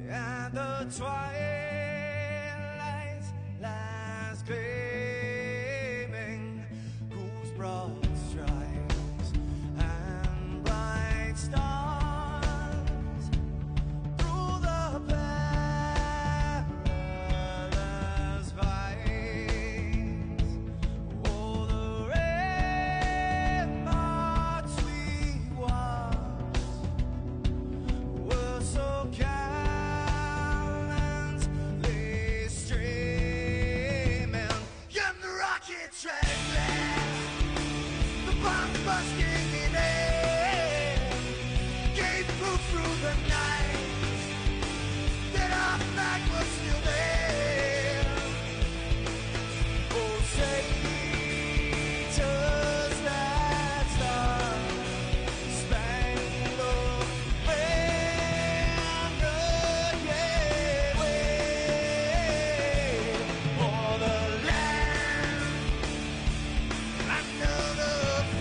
and the twilight lies gleaming, whose broad stripes and bright stars through the perilous fights. Oh, the ramparts we watched were so gallantly streaming, and the rocket track, the bombs bursting in air, gave proof through the night that our flag was still there. Oh, say, does that star-spangled banner yet wave o'er the land under the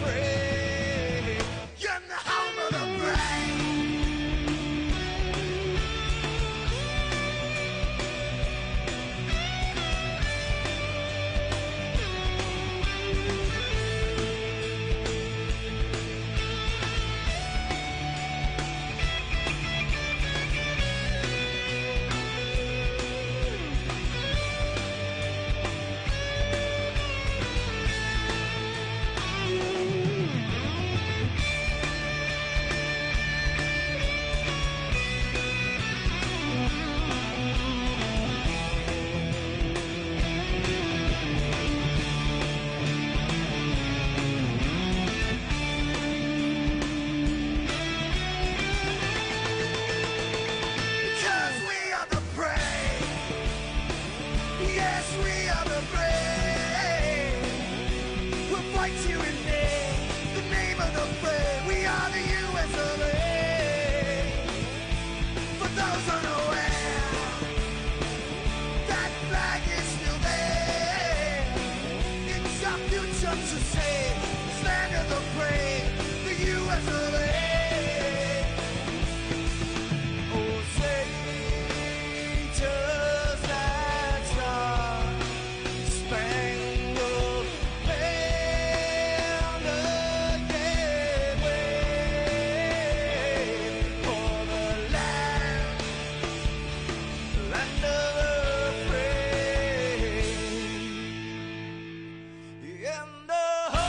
fray, and the home of the brave? Because we are the brave. Yes, we are the brave. We'll fight you in the name of the brave. We are the US of A. For those unaware, that flag is still there. It's our future to save. This land of the brave, the US of A. Oh, say, does that star-spangled banner yet wave o'er the land under the fray, in the home of the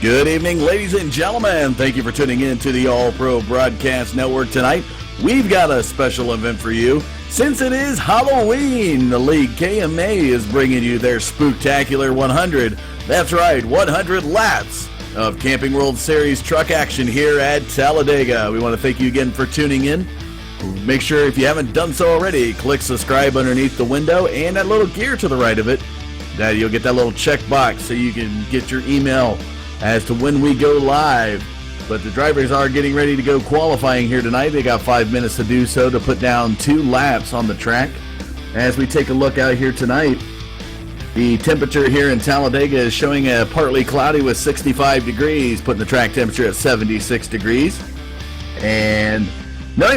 Good evening, ladies and gentlemen. Thank you for tuning in to the All Pro Broadcast Network tonight. We've got a special event for you. Since it is Halloween, the league Kma is bringing you their Spooktechular 100. That's right, 100 laps of Camping World Series truck action here at Talladega. We want to thank you again for tuning in. Make sure, if you haven't done so already, click subscribe underneath the window and that little gear to the right of it. That you'll get that little check box so you can get your email as to when we go live. But the drivers are getting ready to go qualifying here tonight. They got 5 minutes to do so to put down 2 laps on the track. As we take a look out here tonight, the temperature here in Talladega is showing a partly cloudy with 65 degrees, putting the track temperature at 76 degrees. And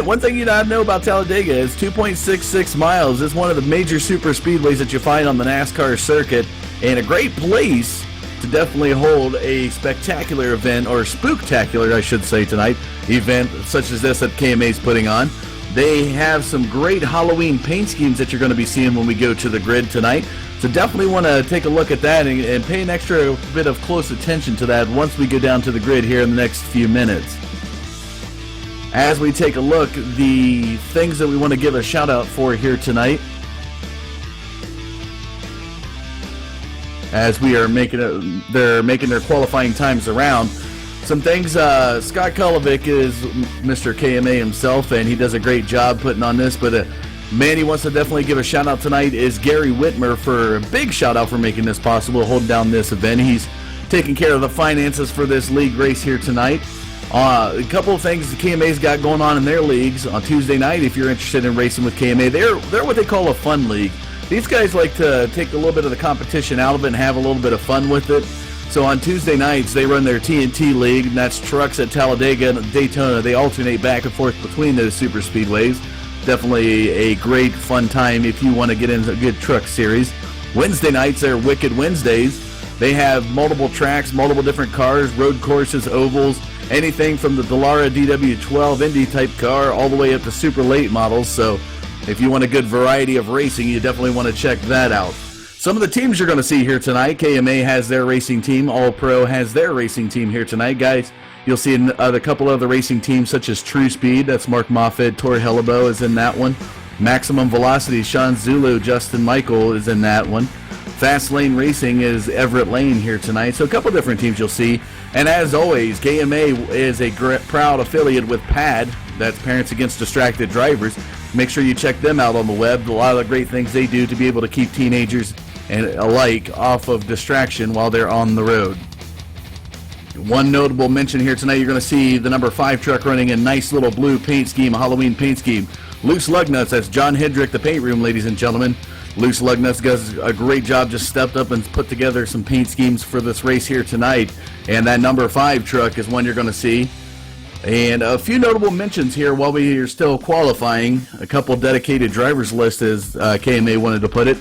one thing you gotta know about Talladega is 2.66 miles is one of the major super speedways that you find on the NASCAR circuit, and a great place to definitely hold a spectacular event, or spooktacular, I should say, tonight, event such as this that KMA is putting on. They have some great Halloween paint schemes that you're going to be seeing when we go to the grid tonight. So definitely want to take a look at that and pay an extra bit of close attention to that once we go down to the grid here in the next few minutes. As we take a look, the things that we want to give a shout out for here tonight, as we are they're making their qualifying times around. Some things, Scott Kulovic is Mr. KMA himself, and he does a great job putting on this, but man, he wants to definitely give a shout out tonight is Gary Whitmer for a big shout out for making this possible, holding down this event. He's taking care of the finances for this league race here tonight. A couple of things the KMA's got going on in their leagues on Tuesday night. If you're interested in racing with KMA, they're what they call a fun league. These guys like to take a little bit of the competition out of it and have a little bit of fun with it. So on Tuesday nights, they run their TNT League, and that's trucks at Talladega and Daytona. They alternate back and forth between those super speedways. Definitely a great fun time if you want to get into a good truck series. Wednesday nights, they're Wicked Wednesdays. They have multiple tracks, multiple different cars, road courses, ovals, anything from the Dallara DW12 Indy type car all the way up to super late models. So if you want a good variety of racing, you definitely want to check that out. Some of the teams you're going to see here tonight, KMA has their racing team, All Pro has their racing team here tonight. Guys, you'll see a couple other racing teams such as True Speed, that's Mark Moffitt, Tor Hellebo is in that one. Maximum Velocity, Sean Zulu, Justin Michael is in that one. Fast Lane Racing is Everett Lane here tonight. So a couple different teams you'll see. And as always, KMA is a proud affiliate with PAD, that's Parents Against Distracted Drivers. Make sure you check them out on the web. A lot of the great things they do to be able to keep teenagers and alike off of distraction while they're on the road. One notable mention here tonight, you're going to see the number 5 truck running a nice little blue paint scheme, a Halloween paint scheme. Loose Lugnuts, that's John Hendrick, the paint room, ladies and gentlemen. Loose Lugnuts does a great job, just stepped up and put together some paint schemes for this race here tonight. And that number 5 truck is one you're going to see. And a few notable mentions here while we are still qualifying. A couple dedicated drivers list, as KMA wanted to put it.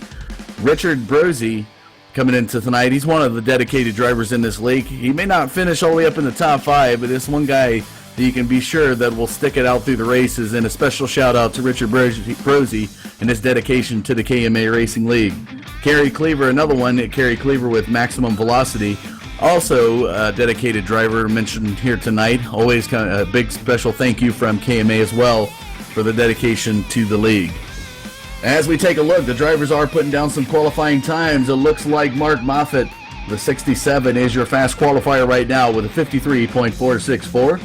Richard Brosey coming into tonight. He's one of the dedicated drivers in this league. He may not finish all the way up in the top 5, but this one guy that you can be sure that will stick it out through the races. And a special shout out to Richard Brosey and his dedication to the KMA Racing League. Kerry Cleaver, another one. Kerry Cleaver with Maximum Velocity. Also a dedicated driver mentioned here tonight. Always kind of a big special thank you from KMA as well for the dedication to the league. As we take a look, the drivers are putting down some qualifying times. It looks like Mark Moffitt, the 67, is your fast qualifier right now with a 53.464.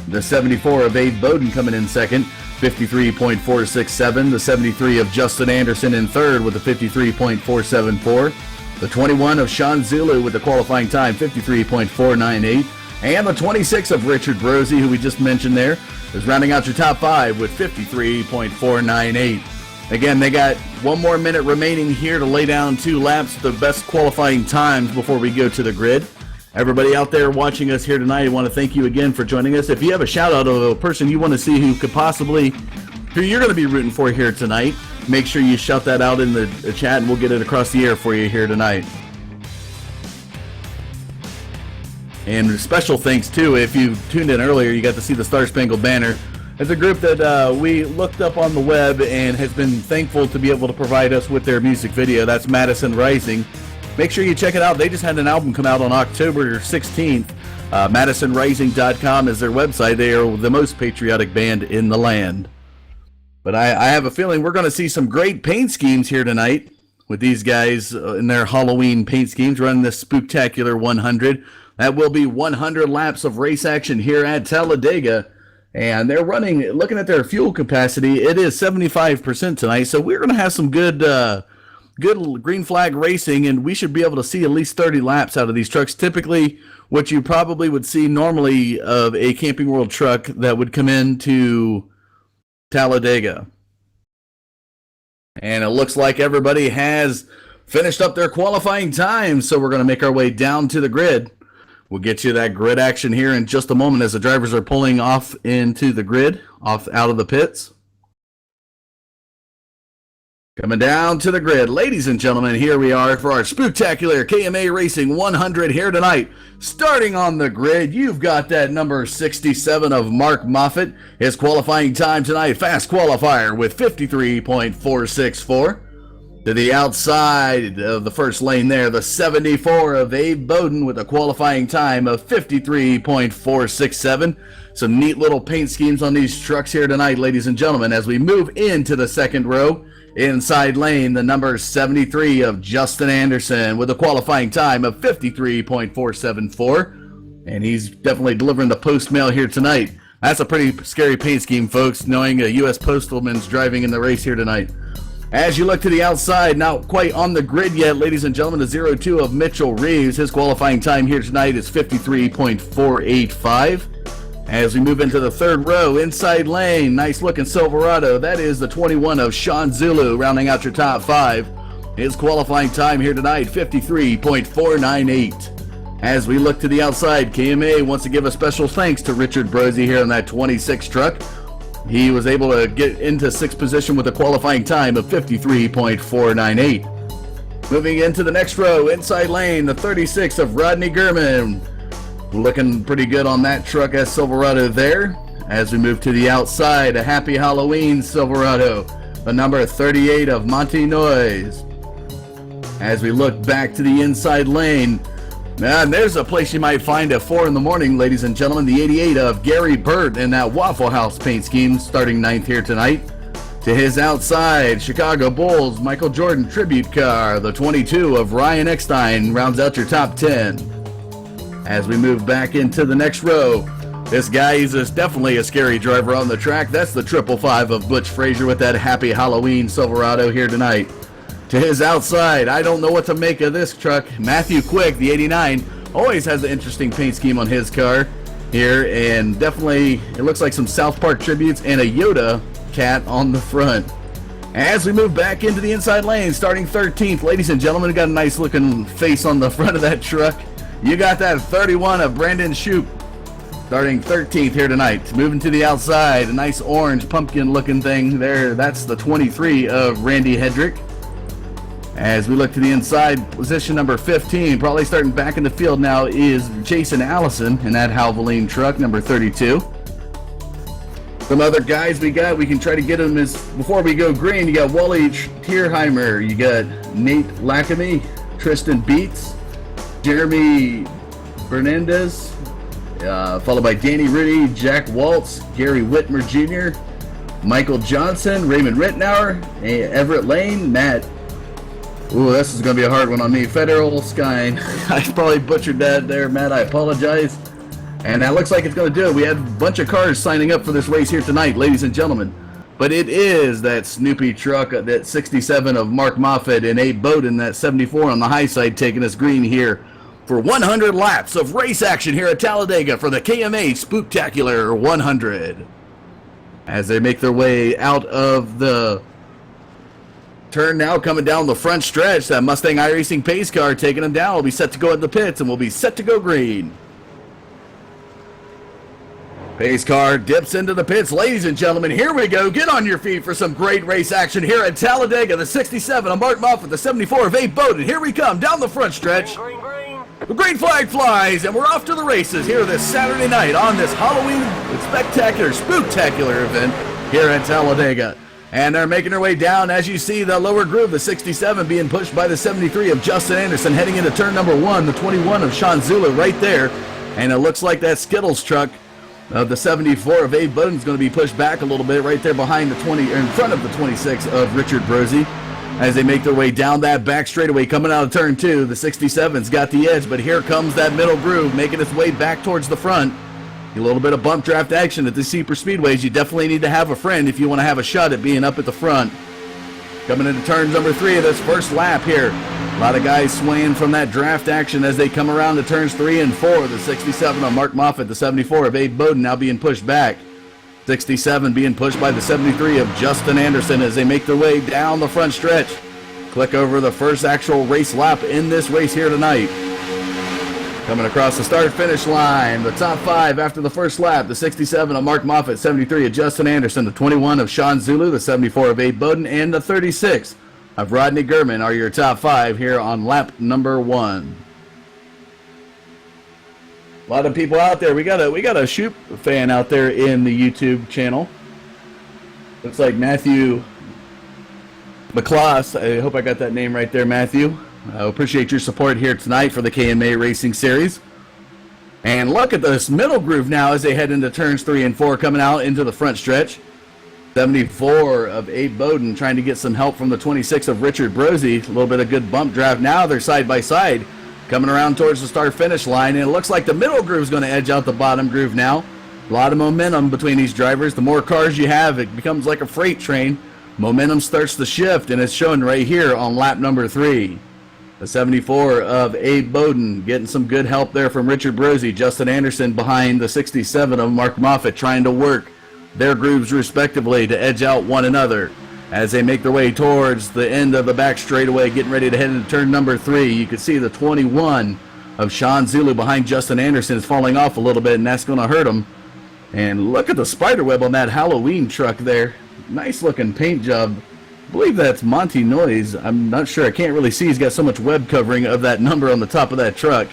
The 74 of Abe Bowden coming in second, 53.467. The 73 of Justin Anderson in third with a 53.474. The 21 of Sean Zulu with the qualifying time, 53.498. And the 26 of Richard Brosey, who we just mentioned there, is rounding out your top 5 with 53.498. Again, they got 1 more minute remaining here to lay down 2 laps, the best qualifying times before we go to the grid. Everybody out there watching us here tonight, I want to thank you again for joining us. If you have a shout out of a person you want to see who you're going to be rooting for here tonight, make sure you shout that out in the chat and we'll get it across the air for you here tonight. And special thanks too, if you tuned in earlier, you got to see the Star Spangled Banner. It's a group that we looked up on the web and has been thankful to be able to provide us with their music video. That's Madison Rising. Make sure you check it out. They just had an album come out on October 16th. MadisonRising.com is their website. They are the most patriotic band in the land. But I have a feeling we're going to see some great paint schemes here tonight with these guys in their Halloween paint schemes running this Spooktechular 100. That will be 100 laps of race action here at Talladega. And they're running, looking at their fuel capacity, it is 75% tonight. So we're going to have some good green flag racing, and we should be able to see at least 30 laps out of these trucks. Typically, what you probably would see normally of a Camping World truck that would come into Talladega. And it looks like everybody has finished up their qualifying time, so we're going to make our way down to the grid. We'll get you that grid action here in just a moment as the drivers are pulling off into the grid, off out of the pits. Coming down to the grid, ladies and gentlemen, here we are for our Spooktechular KMA Racing 100 here tonight. Starting on the grid, you've got that number 67 of Mark Moffitt. His qualifying time tonight, fast qualifier with 53.464. To the outside of the first lane there, the 74 of Abe Bowden with a qualifying time of 53.467. Some neat little paint schemes on these trucks here tonight, ladies and gentlemen, as we move into the second row. Inside lane, the number 73 of Justin Anderson with a qualifying time of 53.474. And he's definitely delivering the post mail here tonight. That's a pretty scary paint scheme, folks, knowing a U.S. Postalman's driving in the race here tonight. As you look to the outside, not quite on the grid yet, ladies and gentlemen, the 02 of Mitchell Reeves. His qualifying time here tonight is 53.485. As we move into the third row, inside lane, nice looking Silverado. That is the 21 of Sean Zulu, rounding out your top five. His qualifying time here tonight, 53.498. As we look to the outside, KMA wants to give a special thanks to Richard Brosey here on that 26 truck. He was able to get into sixth position with a qualifying time of 53.498. Moving into the next row, inside lane, the 36 of Rodney Gurman. Looking pretty good on that truck as Silverado there. As we move to the outside, a Happy Halloween Silverado, the number 38 of Monty Noyes. As we look back to the inside lane, man, there's a place you might find at 4 in the morning, ladies and gentlemen. The 88 of Gary Burt in that Waffle House paint scheme, starting ninth here tonight. To his outside, Chicago Bulls Michael Jordan tribute car, the 22 of Ryan Eckstein, rounds out your top 10. As we move back into the next row, this guy is definitely a scary driver on the track. That's the 555 of Butch Frazier with that Happy Halloween Silverado here tonight. To his outside, I don't know what to make of this truck. Matthew Quick, the 89, always has an interesting paint scheme on his car here, and definitely it looks like some South Park tributes and a Yoda cat on the front. As we move back into the inside lane, starting 13th, ladies and gentlemen, got a nice looking face on the front of that truck. You got that 31 of Brandon Shoup, starting 13th here tonight. Moving to the outside, a nice orange pumpkin looking thing there. That's the 23 of Randy Hedrick. As we look to the inside, position number 15, probably starting back in the field now, is Jason Allison in that Havoline truck, number 32. Some other guys we can try to get them is, before we go green, you got Wally Tierheimer, you got Nate Lackamy, Tristan Beats, Jeremy Fernandez, followed by Danny Rudy, Jack Waltz, Gary Whitmer Jr., Michael Johnson, Raymond Rittenauer, Everett Lane, Matt. Ooh, this is going to be a hard one on me. Federal Sky. I probably butchered that there, Matt. I apologize. And that looks like it's going to do it. We had a bunch of cars signing up for this race here tonight, ladies and gentlemen. But it is that Snoopy truck, that 67 of Mark Moffitt, and Abe Bowden, that 74 on the high side, taking us green here for 100 laps of race action here at Talladega for the KMA Spooktechular 100. As they make their way out of the turn now, coming down the front stretch, that Mustang iRacing pace car taking them down will be set to go in the pits, and will be set to go green. Pace car dips into the pits. Ladies and gentlemen, here we go. Get on your feet for some great race action here at Talladega. The 67 of Mark Moffitt, the 74 of Abe Bowden. Here we come down the front stretch. Green, green, green. The green flag flies, and we're off to the races here this Saturday night on this Halloween spectacular, spooktacular event here at Talladega. And they're making their way down. As you see, the lower groove, the 67 being pushed by the 73 of Justin Anderson, heading into turn number 1, the 21 of Sean Zulu right there. And it looks like that Skittles truck of the 74 of Abe Bowden is going to be pushed back a little bit right there behind the 20, or in front of the 26 of Richard Brosey. As they make their way down that back straightaway, coming out of turn 2, the 67's got the edge, but here comes that middle groove, making its way back towards the front. A little bit of bump draft action at the super speedways. You definitely need to have a friend if you want to have a shot at being up at the front. Coming into turn number 3 of this first lap here. A lot of guys swaying from that draft action as they come around to turns 3 and 4. The 67 of Mark Moffitt, the 74 of Abe Bowden now being pushed back. 67 being pushed by the 73 of Justin Anderson as they make their way down the front stretch. Click over the first actual race lap in this race here tonight. Coming across the start-finish line, the top 5 after the first lap, the 67 of Mark Moffitt, 73 of Justin Anderson, the 21 of Sean Zulu, the 74 of Abe Bowden, and the 36 of Rodney Gurman are your top 5 here on lap number 1. A lot of people out there. We got a Shoop fan out there in the YouTube channel. Looks like Matthew McCloss. I hope I got that name right there, Matthew. I appreciate your support here tonight for the KMA Racing Series. And look at this middle groove now as they head into turns 3 and 4, coming out into the front stretch. 74 of Abe Bowden trying to get some help from the 26 of Richard Brosey. A little bit of good bump draft. Now they're side by side, coming around towards the start-finish line, and it looks like the middle groove is going to edge out the bottom groove now. A lot of momentum between these drivers. The more cars you have, it becomes like a freight train. Momentum starts to shift, and it's shown right here on lap number 3. The 74 of Abe Bowden getting some good help there from Richard Brosey. Justin Anderson behind the 67 of Mark Moffitt trying to work their grooves respectively to edge out one another as they make their way towards the end of the back straightaway, getting ready to head into turn number 3. You can see the 21 of Sean Zulu behind Justin Anderson is falling off a little bit, and that's going to hurt him. And look at the spider web on that Halloween truck there. Nice looking paint job. I believe that's Monty Noise. I'm not sure. I can't really see. He's got so much web covering of that number on the top of that truck.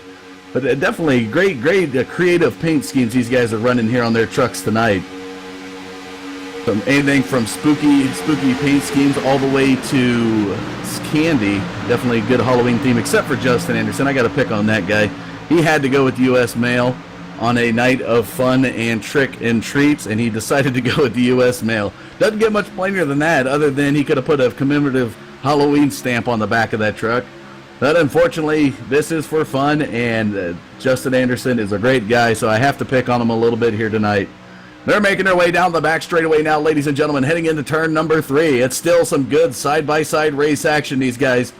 But definitely great creative paint schemes these guys are running here on their trucks tonight. From anything from spooky paint schemes all the way to candy. Definitely a good Halloween theme, except for Justin Anderson. I got to pick on that guy. He had to go with U.S. Mail on a night of fun and trick and treats, and he decided to go with the U.S. Mail. Doesn't get much plainer than that, other than he could have put a commemorative Halloween stamp on the back of that truck. But unfortunately, this is for fun, and Justin Anderson is a great guy, so I have to pick on him a little bit here tonight. They're making their way down the back straightaway now, ladies and gentlemen, heading into turn number 3. It's still some good side-by-side race action, these guys.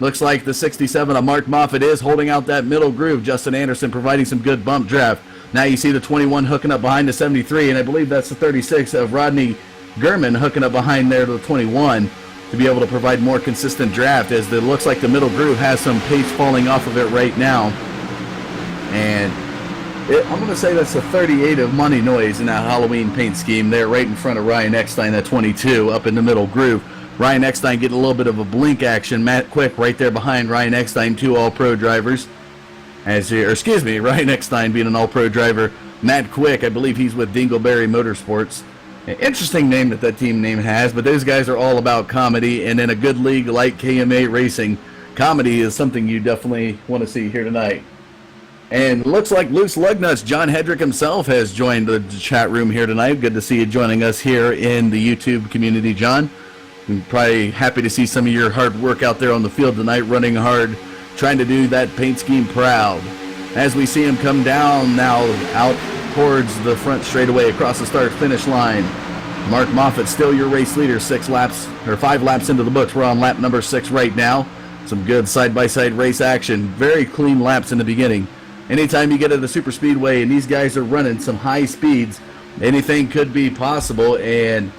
Looks like the 67 of Mark Moffitt is holding out that middle groove. Justin Anderson providing some good bump draft. Now you see the 21 hooking up behind the 73, and I believe that's the 36 of Rodney Gurman hooking up behind there to the 21 to be able to provide more consistent draft, as it looks like the middle groove has some pace falling off of it right now. And I'm going to say that's the 38 of Monty Noise in that Halloween paint scheme there right in front of Ryan Eckstein, that 22 up in the middle groove. Ryan Eckstein getting a little bit of a blink action. Matt Quick right there behind Ryan Eckstein, 2 all-pro drivers. Ryan Eckstein being an all-pro driver. Matt Quick, I believe he's with Dingleberry Motorsports. Interesting name that team name has, but those guys are all about comedy, and in a good league like KMA Racing, comedy is something you definitely want to see here tonight. And looks like Loose Lugnuts, John Hedrick himself has joined the chat room here tonight. Good to see you joining us here in the YouTube community, John. I'm probably happy to see some of your hard work out there on the field tonight, running hard, trying to do that paint scheme proud. As we see him come down now out towards the front straightaway across the start-finish line. Mark Moffitt still your race leader, 5 laps into the books. We're on lap number 6 right now. Some good side-by-side race action. Very clean laps in the beginning. Anytime you get to the super speedway and these guys are running some high speeds, anything could be possible, and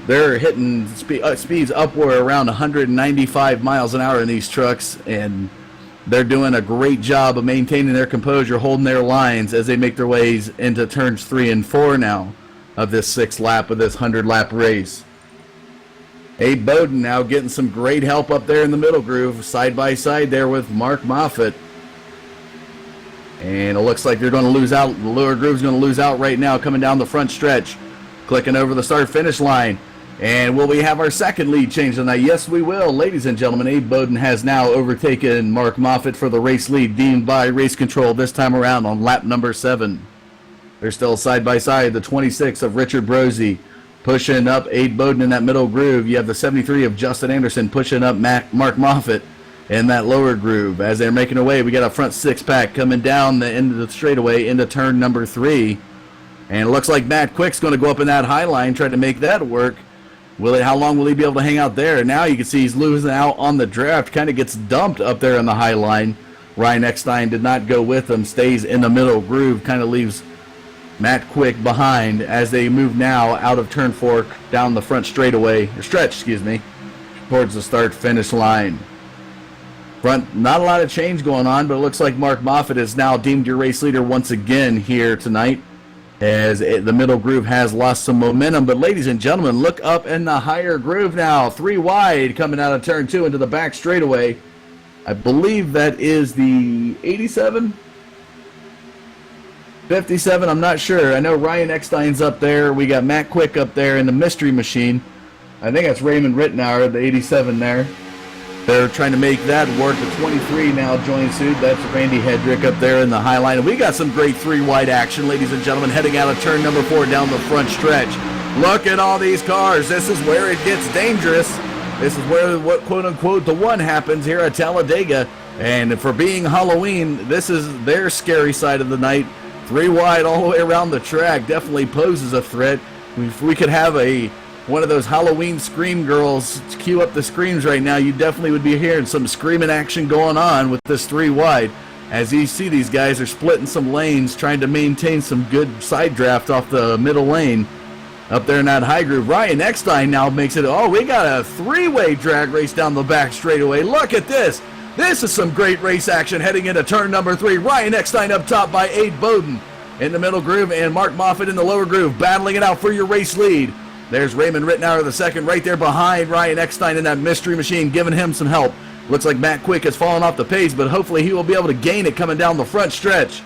they're hitting speeds upward around 195 miles an hour in these trucks, and they're doing a great job of maintaining their composure, holding their lines as they make their ways into turns 3 and 4 now of this 6th lap of this 100-lap race. Abe Bowden now getting some great help up there in the middle groove, side by side there with Mark Moffitt. And it looks like they're going to lose out. The lower groove's going to lose out right now coming down the front stretch. Clicking over the start-finish line. And will we have our second lead change tonight? Yes, we will. Ladies and gentlemen, Abe Bowden has now overtaken Mark Moffitt for the race lead deemed by Race Control this time around on lap number 7. They're still side by side. The 26 of Richard Brosey pushing up Abe Bowden in that middle groove. You have the 73 of Justin Anderson pushing up Mark Moffitt in that lower groove. As they're making their way, we got a front 6-pack coming down the end of the straightaway into turn number 3. And it looks like Matt Quick's going to go up in that high line, try to make that work. How long will he be able to hang out there? Now you can see he's losing out on the draft. Kind of gets dumped up there in the high line. Ryan Eckstein did not go with him. Stays in the middle groove. Kind of leaves Matt Quick behind as they move now out of turn 4 down the front straightaway, or stretch, excuse me, towards the start-finish line. Front, not a lot of change going on, but it looks like Mark Moffitt is now deemed your race leader once again here tonight, as the middle groove has lost some momentum. But ladies and gentlemen, look up in the higher groove now. 3 wide coming out of turn 2 into the back straightaway. I believe that is the 87? 57, I'm not sure. I know Ryan Eckstein's up there. We got Matt Quick up there in the mystery machine. I think that's Raymond Rittenauer, the 87 there. They're trying to make that work. The 23 now joins suit. That's Randy Hedrick up there in the high line. And we got some great 3-wide action, ladies and gentlemen, heading out of turn number 4 down the front stretch. Look at all these cars. This is where it gets dangerous. This is where what quote-unquote the one happens here at Talladega. And for being Halloween, this is their scary side of the night. 3 wide all the way around the track definitely poses a threat. If we could have one of those Halloween scream girls cue up the screams right now, you definitely would be hearing some screaming action going on with this 3 wide. As you see, these guys are splitting some lanes, trying to maintain some good side draft off the middle lane up there in that high groove. Ryan Eckstein now makes it, we got a 3-way drag race down the back straightaway. Look at this. This is some great race action heading into turn number 3. Ryan Eckstein up top by Abe Bowden in the middle groove, and Mark Moffitt in the lower groove, battling it out for your race lead. There's Raymond Rittenauer the second right there behind Ryan Eckstein in that mystery machine, giving him some help. Looks like Matt Quick has fallen off the pace, but hopefully he will be able to gain it coming down the front stretch.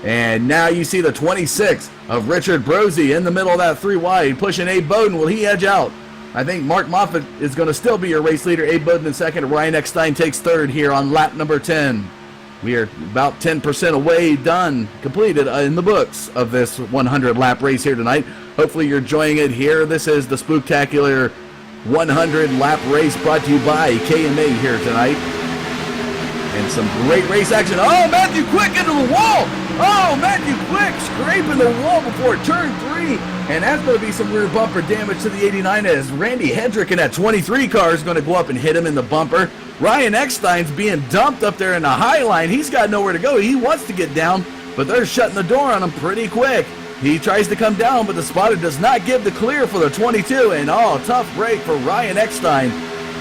And now you see the 26 of Richard Brosey in the middle of that 3 wide, pushing Abe Bowden. Will he edge out? I think Mark Moffitt is going to still be your race leader. Abe Bowden in second. Ryan Eckstein takes third here on lap number 10. We are about 10% away, done, completed in the books of this 100-lap race here tonight. Hopefully you're enjoying it here. This is the Spooktechular 100-lap race brought to you by Kma here tonight. And some great race action. Oh, Matthew Quick into the wall. Oh, Matthew Quick scraping the wall before turn 3. And that's going to be some rear bumper damage to the 89 as Randy Hedrick in that 23 car is going to go up and hit him in the bumper. Ryan Eckstein's being dumped up there in the high line. He's got nowhere to go. He wants to get down, but they're shutting the door on him pretty quick. He tries to come down, but the spotter does not give the clear for the 22. And tough break for Ryan Eckstein.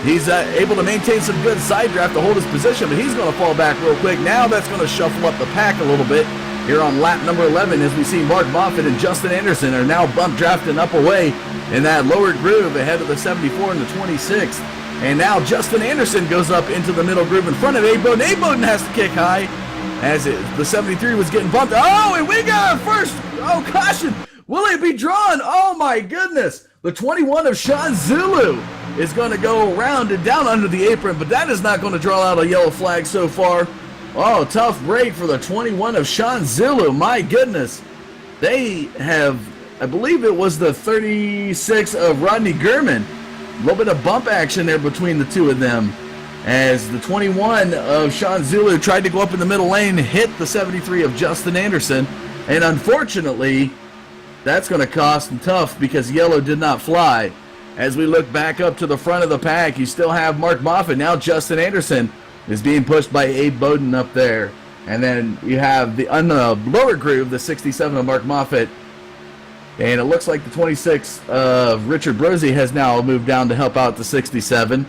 He's able to maintain some good side draft to hold his position, but he's going to fall back real quick. Now that's going to shuffle up the pack a little bit here on lap number 11 as we see Mark Moffitt and Justin Anderson are now bump drafting up away in that lower groove ahead of the 74 and the 26. And now Justin Anderson goes up into the middle groove in front of Abe Bowden. Abe Bowden has to kick high as the 73 was getting bumped. Oh, and we got first. Oh, caution. Will it be drawn? Oh, my goodness. The 21 of Sean Zulu is going to go around and down under the apron, but that is not going to draw out a yellow flag so far. Oh, tough break for the 21 of Sean Zulu. My goodness. They have, I believe it was the 36 of Rodney Gurman. A little bit of bump action there between the two of them as the 21 of Sean Zulu tried to go up in the middle lane, hit the 73 of Justin Anderson, and unfortunately, that's going to cost them tough because yellow did not fly. As we look back up to the front of the pack, you still have Mark Moffitt. Now Justin Anderson is being pushed by Abe Bowden up there. And then you have the lower groove, the 67 of Mark Moffitt. And it looks like the 26 of Richard Brosey has now moved down to help out the 67.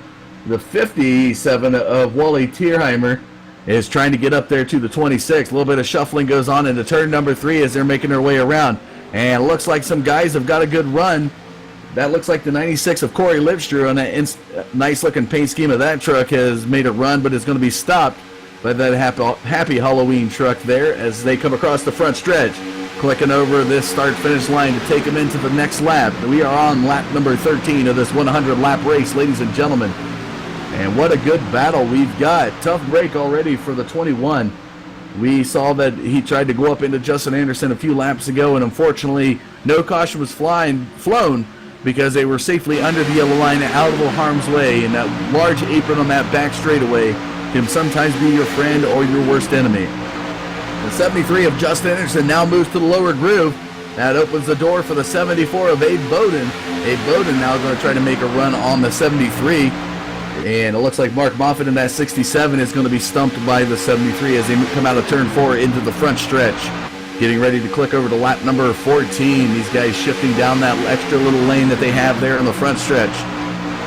The 57 of Wally Tierheimer is trying to get up there to the 26. A little bit of shuffling goes on into turn number 3 as they're making their way around. And it looks like some guys have got a good run. That looks like the 96 of Corey Livstrew on that nice-looking paint scheme of that truck has made a run, but it's going to be stopped by that happy Halloween truck there as they come across the front stretch, clicking over this start-finish line to take them into the next lap. We are on lap number 13 of this 100-lap race, ladies and gentlemen. And what a good battle we've got. Tough break already for the 21. We saw that he tried to go up into Justin Anderson a few laps ago, and unfortunately, no caution was flown because they were safely under the yellow line out of harm's way, and that large apron on that back straightaway can sometimes be your friend or your worst enemy. The 73 of Justin Anderson now moves to the lower groove That opens the door for the 74 of Abe Bowden. Abe Bowden now going to try to make a run on the 73. And it looks like Mark Moffitt in that 67 is going to be stumped by the 73 as they come out of turn 4 into the front stretch. Getting ready to click over to lap number 14. These guys shifting down that extra little lane that they have there in the front stretch.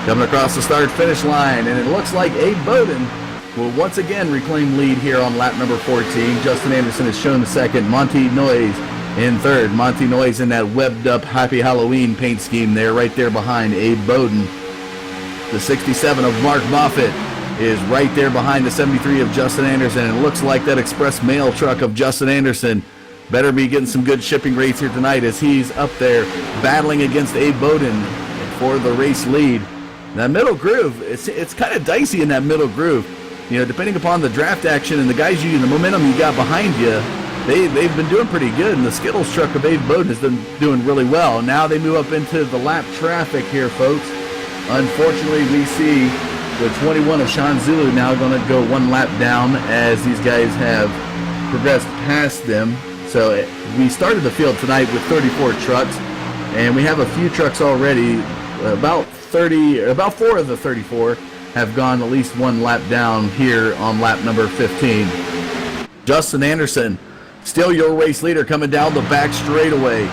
Coming across the start-finish line, and it looks like Abe Bowden will once again reclaim lead here on lap number 14. Justin Anderson is shown the second. Monty Noyes in third. Monty Noyes in that webbed-up Happy Halloween paint scheme there, right there behind Abe Bowden. The 67 of Mark Moffitt is right there behind the 73 of Justin Anderson, and it looks like that express mail truck of Justin Anderson better be getting some good shipping rates here tonight as he's up there battling against Abe Bowden for the race lead. That middle groove, it's kind of dicey in that middle groove. You know, depending upon the draft action and the guys the momentum you got behind you, they've been doing pretty good, and the Skittles truck of Abe Bowden has been doing really well. Now they move up into the lap traffic here, folks. Unfortunately, we see the 21 of Sean Zulu now going to go one lap down as these guys have progressed past them. So we started the field tonight with 34 trucks, and we have a few trucks already. About 4 of the 34 have gone at least one lap down here on lap number 15. Justin Anderson, still your race leader, coming down the back straightaway.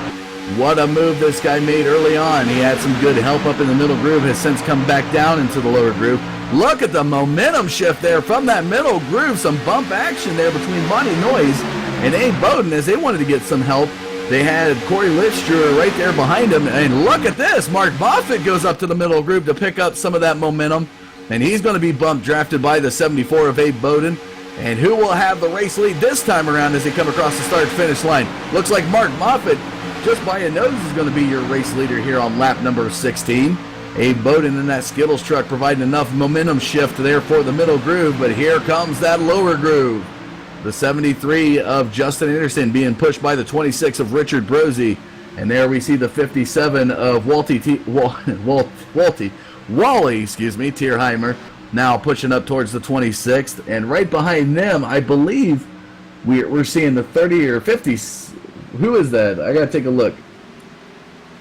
What a move this guy made early on. He had some good help up in the middle groove, has since come back down into the lower groove. Look at the momentum shift there from that middle groove. Some bump action there between Monty Noyes and Abe Bowden as they wanted to get some help. They had Corey Lichtstruer right there behind him. And look at this. Mark Moffitt goes up to the middle groove to pick up some of that momentum. And he's going to be bumped, drafted by the 74 of Abe Bowden. And who will have the race lead this time around as they come across the start-finish line? Looks like Mark Moffitt, just by a nose, is going to be your race leader here on lap number 16. Abe Bowden in that Skittles truck providing enough momentum shift there for the middle groove. But here comes that lower groove. The 73 of Justin Anderson being pushed by the 26 of Richard Brosey. And there we see the 57 of Wally Tierheimer now pushing up towards the 26th. And right behind them, I believe we're seeing the 30 or 50. Who is that? I got to take a look.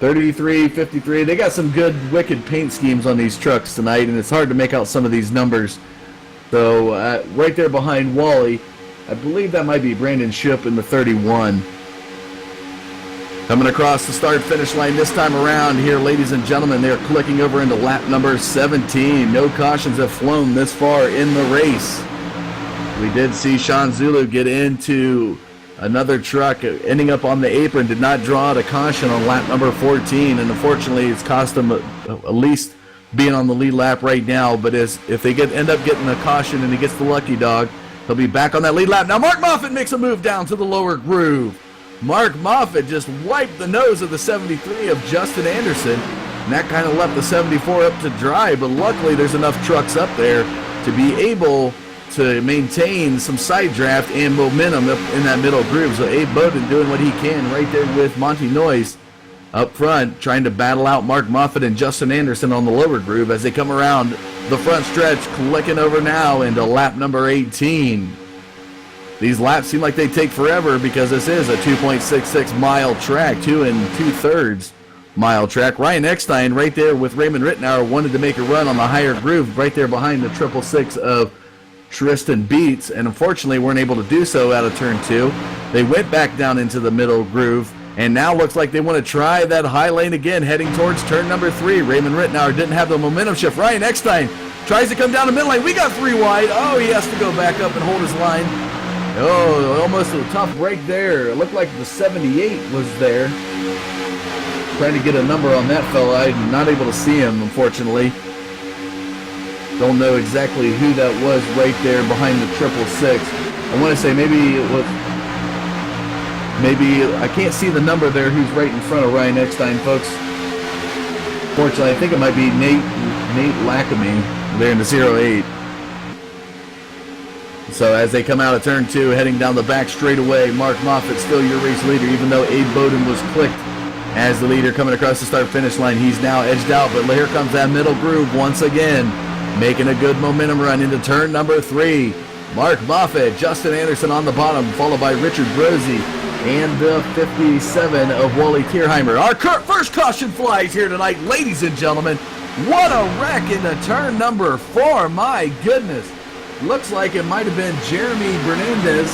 33, 53. They got some good, wicked paint schemes on these trucks tonight, and it's hard to make out some of these numbers. So right there behind Wally, I believe that might be Brandon Shipp in the 31. Coming across the start-finish line this time around here, ladies and gentlemen, they're clicking over into lap number 17. No cautions have flown this far in the race. We did see Sean Zulu get into another truck, ending up on the apron, did not draw out a caution on lap number 14, and unfortunately it's cost him at least being on the lead lap right now. But if they end up getting a caution and he gets the lucky dog, he'll be back on that lead lap. Now Mark Moffitt makes a move down to the lower groove. Mark Moffitt just wiped the nose of the 73 of Justin Anderson, and that kind of left the 74 up to dry, but luckily there's enough trucks up there to be able to maintain some side draft and momentum up in that middle groove. So Abe Bowden doing what he can right there with Monty Noyes up front, trying to battle out Mark Moffitt and Justin Anderson on the lower groove as they come around the front stretch, clicking over now into lap number 18. These laps seem like they take forever because this is a 2.66 mile track, 2 2/3 mile track. Ryan Eckstein right there with Raymond Rittenauer wanted to make a run on the higher groove right there behind the 666 of Tristan Beats, and unfortunately weren't able to do so out of turn 2. They went back down into the middle groove, and now looks like they want to try that high lane again, heading towards turn number 3. Raymond Rittenauer didn't have the momentum shift. Ryan Eckstein tries to come down the middle lane. We got 3 wide. Oh, he has to go back up and hold his line. Oh, almost a tough break there. It looked like the 78 was there. Trying to get a number on that fella. I'm not able to see him, unfortunately. Don't know exactly who that was right there behind the 666. I want to say maybe it was, I can't see the number there who's right in front of Ryan Eckstein, folks. Fortunately, I think it might be Nate Lackamy there in the 08. So as they come out of turn 2, heading down the back straightaway, Mark Moffitt still your race leader, even though Abe Bowden was clicked as the leader coming across the start-finish line. He's now edged out, but here comes that middle groove once again, making a good momentum run into turn number 3. Mark Moffitt, Justin Anderson on the bottom, followed by Richard Brosey, and the 57 of Wally Tierheimer. Our first caution flies here tonight, ladies and gentlemen. What a wreck into turn number 4. My goodness. Looks like it might have been Jeremy Berendez.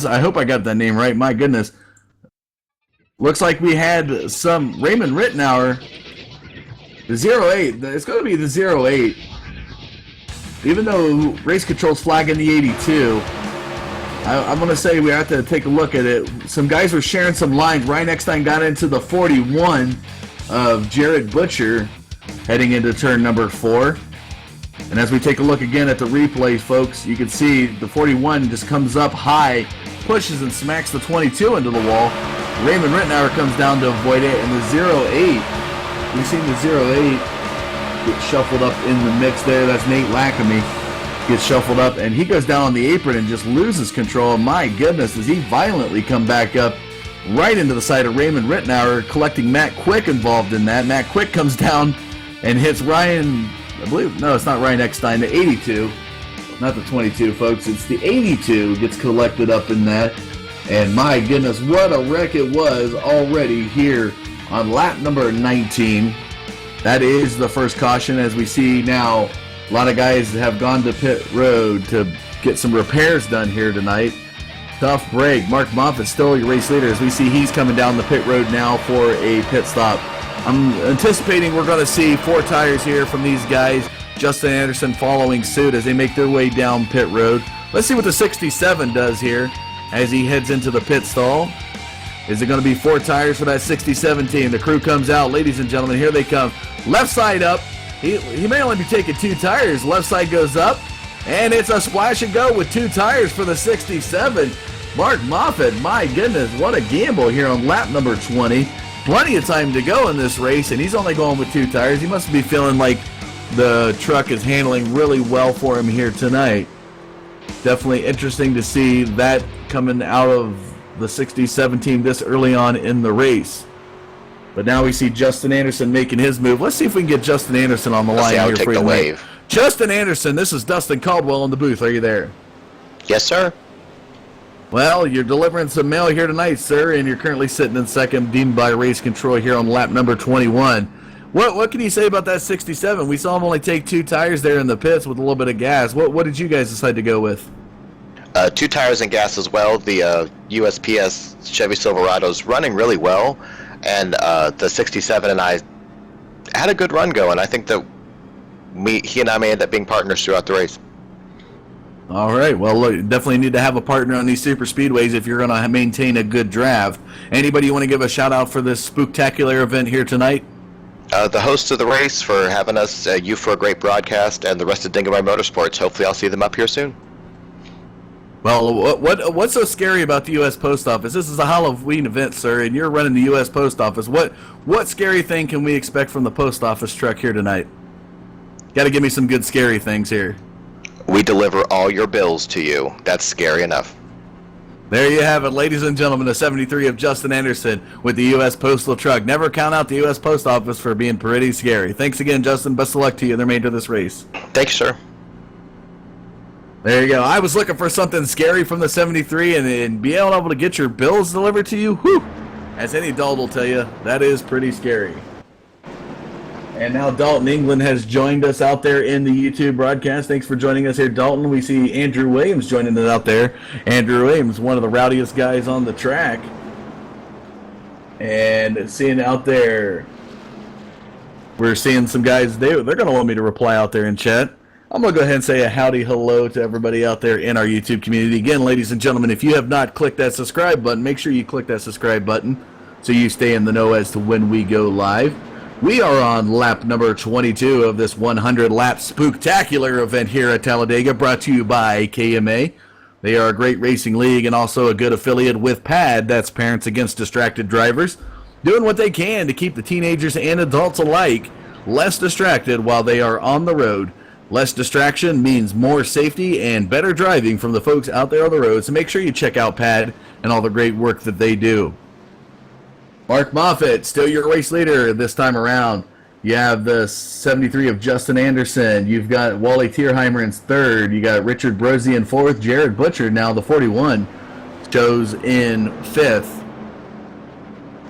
I hope I got that name right. My goodness. Looks like we had some Raymond Rittenauer. The 08. It's going to be the 08. Even though Race Control's flagging the 82, I'm going to say we have to take a look at it. Some guys were sharing some lines. Ryan Eckstein got into the 41 of Jared Butcher heading into turn number 4. And as we take a look again at the replay, folks, you can see the 41 just comes up high, pushes and smacks the 22 into the wall. Raymond Rittenauer comes down to avoid it, and the 08, we've seen the 08 get shuffled up in the mix there. That's Nate Lackamy. Gets shuffled up, and he goes down on the apron and just loses control. My goodness, does he violently come back up right into the side of Raymond Rittenauer, collecting Matt Quick involved in that. Matt Quick comes down and hits Ryan, I believe, no, it's not Ryan Eckstein, the 82. Not the 22, folks. It's the 82 gets collected up in that. And my goodness, what a wreck it was already here on lap number 19. That is the first caution. As we see now, a lot of guys have gone to pit road to get some repairs done here tonight. Tough break. Mark Moffitt still your race leader as we see he's coming down the pit road now for a pit stop. I'm anticipating we're going to see 4 tires here from these guys. Justin Anderson following suit as they make their way down pit road. Let's see what the 67 does here as he heads into the pit stall. Is it going to be 4 tires for that 67 team? The crew comes out. Ladies and gentlemen, here they come. Left side up. He may only be taking 2 tires. Left side goes up, and it's a splash and go with 2 tires for the 67. Mark Moffitt, my goodness, what a gamble here on lap number 20. Plenty of time to go in this race, and he's only going with 2 tires. He must be feeling like the truck is handling really well for him here tonight. Definitely interesting to see that coming out of the 67 team this early on in the race. But now we see Justin Anderson making his move. Let's see if we can get Justin Anderson on the line here for the wave. Justin Anderson, this is Dustin Caldwell in the booth. Are you there? Yes, sir. Well, you're delivering some mail here tonight, sir, and you're currently sitting in second, deemed by Race Control here on lap number 21. What can you say about that 67? We saw him only take 2 tires there in the pits with a little bit of gas. What did you guys decide to go with? 2 tires and gas as well. The USPS Chevy Silverado's running really well, and the 67 and I had a good run going. I think that he and I may end up being partners throughout the race. All right. Well, look, definitely need to have a partner on these super speedways if you're going to maintain a good draft. Anybody you want to give a shout out for this spooktacular event here tonight? The hosts of the race for having us, you for a great broadcast, and the rest of Dingo Motorsports. Hopefully I'll see them up here soon. Well, what's so scary about the U.S. Post Office? This is a Halloween event, sir, and you're running the U.S. Post Office. What scary thing can we expect from the Post Office truck here tonight? Got to give me some good scary things here. We deliver all your bills to you. That's scary enough. There you have it, ladies and gentlemen, the 73 of Justin Anderson with the U.S. Postal Truck. Never count out the U.S. Post Office for being pretty scary. Thanks again, Justin. Best of luck to you in the remainder of this race. Thank you, sir. There you go. I was looking for something scary from the 73, and being able to get your bills delivered to you, whew, as any adult will tell you, that is pretty scary. And now Dalton England has joined us out there in the YouTube broadcast. Thanks for joining us here, Dalton. We see Andrew Williams joining us out there. Andrew Williams, one of the rowdiest guys on the track. And seeing out there, we're seeing some guys, they're going to want me to reply out there in chat. I'm going to go ahead and say a howdy hello to everybody out there in our YouTube community. Again, ladies and gentlemen, if you have not clicked that subscribe button, make sure you click that subscribe button so you stay in the know as to when we go live. We are on lap number 22 of this 100-lap spooktacular event here at Talladega, brought to you by KMA. They are a great racing league and also a good affiliate with PAD, that's Parents Against Distracted Drivers, doing what they can to keep the teenagers and adults alike less distracted while they are on the road. Less distraction means more safety and better driving from the folks out there on the road, so make sure you check out PAD and all the great work that they do. Mark Moffitt, still your race leader this time around. You have the 73 of Justin Anderson. You've got Wally Tierheimer in third. You got Richard Brosey in fourth. Jared Butcher, now the 41, shows in fifth.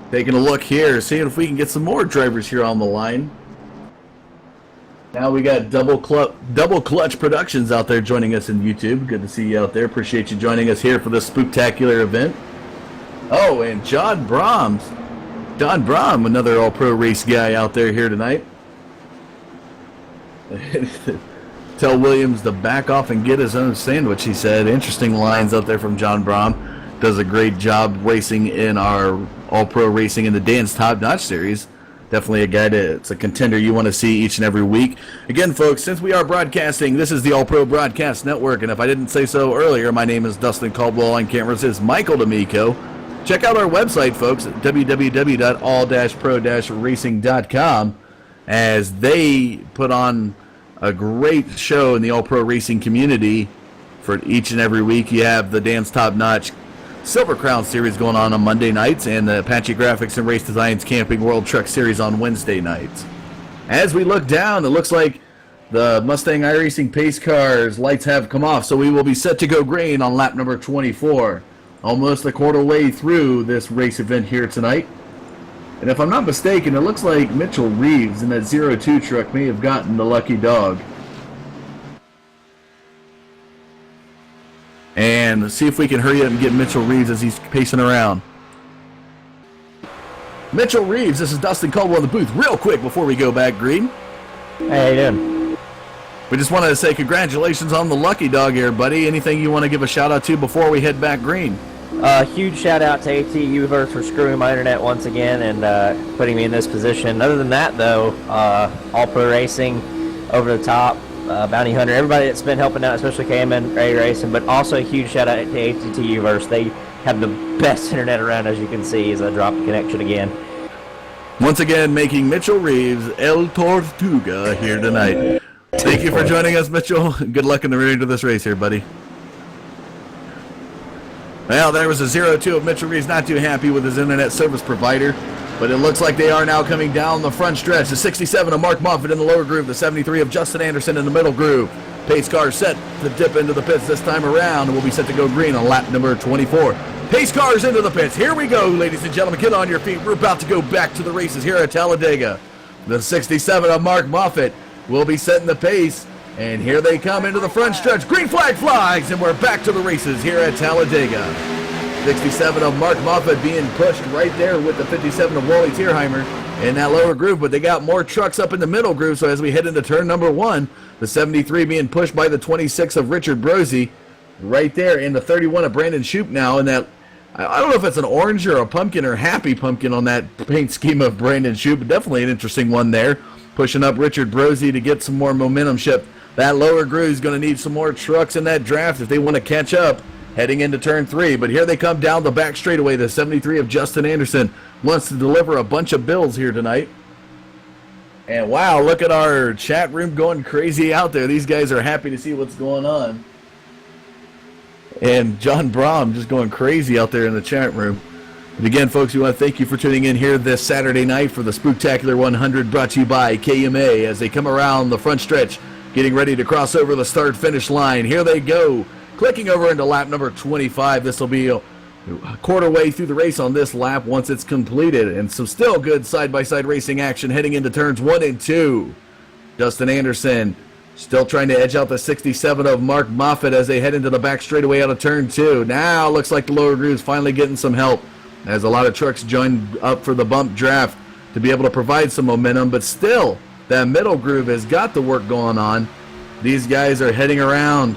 Taking a look here, seeing if we can get some more drivers here on the line. Now we got Double Clutch Productions out there joining us in YouTube. Good to see you out there. Appreciate you joining us here for this spooktacular event. Oh, and John Brahms. John Brahm, another all-pro race guy out there here tonight. Tell Williams to back off and get his own sandwich, he said. Interesting lines out there from John Brahm. Does a great job racing in our all-pro racing in the Dan's Top Notch Series. Definitely a guy it's a contender you want to see each and every week. Again, folks, since we are broadcasting, this is the All-Pro Broadcast Network, and if I didn't say so earlier, my name is Dustin Caldwell. On cameras is Michael D'Amico. Check out our website, folks, at www.all-pro-racing.com, as they put on a great show in the all-pro racing community for each and every week. You have the Dan's Top Notch Silver Crown Series going on Monday nights, and the Apache Graphics and Race Designs Camping World Truck Series on Wednesday nights. As we look down, it looks like the Mustang iRacing pace cars lights have come off, so we will be set to go green on lap number 24. Almost a quarter way through this race event here tonight. And if I'm not mistaken, it looks like Mitchell Reeves in that 02 truck may have gotten the lucky dog. And let's see if we can hurry up and get Mitchell Reeves as he's pacing around. Mitchell Reeves, this is Dustin Caldwell in the booth. Real quick before we go back green. Hey, how you doing? We just wanted to say congratulations on the lucky dog here, buddy. Anything you want to give a shout out to before we head back green? Huge shout out to AT Uverse for screwing my internet once again and putting me in this position. Other than that, though, All Pro Racing, Over the Top, Bounty Hunter, everybody that's been helping out, especially Kma Racing, but also a huge shout out to AT Uverse. They have the best internet around, as you can see, as I dropped the connection again. Once again, making Mitchell Reeves El Tortuga here tonight. Thank you for joining us, Mitchell. Good luck in the remainder of this race here, buddy. Well, there was a 02 of Mitchell Reeves, not too happy with his internet service provider, but it looks like they are now coming down the front stretch. The 67 of Mark Moffitt in the lower groove, the 73 of Justin Anderson in the middle groove. Pace car set to dip into the pits this time around, and will be set to go green on lap number 24. Pace cars into the pits. Here we go, ladies and gentlemen. Get on your feet. We're about to go back to the races here at Talladega. The 67 of Mark Moffitt will be setting the pace, and here they come into the front stretch. Green flag flies, and we're back to the races here at Talladega. 67 of Mark Moffitt being pushed right there with the 57 of Wally Tierheimer in that lower groove, but they got more trucks up in the middle groove, so as we head into turn number 1, the 73 being pushed by the 26 of Richard Brosey right there, in the 31 of Brandon Shoup now, in that, I don't know if it's an orange or a pumpkin or happy pumpkin on that paint scheme of Brandon Shoup, but definitely an interesting one there. Pushing up Richard Brosey to get some more momentum shift. That lower groove is going to need some more trucks in that draft if they want to catch up heading into turn 3. But here they come down the back straightaway. The 73 of Justin Anderson wants to deliver a bunch of bills here tonight. And wow, look at our chat room going crazy out there. These guys are happy to see what's going on. And John Brahm just going crazy out there in the chat room. And again, folks, we want to thank you for tuning in here this Saturday night for the Spooktacular 100, brought to you by KMA as they come around the front stretch, getting ready to cross over the start-finish line. Here they go, clicking over into lap number 25. This will be a quarter way through the race on this lap once it's completed. And some still good side-by-side racing action heading into turns 1 and 2. Justin Anderson still trying to edge out the 67 of Mark Moffitt as they head into the back straightaway out of turn 2. Now looks like the lower groove's finally getting some help, as a lot of trucks join up for the bump draft to be able to provide some momentum, but still, that middle groove has got the work going on. These guys are heading around.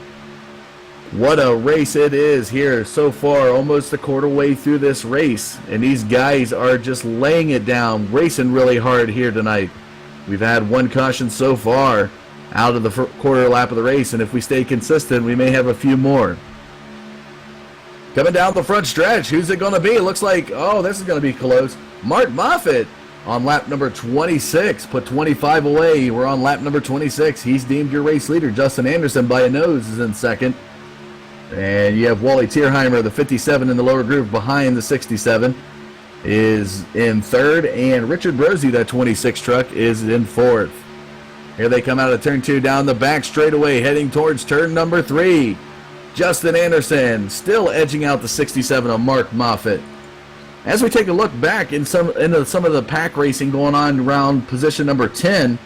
What a race it is here so far, almost a quarter way through this race, and these guys are just laying it down, racing really hard here tonight. We've had one caution so far out of the quarter lap of the race, and if we stay consistent, we may have a few more. Coming down the front stretch, who's it going to be? It looks like, oh, this is going to be close. Mark Moffitt on lap number 26, put 25 away. We're on lap number 26. He's deemed your race leader. Justin Anderson by a nose is in second. And you have Wally Tierheimer, the 57 in the lower groove behind the 67. is in third, and Richard Rosie, that 26 truck, is in fourth. Here they come out of turn 2 down the back straightaway, heading towards turn number 3. Justin Anderson still edging out the 67 of Mark Moffitt. As we take a look back into some of the pack racing going on around position number 10,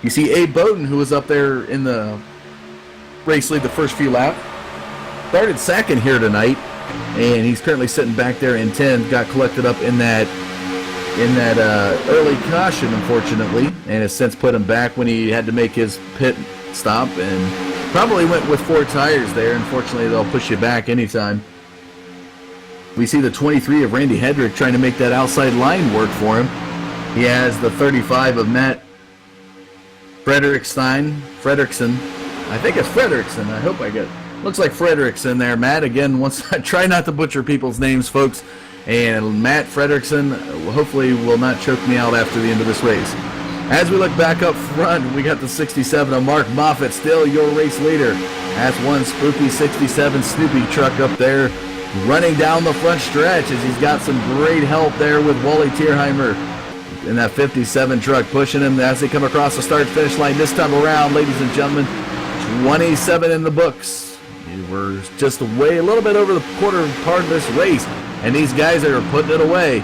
you see Abe Bowden, who was up there in the race lead the first few laps, started second here tonight, and he's currently sitting back there in 10. Got collected up in that early caution, unfortunately, and has since put him back when he had to make his pit stop, and probably went with 4 tires there. Unfortunately, they'll push you back anytime. We see the 23 of Randy Hedrick trying to make that outside line work for him. He has the 35 of Matt Fredrickson. I think it's Fredrickson. I hope I get it. Looks like Fredrickson there. Matt, again, I try not to butcher people's names, folks. And Matt Fredrickson hopefully will not choke me out after the end of this race. As we look back up front, we got the 67 of Mark Moffitt, still your race leader. That's one spooky 67 Snoopy truck up there, running down the front stretch as he's got some great help there with Wally Tierheimer in that 57 truck, pushing him as they come across the start-finish line. This time around, ladies and gentlemen, 27 in the books. We're just a little bit over the quarter part of this race, and these guys are putting it away.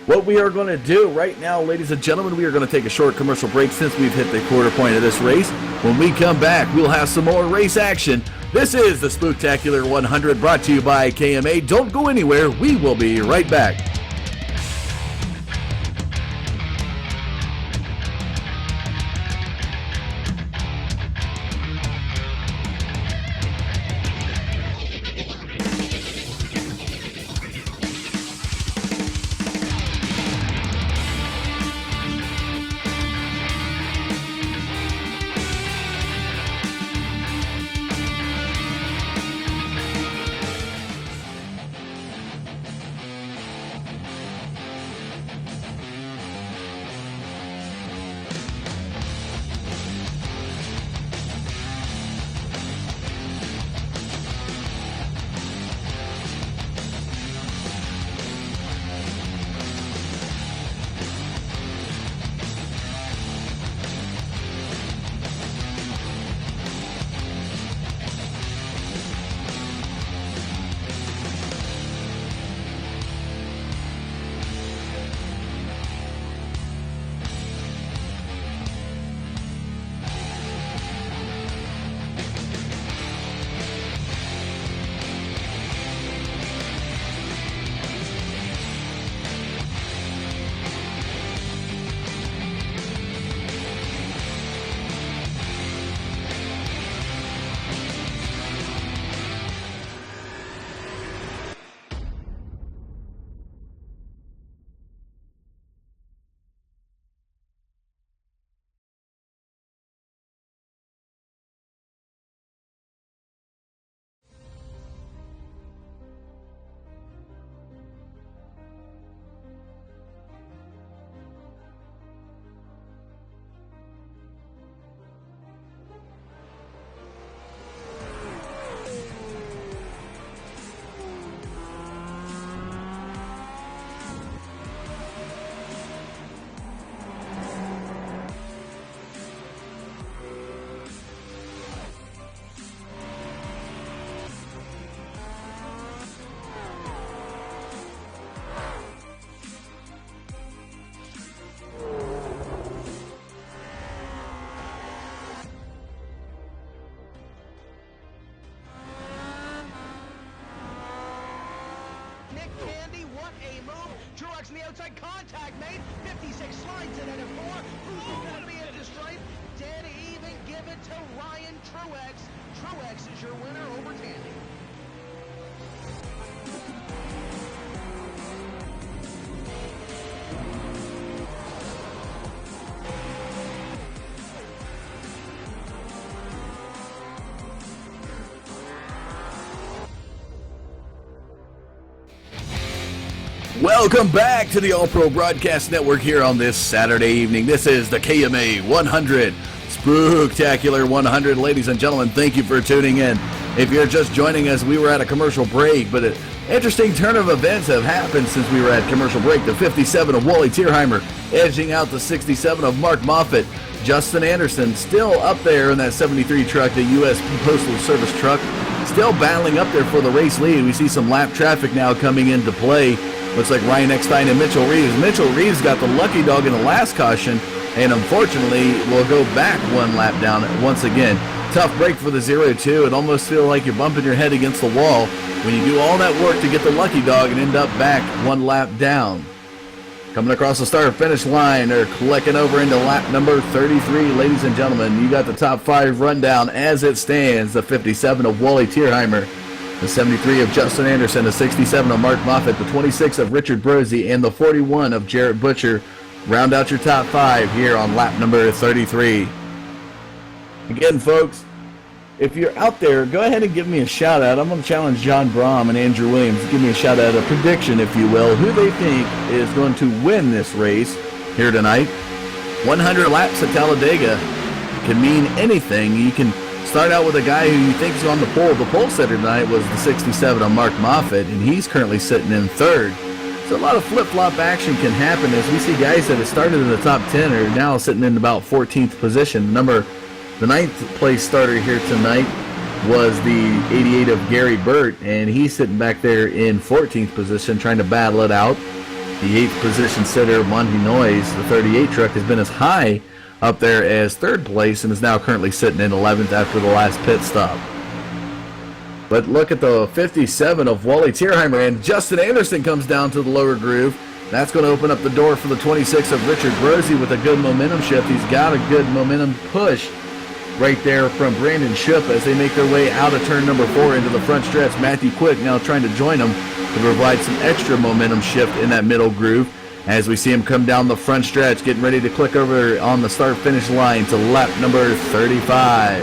What we are going to do right now, ladies and gentlemen, we are going to take a short commercial break since we've hit the quarter point of this race. When we come back, we'll have some more race action. This is the Spooktechular 100 brought to you by KMA. Don't go anywhere. We will be right back. Truex in the outside contact made. 56 slides it at a 4. Who's going to be into stripe? Dead even. Give it to Ryan Truex. Truex is your winner over Tandy. Welcome back to the All-Pro Broadcast Network here on this Saturday evening. This is the KMA 100 Spooktechular 100. Ladies and gentlemen, thank you for tuning in. If you're just joining us, we were at a commercial break, but Interesting turn of events have happened since we were at commercial break. The 57 of Wally Tierheimer edging out the 67 of Mark Moffitt. Justin Anderson still up there in that 73 truck, the U.S. Postal Service truck, still battling up there for the race lead. We see some lap traffic now coming into play. Looks like Ryan Eckstein and Mitchell Reeves. Mitchell Reeves got the lucky dog in the last caution, and unfortunately will go back one lap down once again. Tough break for the 0-2. It almost feels like you're bumping your head against the wall when you do all that work to get the lucky dog and end up back one lap down. Coming across the start-finish line, they're clicking over into lap number 33. Ladies and gentlemen, you got the top 5 rundown as it stands. The 57 of Wally Tierheimer, the 73 of Justin Anderson, the 67 of Mark Moffitt, the 26 of Richard Brosey, and the 41 of Jarrett Butcher round out your top 5 here on lap number 33. Again, folks, if you're out there, go ahead and give me a shout-out. I'm going to challenge John Brom and Andrew Williams to give me a shout-out, a prediction, if you will, who they think is going to win this race here tonight. 100 laps at Talladega can mean anything. You can start out with a guy who you think is on the pole. The pole setter tonight was the 67 on Mark Moffitt, and he's currently sitting in third. So a lot of flip-flop action can happen as we see guys that have started in the top 10 are now sitting in about 14th position. The 9th place starter here tonight was the 88 of Gary Burt, and he's sitting back there in 14th position trying to battle it out. The 8th position sitter, Monty Noyes, the 38 truck, has been as high up there as 3rd place and is now currently sitting in 11th after the last pit stop. But look at the 57 of Wally Tierheimer, and Justin Anderson comes down to the lower groove. That's going to open up the door for the 26 of Richard Brosey with a good momentum shift. He's got a good momentum push right there from Brandon Schupp as they make their way out of turn number 4 into the front stretch. Matthew Quick now trying to join them to provide some extra momentum shift in that middle groove as we see him come down the front stretch, getting ready to click over on the start-finish line to lap number 35.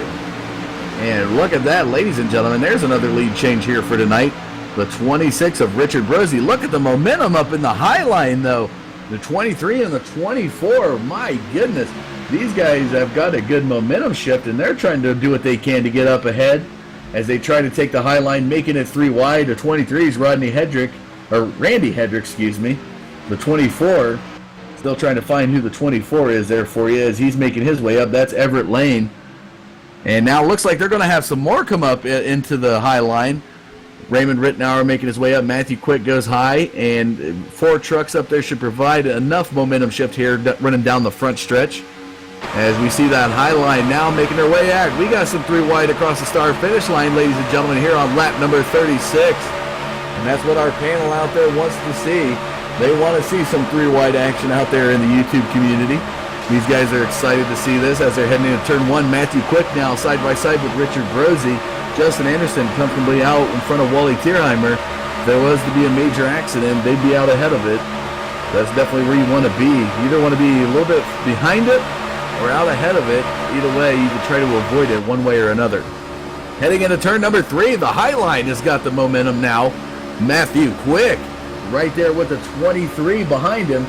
And look at that, ladies and gentlemen. There's another lead change here for tonight. The 26 of Richard Brosey. Look at the momentum up in the high line, though. The 23 and the 24, my goodness. These guys have got a good momentum shift, and they're trying to do what they can to get up ahead as they try to take the high line, making it 3 wide. The 23 is Randy Hedrick, excuse me. The 24, still trying to find who the 24 is there for you as he's making his way up. That's Everett Lane. And now it looks like they're going to have some more come up into the high line. Raymond Rittenauer making his way up. Matthew Quick goes high, and 4 trucks up there should provide enough momentum shift here running down the front stretch. As we see that high line now making their way out. We got some 3 wide across the start finish line, ladies and gentlemen, here on lap number 36. And that's what our panel out there wants to see. They want to see some 3 wide action out there in the YouTube community. These guys are excited to see this as they're heading into turn 1. Matthew Quick now side by side with Richard Brosey. Justin Anderson comfortably out in front of Wally Tierheimer. If there was to be a major accident, they'd be out ahead of it. That's definitely where you want to be. You either want to be a little bit behind it or out ahead of it. Either way, you can try to avoid it one way or another. Heading into turn number 3, the high line has got the momentum now. Matthew Quick right there with the 23 behind him.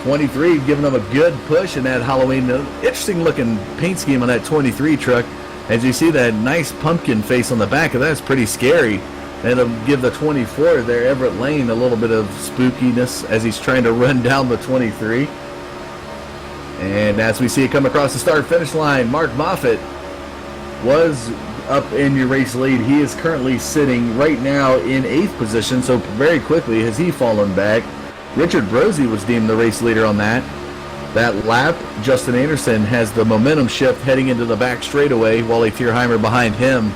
23 giving them a good push in that Halloween. Interesting looking paint scheme on that 23 truck. As you see that nice pumpkin face on the back of that, it's pretty scary. And it'll give the 24 there, Everett Lane, a little bit of spookiness as he's trying to run down the 23. And as we see it come across the start-finish line, Mark Moffitt was up in your race lead. He is currently sitting right now in 8th position, so very quickly has he fallen back. Richard Brosey was deemed the race leader on that lap. Justin Anderson has the momentum shift heading into the back straightaway. Wally Tierheimer behind him.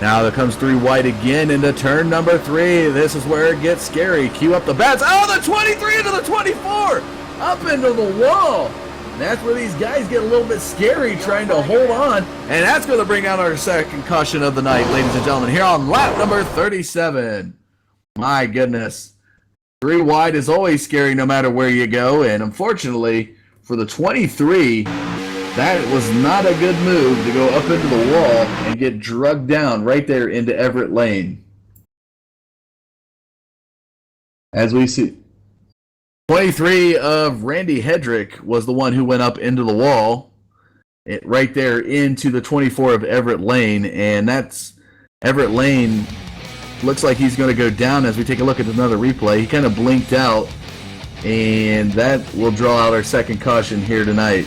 Now there comes 3 wide again into turn number 3. This is where it gets scary. Cue up the bats. Oh, the 23 into the 24! Up into the wall. And that's where these guys get a little bit scary trying to hold on. And that's going to bring out our second caution of the night, ladies and gentlemen, here on lap number 37. My goodness. 3 wide is always scary no matter where you go, and unfortunately for the 23, that was not a good move to go up into the wall and get drugged down right there into Everett Lane. As we see, 23 of Randy Hedrick was the one who went up into the wall, right there into the 24 of Everett Lane, and that's Everett Lane looks like he's going to go down as we take a look at another replay. He kind of blinked out, and that will draw out our second caution here tonight.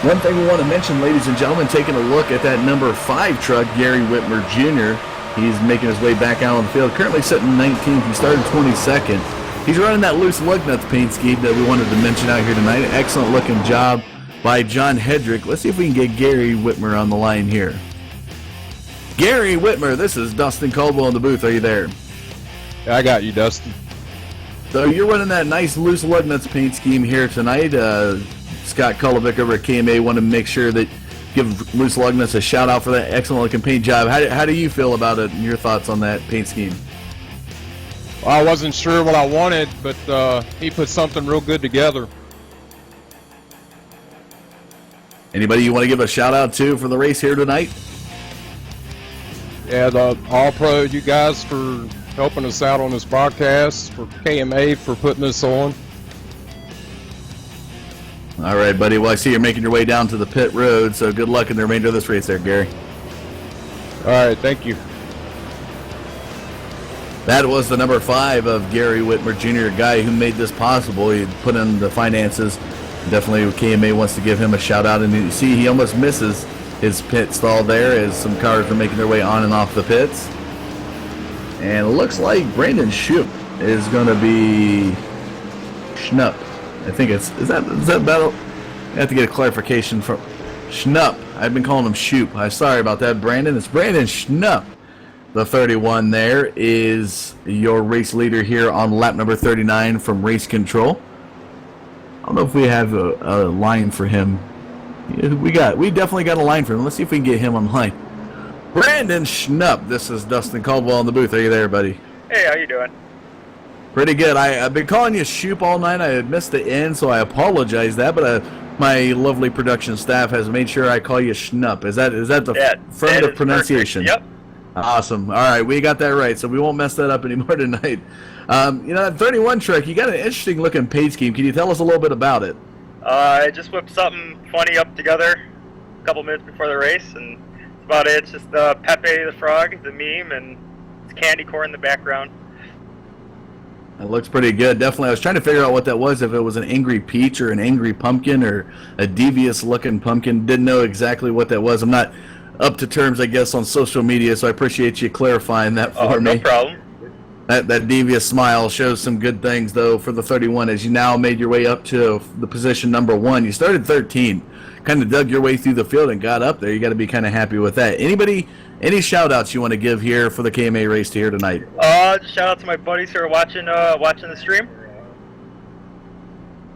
One thing we want to mention, ladies and gentlemen, taking a look at that number 5 truck, Gary Whitmer Jr. He's making his way back out on the field. Currently sitting 19th. He started 22nd. He's running that loose lug nuts paint scheme that we wanted to mention out here tonight. Excellent looking job by John Hedrick. Let's see if we can get Gary Whitmer on the line here. Gary Whitmer, this is Dustin Caldwell in the booth. Are you there? Yeah, I got you, Dustin. So you're running that nice loose lug nuts paint scheme here tonight. Scott Kulovic over at KMA wanted to make sure that give Loose Lug Nuts a shout out for that excellent looking paint job. How do you feel about it and your thoughts on that paint scheme? Well, I wasn't sure what I wanted, but he put something real good together. Anybody you want to give a shout out to for the race here tonight? Yeah, the All Pro, you guys for helping us out on this broadcast, for KMA for putting this on. All right, buddy. Well, I see you're making your way down to the pit road, so good luck in the remainder of this race there, Gary. All right, thank you. That was the number 5 of Gary Whitmer Jr., a guy who made this possible. He put in the finances. Definitely KMA wants to give him a shout out. And you see he almost misses his pit stall there as some cars are making their way on and off the pits. And it looks like Brandon Shoup is going to be Schnupp. I think is that battle? I have to get a clarification from Schnupp. I've been calling him Shoup. I'm sorry about that, Brandon. It's Brandon Schnupp. The 31 there is your race leader here on lap number 39 from Race Control. I don't know if we have a line for him. We definitely got a line for him. Let's see if we can get him on the line. Brandon Schnupp. This is Dustin Caldwell in the booth. Are you there, buddy? Hey, how you doing? Pretty good. I've been calling you Shoup all night. I had missed the end, so I apologize that. But my lovely production staff has made sure I call you Schnupp. Is that the affirmative pronunciation? Perfect. Yep. Awesome. All right, we got that right, so we won't mess that up anymore tonight. That 31 truck, you got an interesting looking paint scheme. Can you tell us a little bit about it? I just whipped something funny up together a couple minutes before the race, and that's about it. It's just Pepe the Frog, the meme, and it's candy corn in the background. It looks pretty good. Definitely. I was trying to figure out what that was, if it was an angry peach or an angry pumpkin or a devious-looking pumpkin. Didn't know exactly what that was. I'm not up to terms, I guess, on social media, so I appreciate you clarifying that for me. No problem. That devious smile shows some good things, though, for the 31 as you now made your way up to the position number 1. You started 13, kind of dug your way through the field and got up there. You got to be kind of happy with that. Any shout-outs you want to give here for the KMA race here tonight? Just shout out to my buddies who are watching the stream.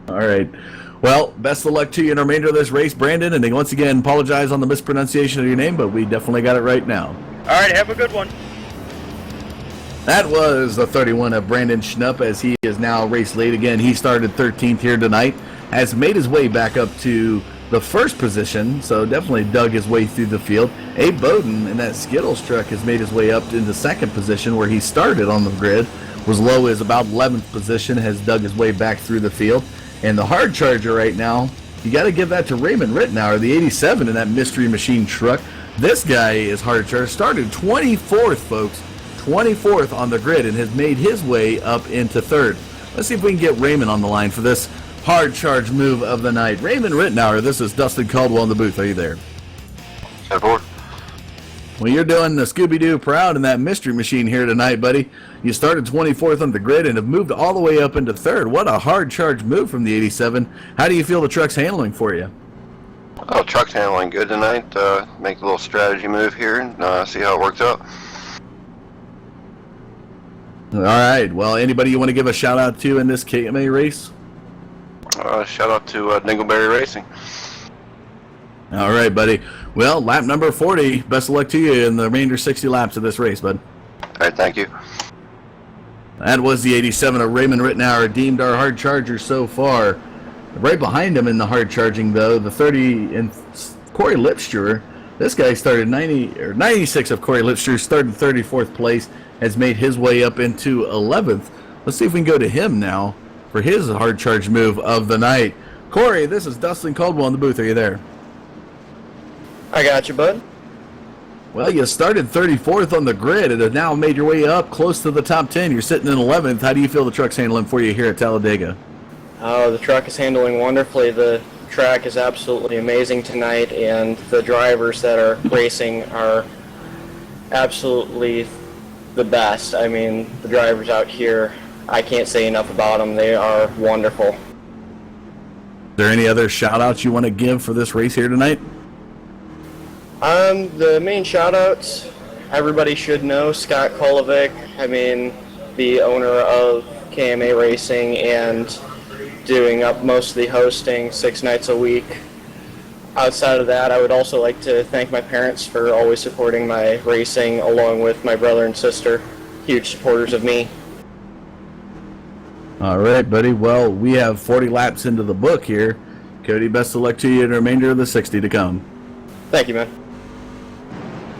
All right. Well, best of luck to you in the remainder of this race, Brandon. And once again, apologize on the mispronunciation of your name, but we definitely got it right now. All right, have a good one. That was the 31 of Brandon Schnupp as he is now race late again. He started 13th here tonight, has made his way back up to the first position, so definitely dug his way through the field. Abe Bowden in that Skittles truck has made his way up into second position where he started on the grid, was low as about 11th position, has dug his way back through the field. And the hard charger right now, you got to give that to Raymond Rittenauer, the 87 in that Mystery Machine truck. This guy is hard charged, started 24th, folks, 24th on the grid and has made his way up into third. Let's see if we can get Raymond on the line for this hard charge move of the night. Raymond Rittenauer, this is Dustin Caldwell in the booth. Are you there? Well, you're doing the Scooby-Doo proud in that Mystery Machine here tonight, buddy. You started 24th on the grid and have moved all the way up into third. What a hard charge move from the 87. How do you feel the truck's handling for you? Oh, truck's handling good tonight. Make a little strategy move here and see how it works out. All right. Well, anybody you want to give a shout-out to in this KMA race? Shout out to Dingleberry Racing. All right, buddy. Well, lap number 40. Best of luck to you in the remainder 60 laps of this race, bud. All right, thank you. That was the 87 of Raymond Rittenauer, deemed our hard charger so far. Right behind him in the hard charging, though, the 30 and Corey Lipster. This guy started 96 of Corey Lipster, started 34th place, has made his way up into 11th. Let's see if we can go to him now for his hard charge move of the night. Corey, this is Dustin Caldwell in the booth. Are you there? I got you, bud. Well, you started 34th on the grid and have now made your way up close to the top 10. You're sitting in 11th. How do you feel the truck's handling for you here at Talladega? The truck is handling wonderfully. The track is absolutely amazing tonight, and the drivers that are racing are absolutely the best. I mean, the drivers out here, I can't say enough about them. They are wonderful. Is there any other shout-outs you want to give for this race here tonight? The main shout-outs, everybody should know Scott Kolovic, the owner of Kma Racing and doing up most of the hosting 6 nights a week. Outside of that, I would also like to thank my parents for always supporting my racing, along with my brother and sister, huge supporters of me. All right, buddy. Well, we have 40 laps into the book here. Cody, best of luck to you in the remainder of the 60 to come. Thank you, man.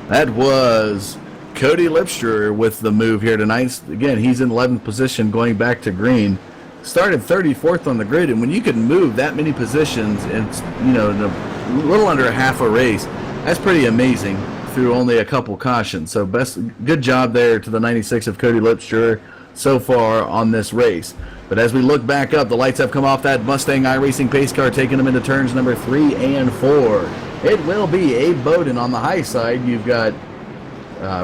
That was Cody Lipstruer with the move here tonight. Again, he's in 11th position going back to green. Started 34th on the grid, and when you can move that many positions in, in a little under half a race, that's pretty amazing through only a couple cautions. So good job there to the 96 of Cody Lipstruer so far on this race. But as we look back up, the lights have come off that Mustang iRacing pace car, taking them into turns number 3 and 4. It will be Abe Bowden on the high side. You've got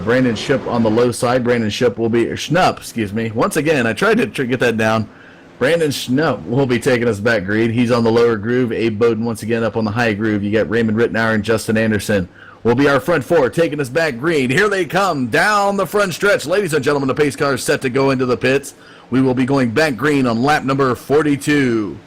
Brandon Shipp on the low side. Brandon Shipp will be, Schnupp, excuse me. Once again, I tried to get that down. Brandon Schnupp will be taking us back green. He's on the lower groove. Abe Bowden once again up on the high groove. You got Raymond Rittenauer and Justin Anderson will be our front four, taking us back green. Here they come down the front stretch. Ladies and gentlemen, the pace car is set to go into the pits. We will be going back green on lap number 42.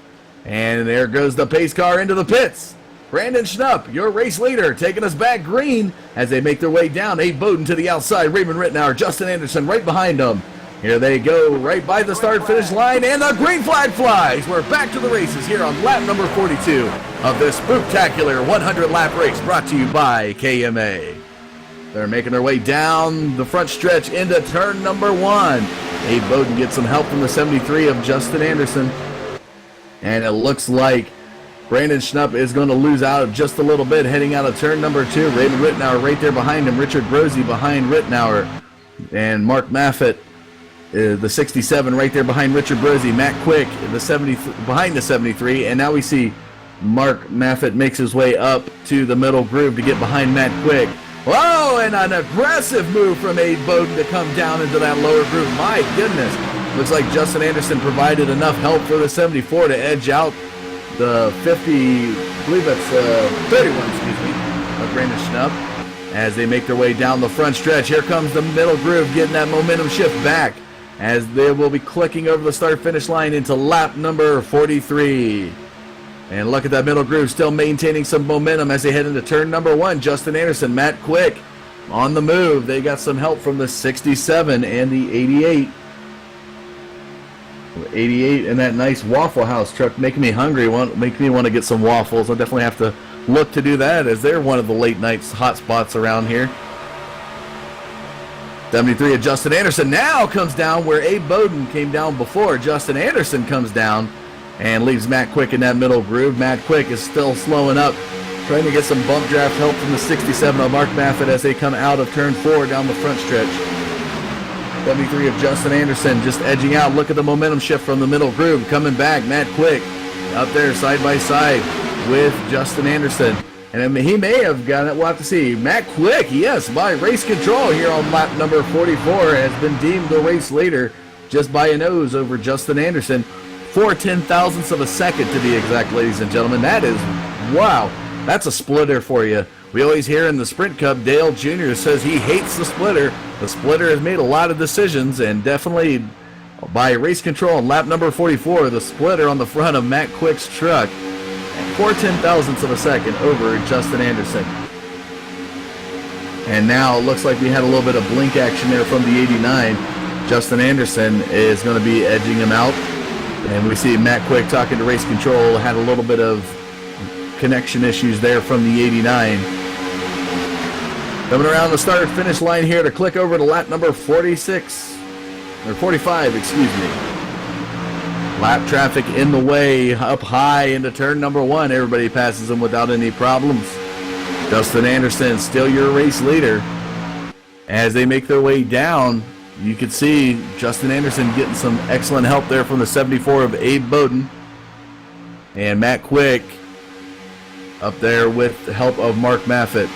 And there goes the pace car into the pits. Brandon Schnupp, your race leader, taking us back green as they make their way down. Abe Bowden to the outside. Raymond Rittenauer, Justin Anderson right behind them. Here they go, right by the start-finish line, and the green flag flies. We're back to the races here on lap number 42 of this Spooktechular 100-lap race brought to you by KMA. They're making their way down the front stretch into turn number 1. Abe Bowden gets some help from the 73 of Justin Anderson. And it looks like Brandon Schnupp is going to lose out just a little bit heading out of turn number 2. Raymond Rittenauer right there behind him. Richard Brosey behind Rittenauer. And Mark Maffitt, the 67 right there behind Richard Brosey. Matt Quick, the 70 behind the 73. And now we see Mark Maffitt makes his way up to the middle groove to get behind Matt Quick. Whoa, and an aggressive move from Abe Bowden to come down into that lower groove. My goodness. Looks like Justin Anderson provided enough help for the 74 to edge out the 50, I believe that's 31, of Brandon Schnupp. As they make their way down the front stretch, here comes the middle groove, getting that momentum shift back as they will be clicking over the start-finish line into lap number 43. And look at that middle groove, still maintaining some momentum as they head into turn number 1. Justin Anderson, Matt Quick on the move. They got some help from the 67 and the 88. 88 and that nice Waffle House truck making me hungry, make me want to get some waffles. I'll definitely have to look to do that as they're one of the late nights hot spots around here. 73 of Justin Anderson now comes down where Abe Bowden came down before. Justin Anderson comes down and leaves Matt Quick in that middle groove. Matt Quick is still slowing up, trying to get some bump draft help from the 67 of Mark Maffitt as they come out of turn 4 down the front stretch. 73 of Justin Anderson just edging out. Look at the momentum shift from the middle groove. Coming back, Matt Quick up there side by side with Justin Anderson. And he may have gotten it. We'll have to see. Matt Quick, yes, by race control here on lap number 44 has been deemed the race leader just by a nose over Justin Anderson. 4/10,000ths of a second to be exact, ladies and gentlemen. That is, wow, that's a splitter for you. We always hear in the Sprint Cup, Dale Jr. says he hates the splitter. The splitter has made a lot of decisions, and definitely by race control on lap number 44, the splitter on the front of Matt Quick's truck, 4/10,000ths of a second over Justin Anderson. And now it looks like we had a little bit of blink action there from the 89. Justin Anderson is going to be edging him out. And we see Matt Quick talking to race control, had a little bit of connection issues there from the 89. Coming around the start-finish line here to click over to lap number 46, or 45, excuse me. Lap traffic in the way, up high into turn number 1. Everybody passes them without any problems. Justin Anderson, still your race leader. As they make their way down, you can see Justin Anderson getting some excellent help there from the 74 of Abe Bowden. And Matt Quick up there with the help of Mark Maffitt.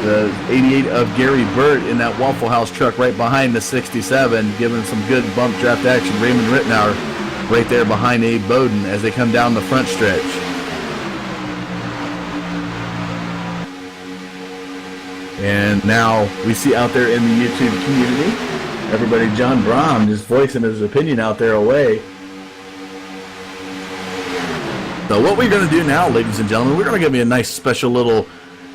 The 88 of Gary Burt in that Waffle House truck right behind the 67, giving some good bump draft action. Raymond Rittenauer right there behind Abe Bowden as they come down the front stretch. And now we see out there in the YouTube community, everybody, John Brahm just voicing his opinion out there away. So what we're going to do now, ladies and gentlemen, we're going to give you a nice special little,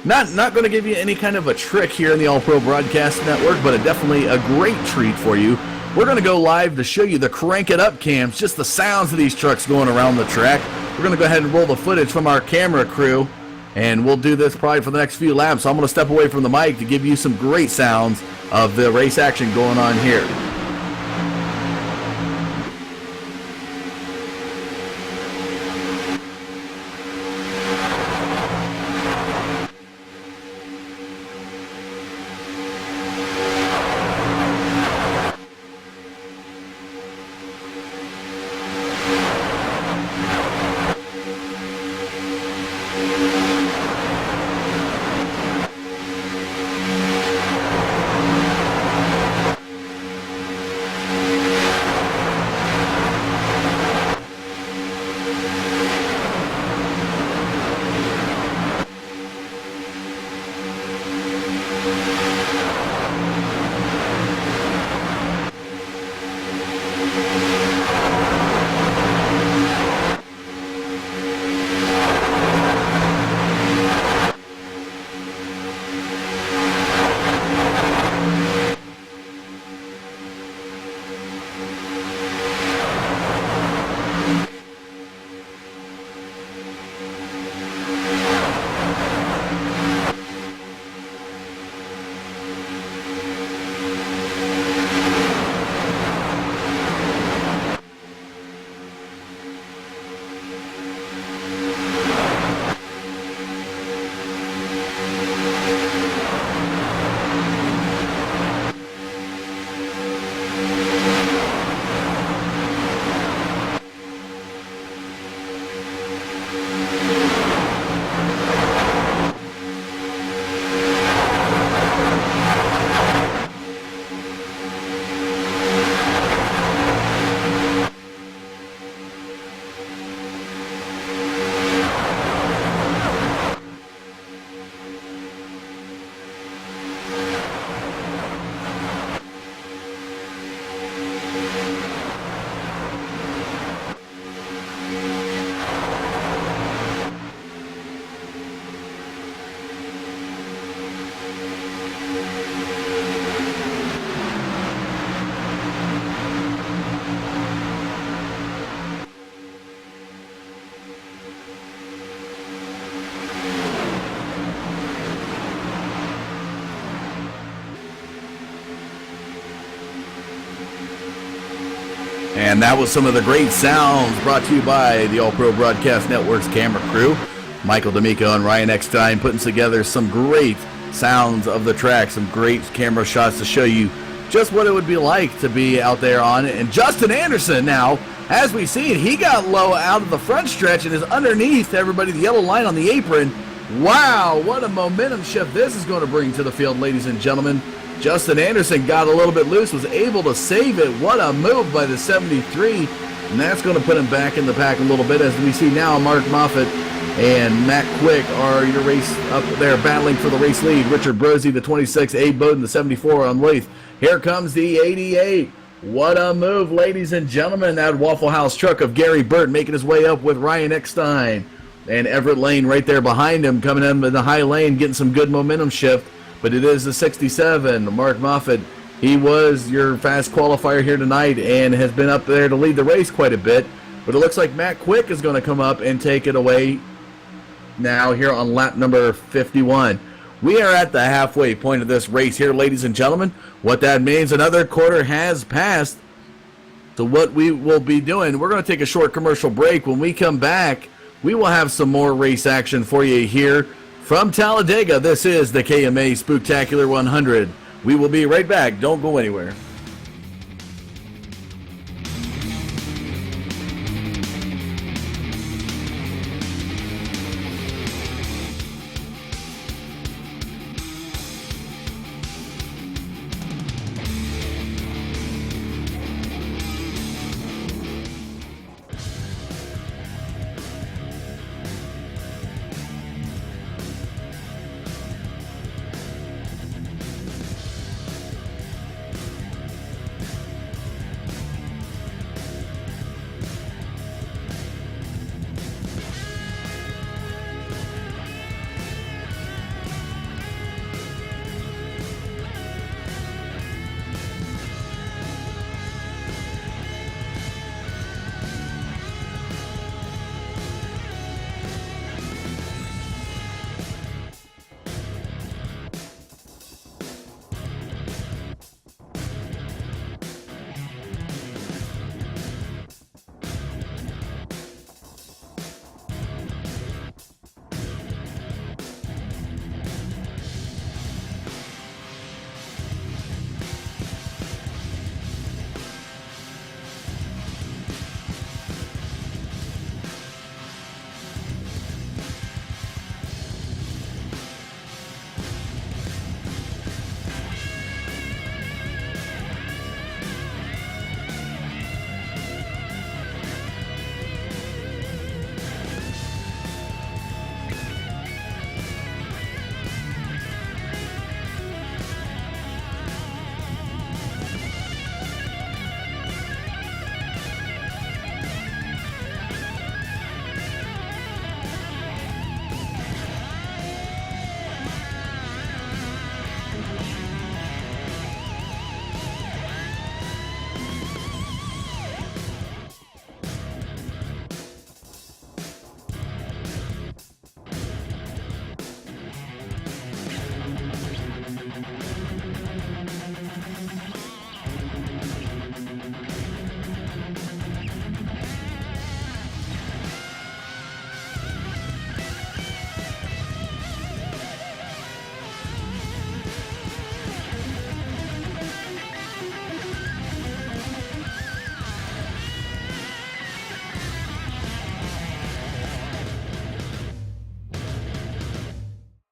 not going to give you any kind of a trick here in the All Pro Broadcast Network, but definitely a great treat for you. We're going to go live to show you the Crank It Up cams, just the sounds of these trucks going around the track. We're going to go ahead and roll the footage from our camera crew, and we'll do this probably for the next few laps. So I'm going to step away from the mic to give you some great sounds of the race action going on here. And that was some of the great sounds brought to you by the All Pro Broadcast Network's camera crew. Michael D'Amico and Ryan Eckstein putting together some great sounds of the track, some great camera shots to show you just what it would be like to be out there on it. And Justin Anderson now, as we see it, he got low out of the front stretch and is underneath everybody, the yellow line on the apron. Wow, what a momentum shift this is going to bring to the field, ladies and gentlemen. Justin Anderson got a little bit loose, was able to save it. What a move by the 73. And that's going to put him back in the pack a little bit. As we see now, Mark Moffitt and Matt Quick are your race up there battling for the race lead. Richard Brosey, the 26, Abe Bowden, the 74 on Leith. Here comes the 88. What a move, ladies and gentlemen. That Waffle House truck of Gary Burt making his way up with Ryan Eckstein. And Everett Lane right there behind him, coming in the high lane, getting some good momentum shift. But it is the 67, Mark Moffitt. He was your fast qualifier here tonight and has been up there to lead the race quite a bit. But it looks like Matt Quick is going to come up and take it away now here on lap number 51. We are at the halfway point of this race here, ladies and gentlemen. What that means, another quarter has passed. So what we will be doing, we're going to take a short commercial break. When we come back, we will have some more race action for you here from Talladega. This is the KMA Spooktechular 100 We will be right back. Don't go anywhere.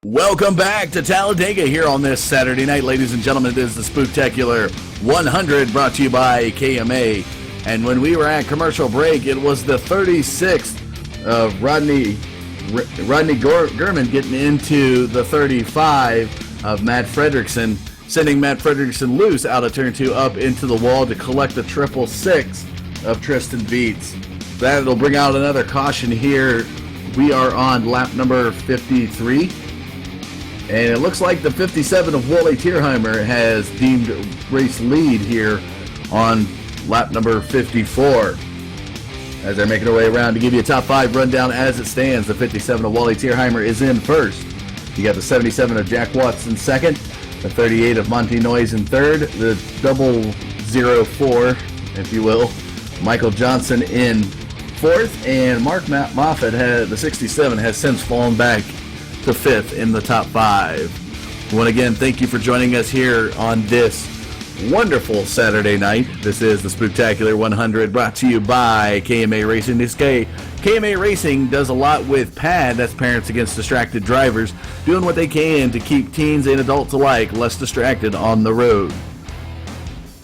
Welcome back to Talladega here on this Saturday night. Ladies and gentlemen, it is the Spooktechular 100 brought to you by KMA. And when we were at commercial break, it was the 36th of Rodney Gurman getting into the 35 of Matt Fredrickson, sending Matt Fredrickson loose out of turn 2 up into the wall to collect the 666 of Tristan Beats. That'll bring out another caution here. We are on lap number 53. And it looks like the 57 of Wally Tierheimer has deemed race lead here on lap number 54. As they're making their way around to give you a top 5 rundown as it stands, the 57 of Wally Tierheimer is in first. You got the 77 of Jack Watts in second, the 38 of Monty Noyes in third, the 004, if you will, Michael Johnson in fourth, and Mark Moffitt, the 67, has since fallen back to fifth in the top 5. Once again, thank you for joining us here on this wonderful Saturday night. This is the Spooktechular 100 brought to you by KMA Racing. KMA Racing does a lot with PAD, that's Parents Against Distracted Drivers, doing what they can to keep teens and adults alike less distracted on the road.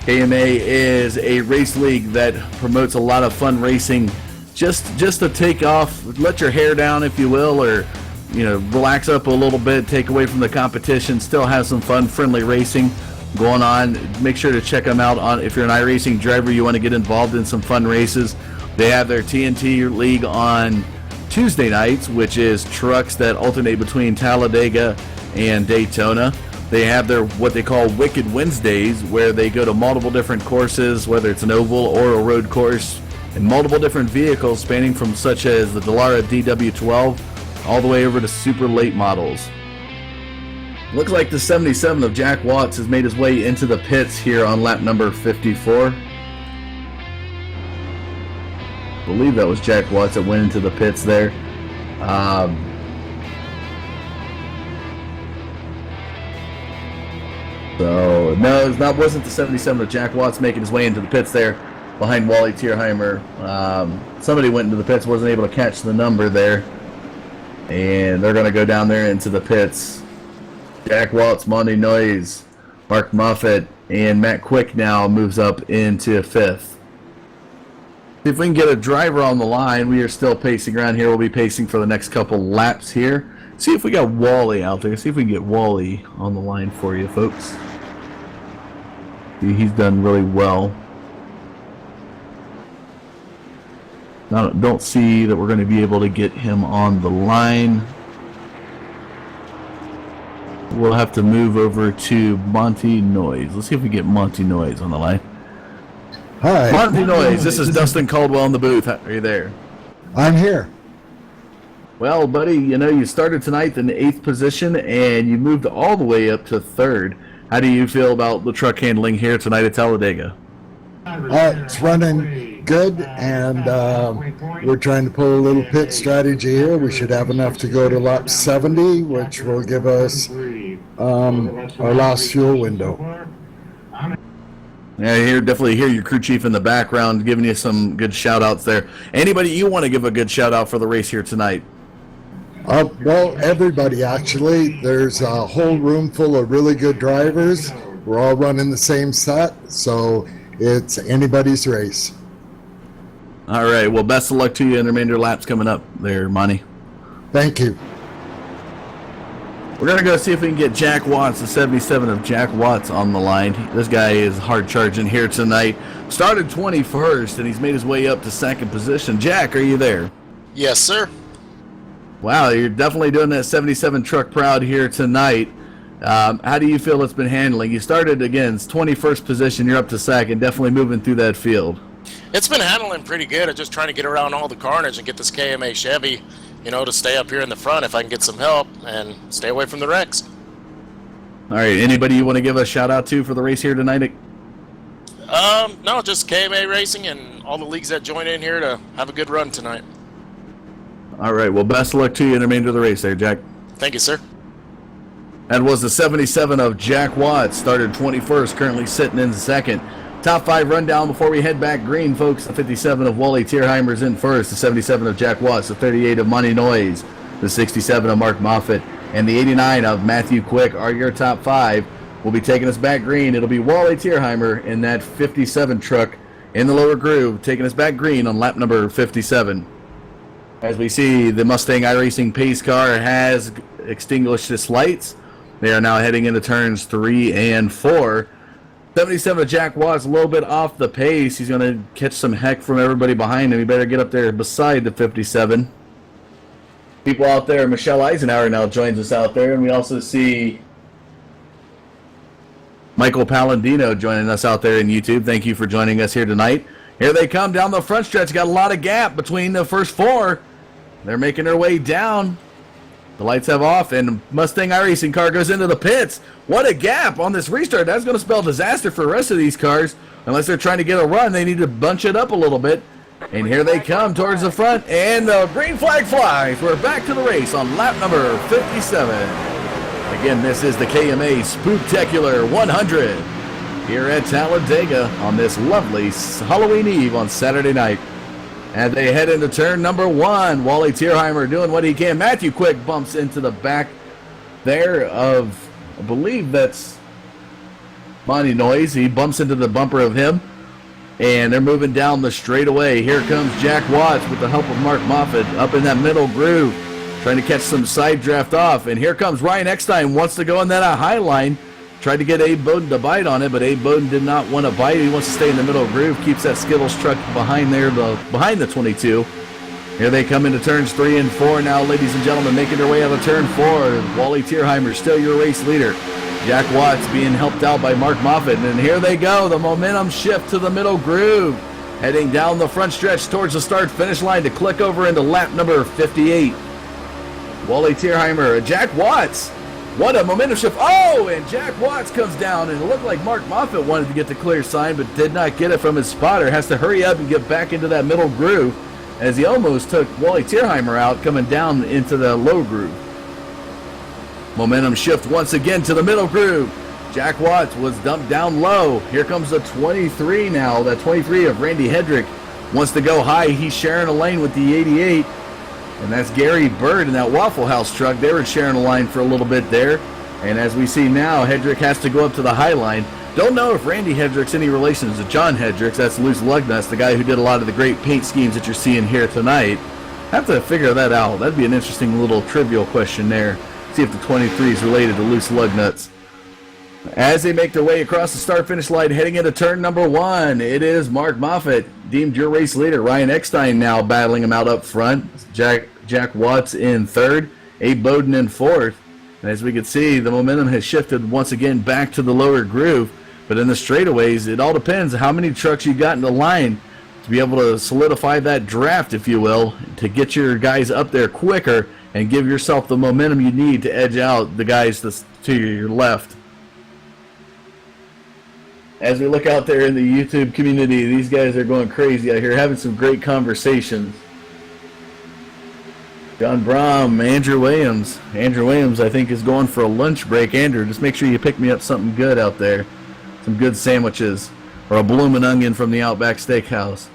KMA is a race league that promotes a lot of fun racing, just to take off, let your hair down, if you will, or relax up a little bit, take away from the competition, still have some fun, friendly racing going on. Make sure to check them out if you're an iRacing driver, you want to get involved in some fun races. They have their TNT League on Tuesday nights, which is trucks that alternate between Talladega and Daytona. They have their what they call Wicked Wednesdays, where they go to multiple different courses, whether it's an oval or a road course, and multiple different vehicles spanning from such as the Dallara DW12 all the way over to super late models. Looks like the 77 of Jack Watts has made his way into the pits here on lap number 54. I believe that was Jack Watts that went into the pits there. So, no, wasn't the 77 of Jack Watts making his way into the pits there behind Wally Tierheimer. Somebody went into the pits, wasn't able to catch the number there. And they're going to go down there into the pits. Jack Watts, Monty Noyes, Mark Moffitt, and Matt Quick now moves up into 5th. If we can get a driver on the line, we are still pacing around here. We'll be pacing for the next couple laps here. See if we got Wally out there. See if we can get Wally on the line for you, folks. He's done really well. Don't see that we're going to be able to get him on the line. We'll have to move over to Monty Noyes. Let's see if we get Monty Noyes on the line. Hi. Monty Noyes, this is Dustin Caldwell in the booth. Are you there? I'm here. Well, buddy, you started tonight in the 8th position, and you moved all the way up to 3rd. How do you feel about the truck handling here tonight at Talladega? It's running good, and we're trying to pull a little pit strategy here. We should have enough to go to lap 70, which will give us our last fuel window. Yeah, definitely hear your crew chief in the background giving you some good shout-outs there. Anybody you want to give a good shout-out for the race here tonight? Well, everybody, actually. There's a whole room full of really good drivers. We're all running the same set, so it's anybody's race. All right, well, best of luck to you in the remainder laps coming up there, Monty. Thank you. We're going to go see if we can get Jack Watts, the 77 of Jack Watts, on the line. This guy is hard charging here tonight. Started 21st, and he's made his way up to 2nd position. Jack, are you there? Yes, sir. Wow, you're definitely doing that 77 truck proud here tonight. How do you feel it's been handling? You started against 21st position, you're up to 2nd, definitely moving through that field. It's been handling pretty good. I'm just trying to get around all the carnage and get this KMA Chevy, to stay up here in the front if I can get some help and stay away from the wrecks. All right, anybody you want to give a shout out to for the race here tonight? No, just KMA Racing and all the leagues that join in here to have a good run tonight. All right, well, best of luck to you in the remainder of the race there, Jack. Thank you, sir. That was the 77 of Jack Watts, started 21st, currently sitting in 2nd. Top 5 rundown before we head back green, folks. The 57 of Wally Tierheimer's in first, the 77 of Jack Watts, the 38 of Monty Noyes, the 67 of Mark Moffitt, and the 89 of Matthew Quick are your top 5. We'll be taking us back green. It'll be Wally Tierheimer in that 57 truck in the lower groove, taking us back green on lap number 57. As we see, the Mustang iRacing pace car has extinguished its lights. They are now heading into turns 3 and 4. 77 of Jack Watts a little bit off the pace. He's going to catch some heck from everybody behind him. He better get up there beside the 57. People out there, Michelle Eisenhower now joins us out there, and we also see Michael Palladino joining us out there in YouTube. Thank you for joining us here tonight. Here they come down the front stretch. Got a lot of gap between the first 4. They're making their way down. The lights have off, and Mustang iRacing car goes into the pits. What a gap on this restart. That's going to spell disaster for the rest of these cars. Unless they're trying to get a run, they need to bunch it up a little bit. And here they come towards the front, and the green flag flies. We're back to the race on lap number 57. Again, this is the KMA Spooktechular 100 here at Talladega on this lovely Halloween Eve on Saturday night. And they head into turn number 1. Wally Tierheimer doing what he can. Matthew Quick bumps into the back there of, I believe that's Monty Noyes. He bumps into the bumper of him. And they're moving down the straightaway. Here comes Jack Watts with the help of Mark Moffitt up in that middle groove, trying to catch some side draft off. And here comes Ryan Eckstein, wants to go in that high line. Tried to get Abe Bowden to bite on it, but Abe Bowden did not want to bite. He wants to stay in the middle groove, keeps that Skittles truck behind there, behind the 22. Here they come into turns 3 and 4 now, ladies and gentlemen, making their way out of turn 4. Wally Tierheimer, still your race leader. Jack Watts being helped out by Mark Moffitt. And here they go, the momentum shift to the middle groove. Heading down the front stretch towards the start-finish line to click over into lap number 58. Wally Tierheimer, Jack Watts. What a momentum shift. Oh, and Jack Watts comes down, and it looked like Mark Moffitt wanted to get the clear sign, but did not get it from his spotter. Has to hurry up and get back into that middle groove as he almost took Wally Tierheimer out, coming down into the low groove. Momentum shift once again to the middle groove. Jack Watts was dumped down low. Here comes the 23 now. That 23 of Randy Hedrick wants to go high. He's sharing a lane with the 88. And that's Gary Bird in that Waffle House truck. They were sharing a line for a little bit there. And as we see now, Hedrick has to go up to the high line. Don't know if Randy Hedrick's any relation to John Hedrick. That's Loose Lugnuts, the guy who did a lot of the great paint schemes that you're seeing here tonight. Have to figure that out. That'd be an interesting little trivial question there. See if the 23 is related to Loose Lugnuts. As they make their way across the start-finish line, heading into turn number 1, it is Mark Moffitt, deemed your race leader. Ryan Eckstein now battling him out up front. Jack Watts in third, Abe Bowden in fourth. And as we can see, the momentum has shifted once again back to the lower groove. But in the straightaways, it all depends how many trucks you got in the line to be able to solidify that draft, if you will, to get your guys up there quicker and give yourself the momentum you need to edge out the guys to your left. As we look out there in the YouTube community, these guys are going crazy out here, having some great conversations. John Brom, Andrew Williams. Andrew Williams, I think, is going for a lunch break. Andrew, just make sure you pick me up something good out there. Some good sandwiches. Or a bloomin' onion from the Outback Steakhouse.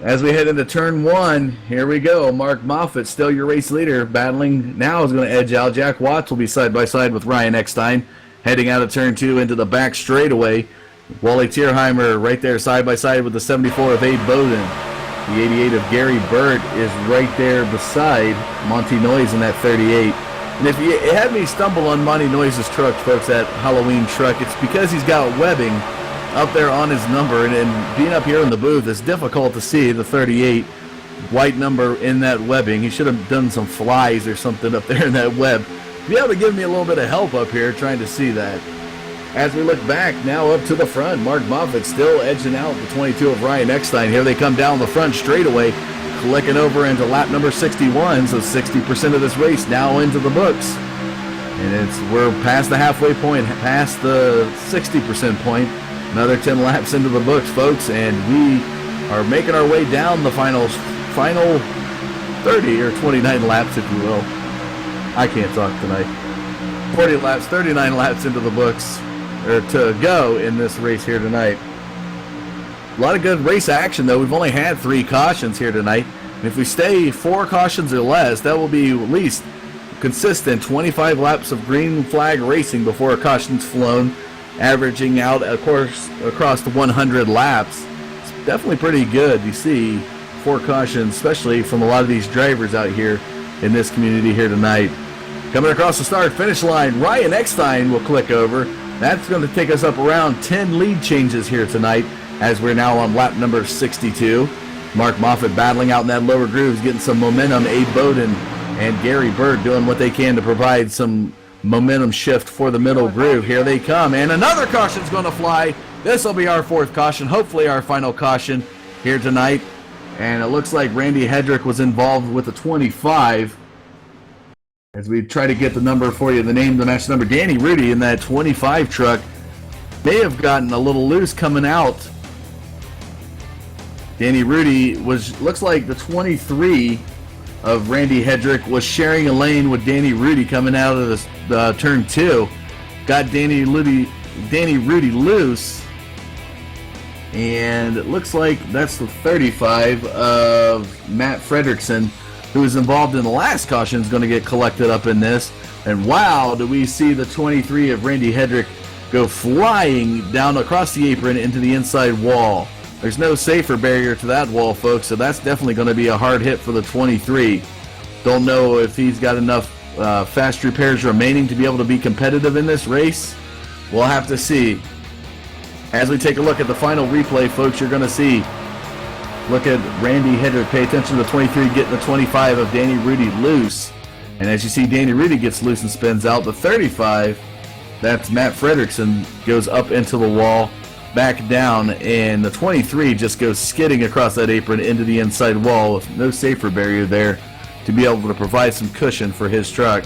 As we head into turn 1, here we go. Mark Moffitt, still your race leader, battling. Now is going to edge out. Jack Watts will be side by side with Ryan Eckstein. Heading out of turn 2 into the back straightaway. Wally Tierheimer right there side by side with the 74 of Abe Bowden. The 88 of Gary Burt is right there beside Monty Noyes in that 38. And if you had me stumble on Monty Noyes' truck, folks, that Halloween truck, it's because he's got webbing up there on his number. And being up here in the booth, it's difficult to see the 38 white number in that webbing. He should have done some flies or something up there in that web. Be able to give me a little bit of help up here trying to see that. As we look back, now up to the front, Mark Moffitt still edging out the 22 of Ryan Eckstein. Here they come down the front straightaway, clicking over into lap number 61, so 60% of this race now into the books. And we're past the halfway point, past the 60% point. Another 10 laps into the books, folks, and we are making our way down the final 30 or 29 laps, if you will. I can't talk tonight. 40 laps, 39 laps into the books, or to go in this race here tonight. A lot of good race action, though. We've only had 3 cautions here tonight. And if we stay 4 cautions or less, that will be at least consistent 25 laps of green flag racing before a caution's flown, averaging out, of course, across the 100 laps. It's definitely pretty good. You see 4 cautions, especially from a lot of these drivers out here in this community here tonight. Coming across the start-finish line, Ryan Eckstein will click over. That's going to take us up around 10 lead changes here tonight as we're now on lap number 62. Mark Moffitt battling out in that lower grooves, getting some momentum. Abe Bowden and Gary Bird doing what they can to provide some momentum shift for the middle groove. Here they come, and another caution's going to fly. This will be our 4th caution, hopefully our final caution here tonight. And it looks like Randy Hedrick was involved with the 25. As we try to get the number for you, the name, the match number, Danny Rudy in that 25 truck may have gotten a little loose coming out. Danny Rudy looks like the 23 of Randy Hedrick was sharing a lane with Danny Rudy coming out of the turn 2. Got Danny Rudy loose. And it looks like that's the 35 of Matt Fredrickson, who was involved in the last caution, is going to get collected up in this. And wow, do we see the 23 of Randy Hedrick go flying down across the apron into the inside wall. There's no safer barrier to that wall, folks, so that's definitely going to be a hard hit for the 23. Don't know if he's got enough fast repairs remaining to be able to be competitive in this race. We'll have to see. As we take a look at the final replay, folks, you're going to see, look at Randy Hedrick, pay attention to the 23 getting the 25 of Danny Rudy loose. And as you see Danny Rudy gets loose and spins out, the 35, that's Matt Fredrickson, goes up into the wall, back down, and the 23 just goes skidding across that apron into the inside wall with no safer barrier there to be able to provide some cushion for his truck.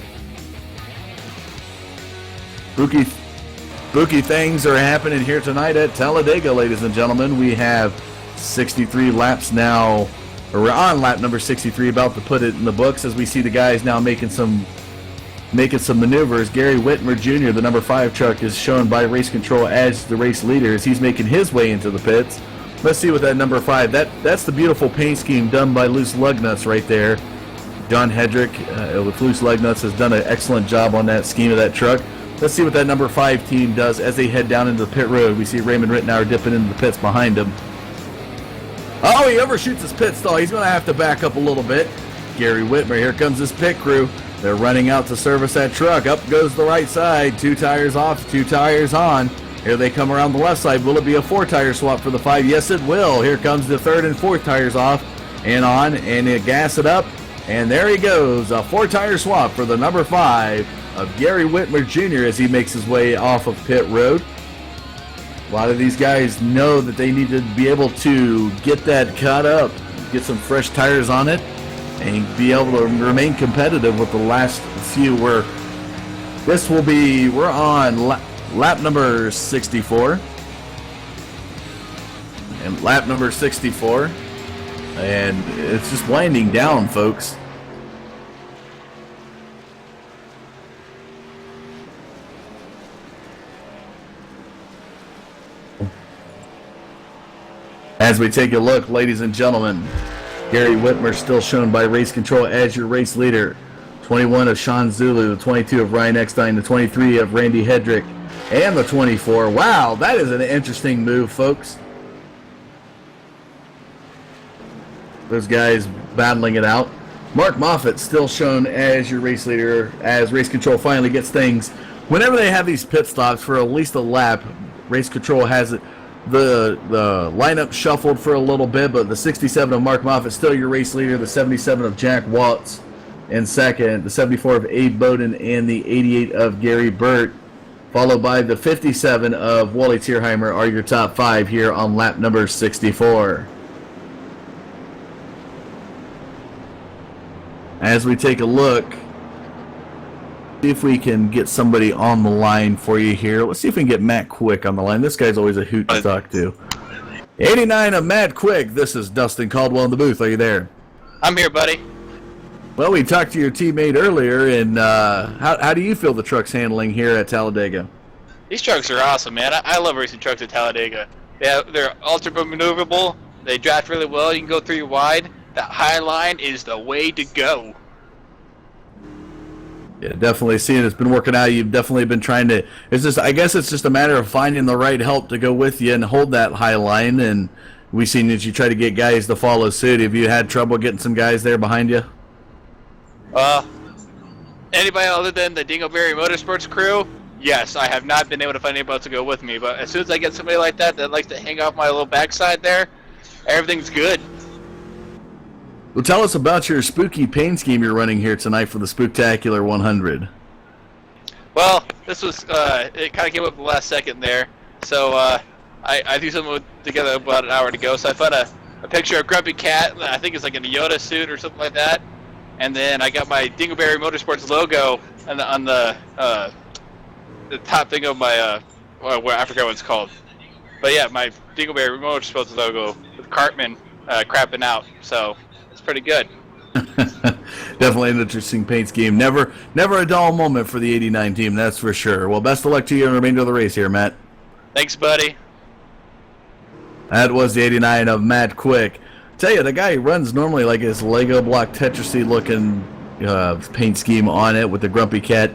Spooky things are happening here tonight at Talladega, ladies and gentlemen. We have 63 laps now, or we're on lap number 63, about to put it in the books, as we see the guys now making some making some maneuvers. Gary Whitmer Jr., the number 5 truck, is shown by Race Control as the race leader as he's making his way into the pits. Let's see what that number 5, that's the beautiful paint scheme done by Loose Lug Nuts right there. John Hedrick with Loose Lug Nuts has done an excellent job on that scheme of that truck. Let's see what that number 5 team does as they head down into the pit road. We see Raymond Rittenauer dipping into the pits behind him. Oh, he overshoots his pit stall. He's going to have to back up a little bit. Gary Whitmer, here comes his pit crew. They're running out to service that truck. Up goes the right side. 2 tires off, 2 tires on. Here they come around the left side. Will it be a 4-tire swap for the 5? Yes, it will. Here comes the 3rd and 4th tires off and on, and they gas it up. And there he goes, a 4-tire swap for the number 5 of Gary Whitmer Jr. as he makes his way off of pit road. A lot of these guys know that they need to be able to get that cut up, get some fresh tires on it, and be able to remain competitive with the last few. We're on lap number 64. And lap number 64. And it's just winding down, folks. As we take a look, ladies and gentlemen, Gary Whitmer still shown by Race Control as your race leader. 21 of Sean Zulu, the 22 of Ryan Eckstein, the 23 of Randy Hedrick, and the 24. Wow, that is an interesting move, folks. Those guys battling it out. Mark Moffitt still shown as your race leader as Race Control finally gets things. Whenever they have these pit stops for at least a lap, Race Control has it. The lineup shuffled for a little bit, but the 67 of Mark Moffitt still your race leader. The 77 of Jack Waltz in second. The 74 of Abe Bowden and the 88 of Gary Burt, followed by the 57 of Wally Tierheimer are your top 5 here on lap number 64. As we take a look, see if we can get somebody on the line for you here. Let's see if we can get Matt Quick on the line. This guy's always a hoot to talk to. 89 of Matt Quick. This is Dustin Caldwell in the booth. Are you there? I'm here, buddy. Well, we talked to your teammate earlier, and how do you feel the truck's handling here at Talladega? These trucks are awesome, man. I love racing trucks at Talladega. They're ultra maneuverable. They draft really well. You can go through your wide. That high line is the way to go. Yeah, definitely seeing it's been working out. You've definitely been trying to. I guess it's just a matter of finding the right help to go with you and hold that high line. And we've seen that you try to get guys to follow suit. Have you had trouble getting some guys there behind you? Anybody other than the Dingleberry Motorsports crew? Yes, I have not been able to find anybody to go with me. But as soon as I get somebody like that likes to hang off my little backside there, everything's good. Well, tell us about your spooky paint scheme you're running here tonight for the Spooktechular 100. Well, this was, it kind of came up the last second there. So, I threw something together about an hour ago. So I found a picture of Grumpy Cat. I think it's like in a Yoda suit or something like that. And then I got my Dingleberry Motorsports logo on the top thing of my, I forgot what it's called. But yeah, my Dingleberry Motorsports logo with Cartman crapping out. So it's pretty good. Definitely an interesting paint scheme. Never a dull moment for the 89 team, that's for sure. Well, best of luck to you in the remainder of the race here, Matt. Thanks, buddy. That was the 89 of Matt Quick. Tell you, the guy runs normally like his Lego block Tetrisy looking paint scheme on it with the Grumpy Cat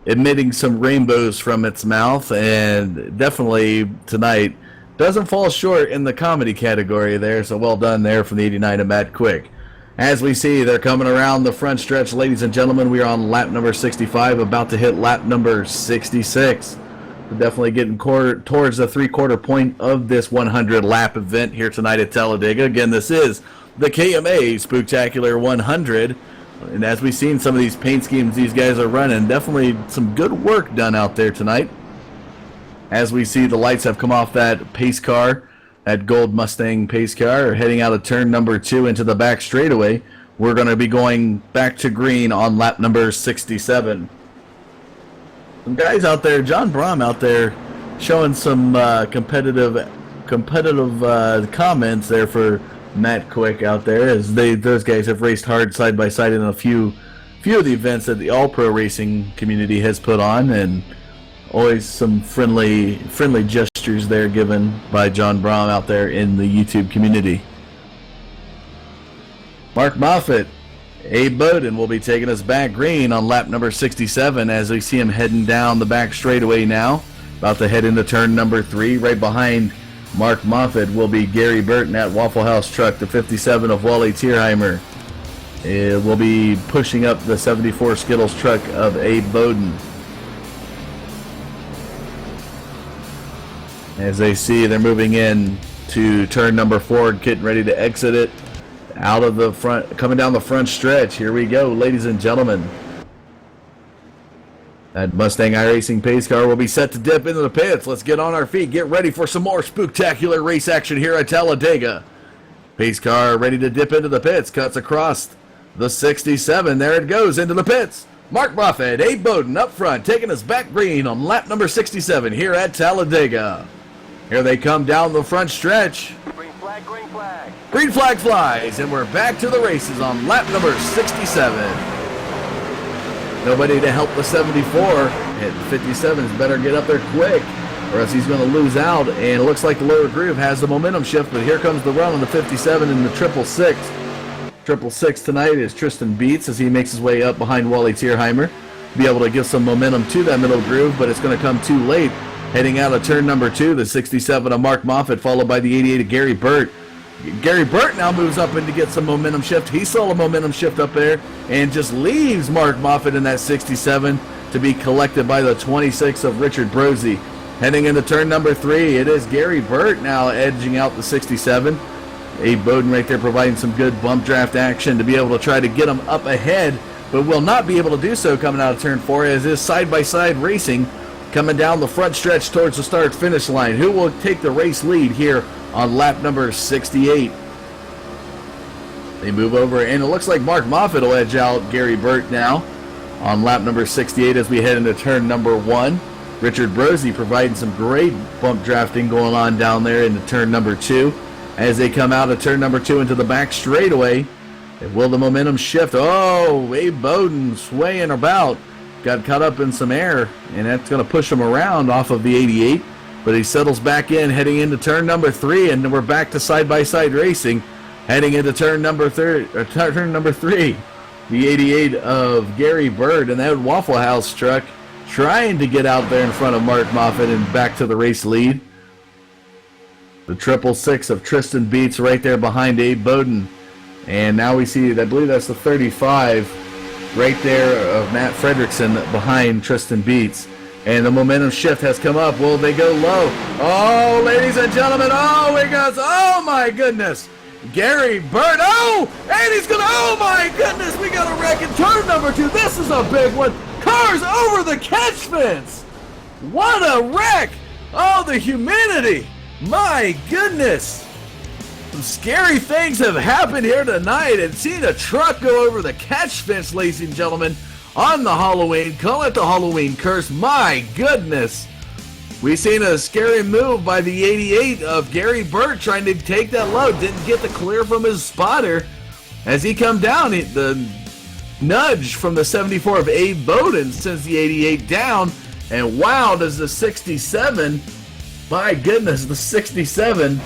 emitting some rainbows from its mouth, and definitely tonight doesn't fall short in the comedy category there, so well done there from the 89 of Matt Quick. As we see, they're coming around the front stretch, ladies and gentlemen. We are on lap number 65, about to hit lap number 66. We're definitely getting towards the three-quarter point of this 100-lap event here tonight at Talladega. Again, this is the KMA Spooktechular 100. And as we've seen some of these paint schemes these guys are running, definitely some good work done out there tonight. As we see, the lights have come off that pace car, that gold Mustang pace car, heading out of turn number 2 into the back straightaway. We're going to be going back to green on lap number 67. Some guys out there, John Brom out there, showing some competitive comments there for Matt Quick out there, as those guys have raced hard side by side in a few few of the events that the All Pro Racing community has put on, and always some friendly gestures there given by John Brahm out there in the YouTube community. Mark Moffitt, Abe Bowden will be taking us back green on lap number 67 as we see him heading down the back straightaway now. About to head into turn number 3. Right behind Mark Moffitt will be Gary Burton at Waffle House truck, the 57 of Wally Tierheimer. It will be pushing up the 74 Skittles truck of Abe Bowden. As they see, they're moving in to turn number 4, getting ready to exit it. Out of the front, coming down the front stretch. Here we go, ladies and gentlemen. That Mustang iRacing pace car will be set to dip into the pits. Let's get on our feet. Get ready for some more spooktacular race action here at Talladega. Pace car ready to dip into the pits. Cuts across the 67. There it goes into the pits. Mark Moffitt, Abe Bowden up front, taking us back green on lap number 67 here at Talladega. Here they come down the front stretch. Green flag, green flag. Green flag flies, and we're back to the races on lap number 67. Nobody to help the 74. And 57s better get up there quick, or else he's going to lose out. And it looks like the lower groove has the momentum shift, but here comes the run on the 57 and the 666. 666 tonight is Tristan Beats as he makes his way up behind Wally Tierheimer. Be able to give some momentum to that middle groove, but it's going to come too late. Heading out of turn number 2, the 67 of Mark Moffitt, followed by the 88 of Gary Burt. Gary Burt now moves up in to get some momentum shift. He saw a momentum shift up there and just leaves Mark Moffitt in that 67 to be collected by the 26 of Richard Brosey. Heading into turn number 3, it is Gary Burt now edging out the 67. Abe Bowden right there providing some good bump draft action to be able to try to get him up ahead, but will not be able to do so coming out of turn 4 as is side-by-side racing coming down the front stretch towards the start-finish line. Who will take the race lead here on lap number 68? They move over, and it looks like Mark Moffitt will edge out Gary Burt now on lap number 68 as we head into turn number 1. Richard Brosey providing some great bump drafting going on down there into turn number 2. As they come out of turn number 2 into the back straightaway, will the momentum shift? Oh, Abe Bowden swaying about. Got caught up in some air, and that's going to push him around off of the 88. But he settles back in, heading into turn number 3, and we're back to side-by-side racing. Heading into turn number 3, the 88 of Gary Bird and that Waffle House truck trying to get out there in front of Mark Moffitt and back to the race lead. The 666 of Tristan Beats right there behind Abe Bowden. And now we see, I believe that's the 35 right there of Matt Fredrickson behind Tristan Beats. And the momentum shift has come up. Will they go low? Oh, ladies and gentlemen, oh, it goes, oh my goodness. Gary Bird, oh, and he's gonna, oh my goodness, we got a wreck in turn number 2. This is a big one. Cars over the catch fence. What a wreck. Oh, the humidity. My goodness. Some scary things have happened here tonight, and seeing a truck go over the catch fence, ladies and gentlemen, on the Halloween. Call it the Halloween curse. My goodness. We've seen a scary move by the 88 of Gary Burt trying to take that load. Didn't get the clear from his spotter. As he come down, the nudge from the 74 of Abe Bowden sends the 88 down. And wow, does the 67, my goodness, the 67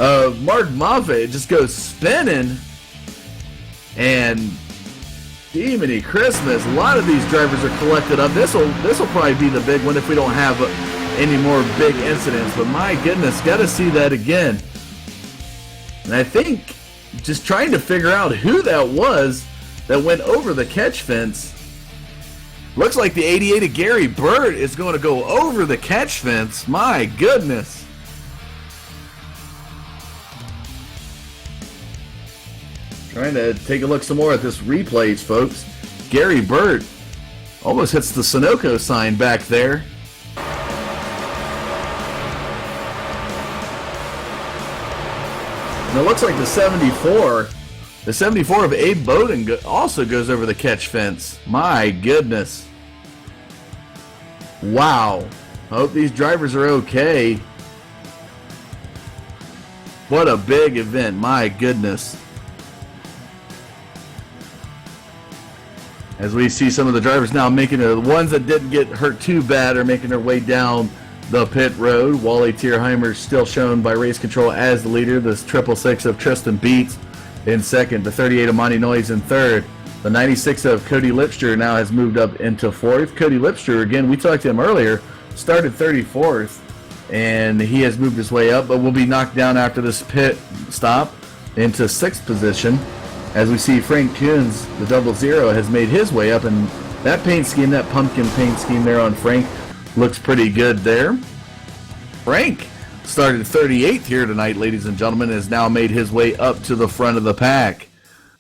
of Mark Moffitt just goes spinning. And Demony Christmas, a lot of these drivers are collected up. This will probably be the big one if we don't have any more big incidents. But my goodness, got to see that again. And I think just trying to figure out who that was that went over the catch fence. Looks like the 88 of Gary Burt is going to go over the catch fence. My goodness. Trying to take a look some more at this replays, folks. Gary Burt almost hits the Sunoco sign back there. And it looks like the 74 of Abe Bowden also goes over the catch fence. My goodness. Wow. I hope these drivers are okay. What a big event. My goodness. As we see some of the drivers now making the ones that didn't get hurt too bad are making their way down the pit road. Wally Tierheimer still shown by race control as the leader. This 666 of Tristan Beats in second. The 38 of Monty Noise in third. The 96 of Cody Lipster now has moved up into fourth. Cody Lipster, again, we talked to him earlier, started 34th, and he has moved his way up, but will be knocked down after this pit stop into sixth position. As we see Frank Kuhns, the 00, has made his way up, and that paint scheme, that pumpkin paint scheme there on Frank, looks pretty good there. Frank started 38th here tonight, ladies and gentlemen, has now made his way up to the front of the pack.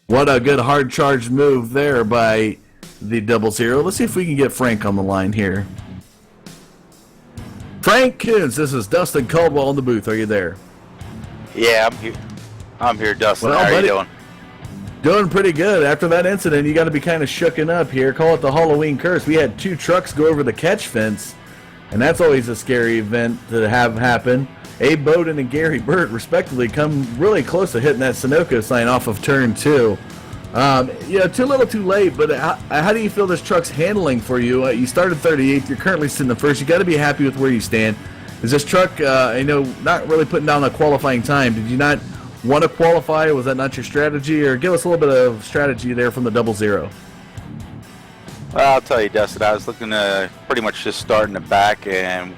What a good hard charge move there by the 00. Let's see if we can get Frank on the line here. Frank Kuhns, this is Dustin Caldwell in the booth. Are you there? Yeah, I'm here, Dustin. Well, how are buddy, you doing? Doing pretty good. After that incident, you got to be kind of shooken up here. Call it the Halloween curse. We had 2 trucks go over the catch fence, and that's always a scary event to have happen. Abe Bowden and Gary Burt, respectively, come really close to hitting that Sunoco sign off of turn 2. Too little too late, but how do you feel this truck's handling for you? You started 38th. You're currently sitting in first. You got to be happy with where you stand. Is this truck, not really putting down a qualifying time? Did you not want to qualify? Was that not your strategy? Or give us a little bit of strategy there from the 00. Well, I'll tell you, Dustin, I was looking to pretty much just start in the back and,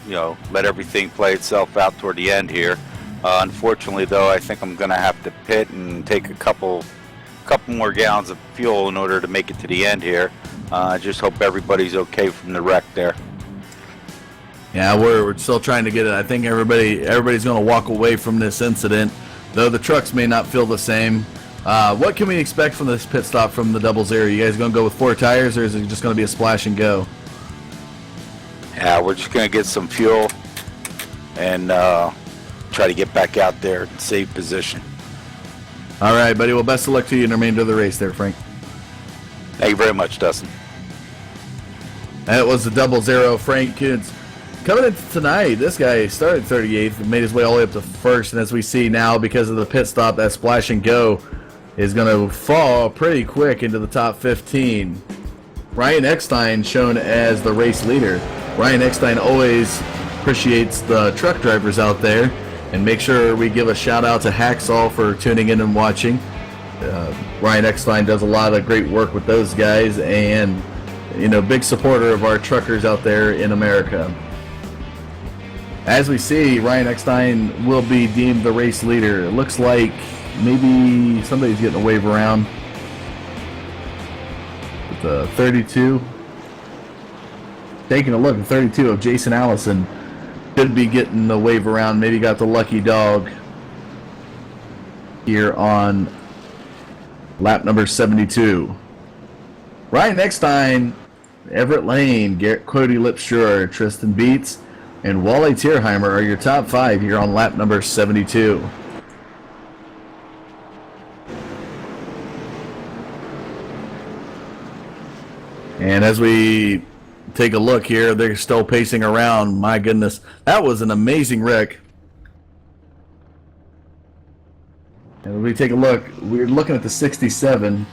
let everything play itself out toward the end here. Unfortunately, though, I think I'm going to have to pit and take a couple more gallons of fuel in order to make it to the end here. I just hope everybody's okay from the wreck there. Yeah, we're still trying to get it. I think everybody's going to walk away from this incident, though the trucks may not feel the same. What can we expect from this pit stop from the 00? You guys going to go with 4 tires, or is it just going to be a splash and go? Yeah, we're just going to get some fuel and try to get back out there and save position. All right, buddy. Well, best of luck to you in the remainder of the race there, Frank. Thank you very much, Dustin. That was the 00, Frank Kuhns. Coming in tonight, this guy started 38th and made his way all the way up to first, and as we see now, because of the pit stop, that splash and go is going to fall pretty quick into the top 15. Ryan Eckstein shown as the race leader. Ryan Eckstein always appreciates the truck drivers out there, and make sure we give a shout out to Hacksaw for tuning in and watching. Ryan Eckstein does a lot of great work with those guys, and big supporter of our truckers out there in America. As we see, Ryan Eckstein will be deemed the race leader. It looks like maybe somebody's getting a wave around with the 32. Taking a look at 32 of Jason Allison. Could be getting the wave around. Maybe got the lucky dog here on lap number 72. Ryan Eckstein, Everett Lane, Cody Lipster, Tristan Beats, and Wally Tierheimer are your top 5 here on lap number 72. And as we take a look here, they're still pacing around. My goodness, that was an amazing wreck. And we take a look, we're looking at the 67.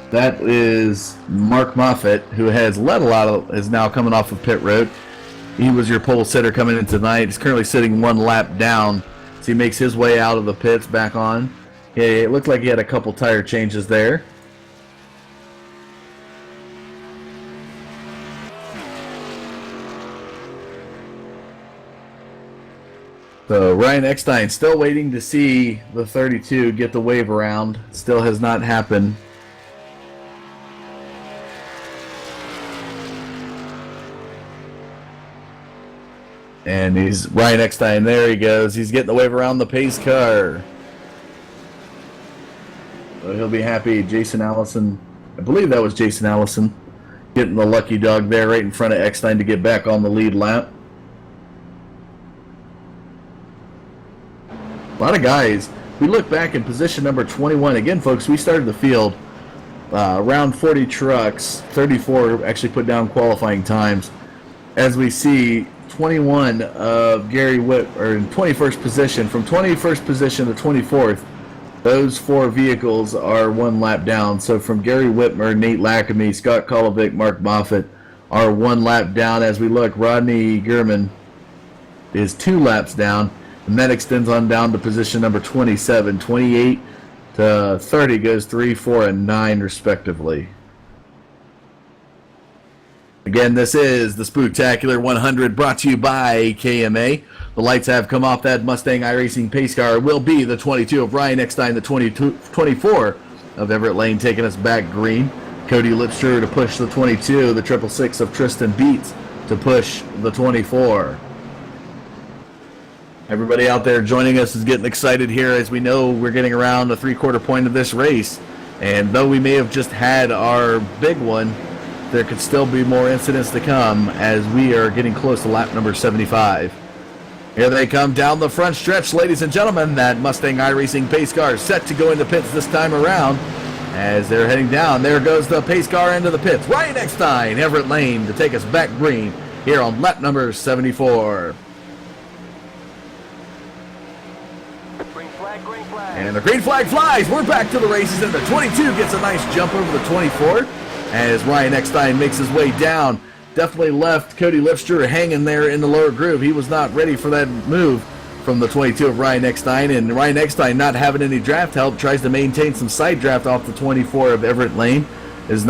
That is Mark Moffitt, who has led a lot of, is now coming off of pit road. He was your pole sitter coming in tonight. He's currently sitting 1 lap down, so he makes his way out of the pits back on. Yeah, it looked like he had a couple tire changes there. So Ryan Eckstein still waiting to see the 32 get the wave around. Still has not happened. And he's Ryan Eckstein. There he goes. He's getting the wave around the pace car. So he'll be happy. Jason Allison, I believe that was Jason Allison, getting the lucky dog there right in front of Eckstein to get back on the lead lap. A lot of guys. We look back in position number 21. Again, folks, we started the field around 40 trucks. 34 actually put down qualifying times. As we see, 21 of Gary Whit, or in 21st position. From 21st position to 24th Those 4 vehicles are 1 lap down. So from Gary Whitmer, Nate Lackamy, Scott Kolovic, Mark Moffitt are 1 lap down. As we look, Rodney Gurman is 2 laps down, and that extends on down to position number 27. 28 to 30 goes 3, 4, and 9 respectively. Again, this is the Spooktechular 100 brought to you by KMA. The lights have come off. That Mustang iRacing pace car will be the 22 of Ryan Eckstein, the 24 of Everett Lane taking us back green. Cody Lipster to push the 22, the 666 of Tristan Beats to push the 24. Everybody out there joining us is getting excited here as we know we're getting around the 3/4 point of this race. And though we may have just had our big one, there could still be more incidents to come as we are getting close to lap number 75. Here they come down the front stretch, ladies and gentlemen. That Mustang iRacing pace car set to go into pits this time around. As they're heading down, there goes the pace car into the pits. Ryan Eckstein, Everett Lane to take us back green here on lap number 74. Green flag, green flag. And the green flag flies. We're back to the races, and the 22 gets a nice jump over the 24 as Ryan Eckstein makes his way down. Definitely left Cody Lipster hanging there in the lower groove. He was not ready for that move from the 22 of Ryan Eckstein, and Ryan Eckstein, not having any draft help, tries to maintain some side draft off the 24 of Everett Lane. Is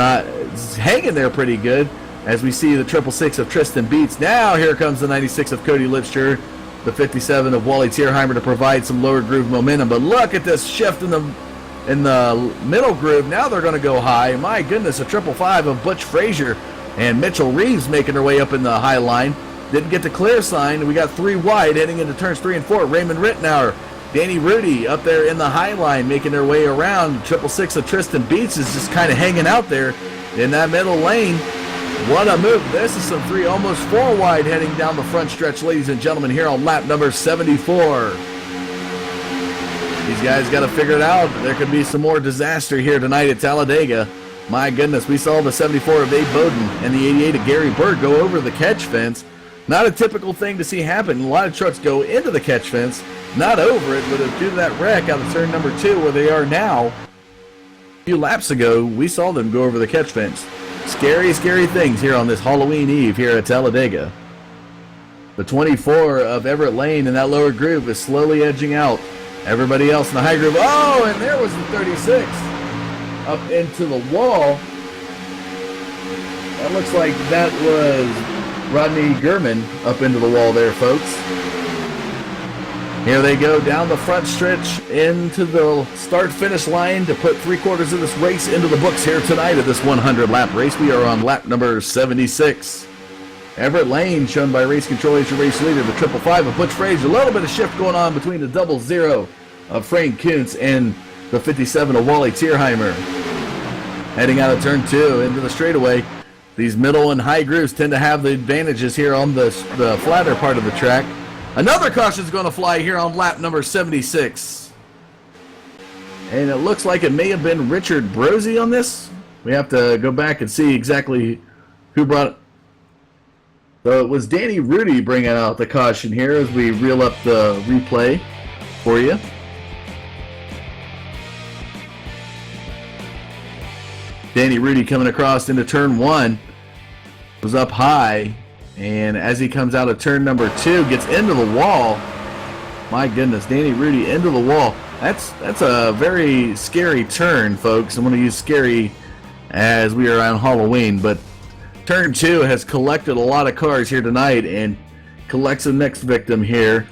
hanging there pretty good as we see the 666 of Tristan Beats. Now here comes the 96 of Cody Lipster, the 57 of Wally Tierheimer to provide some lower groove momentum. But look at this shift in the middle groove. Now they're going to go high. My goodness, a 555 of Butch Frazier and Mitchell Reeves making their way up in the high line. Didn't get the clear sign. We got 3 wide heading into turns 3 and 4. Raymond Rittenauer, Danny Rudy up there in the high line making their way around. 666 of Tristan Beats is just kind of hanging out there in that middle lane. What a move. This is some 3, almost 4 wide heading down the front stretch, ladies and gentlemen, here on lap number 74. These guys got to figure it out. There could be some more disaster here tonight at Talladega. My goodness, we saw the 74 of Abe Bowden and the 88 of Gary Bird go over the catch fence. Not a typical thing to see happen. A lot of trucks go into the catch fence, not over it, but due to that wreck out of turn number 2 where they are now, a few laps ago, we saw them go over the catch fence. Scary, scary things here on this Halloween Eve here at Talladega. The 24 of Everett Lane in that lower groove is slowly edging out. Everybody else in the high groove. Oh, and there was the 36 up into the wall. That looks like that was Rodney Gurman up into the wall there, folks. Here they go down the front stretch into the start-finish line to put 3/4 of this race into the books here tonight of this 100-lap race. We are on lap number 76. Everett Lane, shown by Race Control as your race leader, the 555 of Butch Frazier. A little bit of shift going on between the 00 of Frank Kuntz and the 57 of Wally Tierheimer. Heading out of turn 2 into the straightaway. These middle and high grooves tend to have the advantages here on the flatter part of the track. Another caution is going to fly here on lap number 76. And it looks like it may have been Richard Brosey on this. We have to go back and see exactly who brought it. So it was Danny Rudy bringing out the caution here as we reel up the replay for you. Danny Rudy coming across into turn 1 was up high, and as he comes out of turn number 2, gets into the wall. My goodness, Danny Rudy into the wall. That's a very scary turn, folks. I'm going to use scary as we are on Halloween, but turn 2 has collected a lot of cars here tonight and collects the next victim here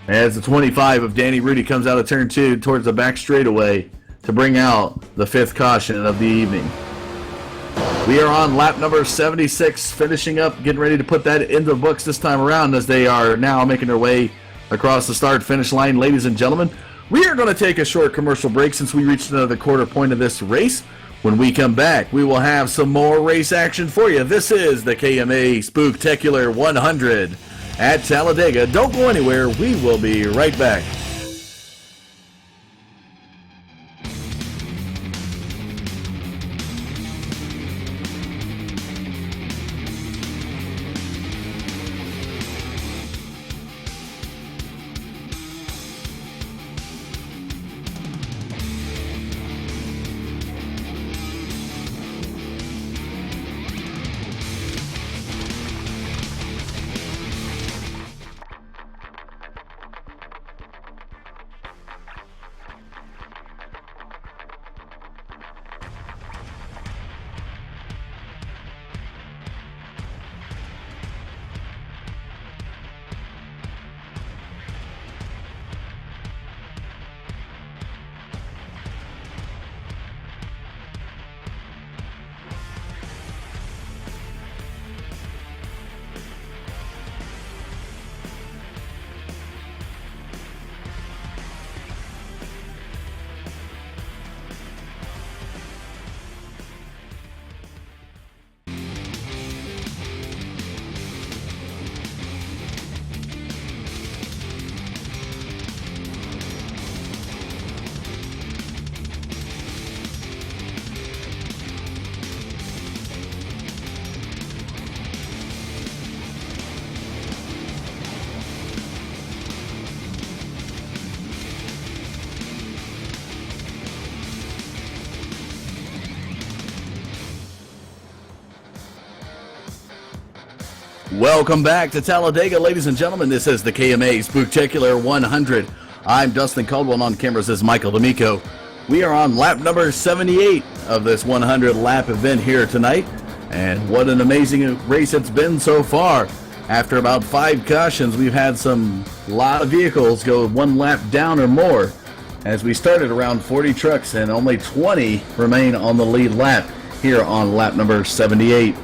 as the 25 of Danny Rudy comes out of turn 2 towards the back straightaway to bring out the 5th caution of the evening. We are on lap number 76, finishing up, getting ready to put that into the books this time around as they are now making their way across the start-finish line. Ladies and gentlemen, we are going to take a short commercial break since we reached another 1/4 point of this race. When we come back, we will have some more race action for you. This is the KMA Spooktechular 100 at Talladega. Don't go anywhere. We will be right back. Welcome back to Talladega, ladies and gentlemen. This is the KMA Spooktechular 100. I'm Dustin Caldwell, and on cameras is Michael D'Amico. We are on lap number 78 of this 100-lap event here tonight, and what an amazing race it's been so far. After about 5 cautions, we've had a lot of vehicles go 1 lap down or more, as we started around 40 trucks and only 20 remain on the lead lap here on lap number 78.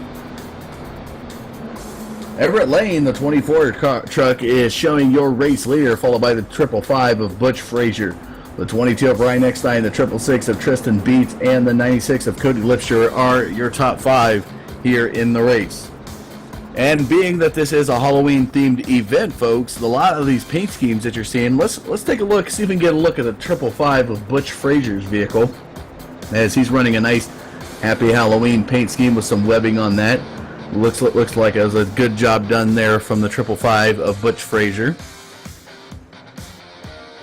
Everett Lane, the 24 truck, is showing your race leader, followed by the 555 of Butch Frazier. The 22 of Ryan Eckstein, the 666 of Tristan Beats, and the 96 of Cody Lipscher are your top 5 here in the race. And being that this is a Halloween-themed event, folks, a lot of these paint schemes that you're seeing, let's take a look, see if we can get a look at the 555 of Butch Frazier's vehicle, as he's running a nice Happy Halloween paint scheme with some webbing on that. Looks like it was a good job done there from the 555 of Butch Frazier.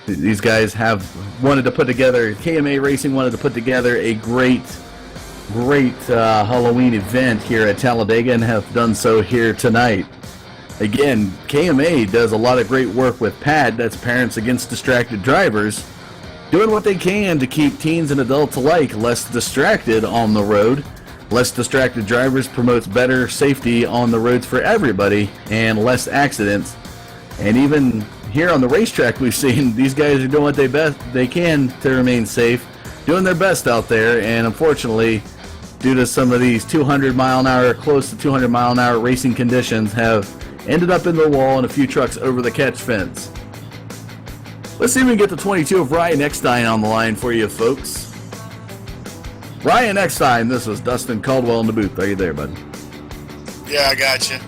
These guys have wanted to put together, KMA Racing wanted to put together a great Halloween event here at Talladega, and have done so here tonight. Again, KMA does a lot of great work with PAD, that's Parents Against Distracted Drivers, doing what they can to keep teens and adults alike less distracted on the road. Less distracted drivers promotes better safety on the roads for everybody and less accidents. And even here on the racetrack, we've seen these guys are doing what they can to remain safe, doing their best out there, and unfortunately, due to some of these 200 mile an hour, close to 200 mile an hour racing conditions, have ended up in the wall and a few trucks over the catch fence. Let's see if we can get the 22 of Ryan Eckstein on the line for you, folks. Ryan Eckstein, this is Dustin Caldwell in the booth. Are you there, bud? Yeah, I got you.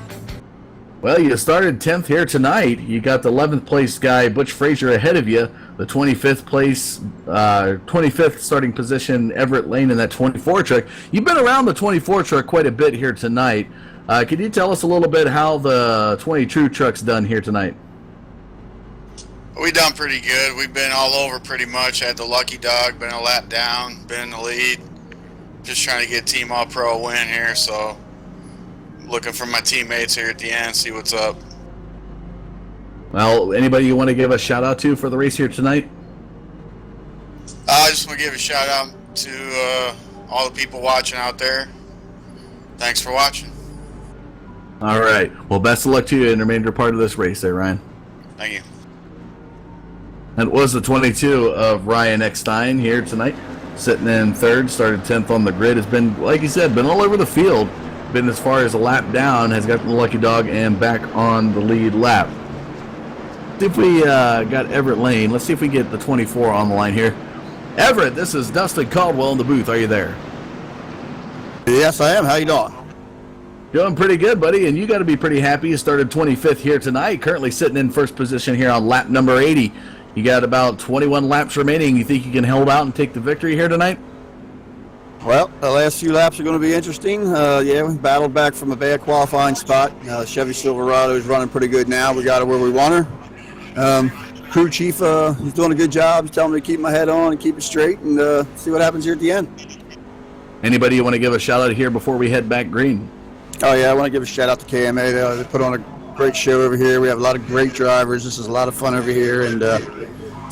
Well, you started 10th here tonight. You got the 11th place guy, Butch Frazier, ahead of you. The 25th starting position, Everett Lane in that 24 truck. You've been around the 24 truck quite a bit here tonight. Can you tell us a little bit how the 22 truck's done here tonight? We done pretty good. We've been all over pretty much. Had the lucky dog, been a lap down, been in the lead. Just trying to get Team All Pro a win here, so looking for my teammates here at the end, see what's up. Well, anybody you want to give a shout out to for the race here tonight? I just want to give a shout out to all the people watching out there. Thanks for watching. All right. Well, best of luck to you in the remainder part of this race there, Ryan. Thank you. That was the 22 of Ryan Eckstein here tonight. Sitting in 3rd, started 10th on the grid. Has been, like you said, been all over the field. Been as far as a lap down, has got the lucky dog and back on the lead lap. See if we got Everett Lane. Let's see if we get the 24 on the line here. Everett, this is Dustin Caldwell in the booth. Are you there? Yes, I am. How you doing? Doing pretty good, buddy, and you got to be pretty happy. You started 25th here tonight, currently sitting in 1st position here on lap number 80. You got about 21 laps remaining. You think you can hold out and take the victory here tonight? Well, the last few laps are going to be interesting. Yeah, we battled back from a bad qualifying spot. Chevy Silverado is running pretty good now. We got her where we want her. Crew chief, he's doing a good job. He's telling me to keep my head on and keep it straight and see what happens here at the end. Anybody you want to give a shout out here before we head back green? Oh, yeah, I want to give a shout out to KMA. They put on a great show over here. We have a lot of great drivers. This is a lot of fun over here, and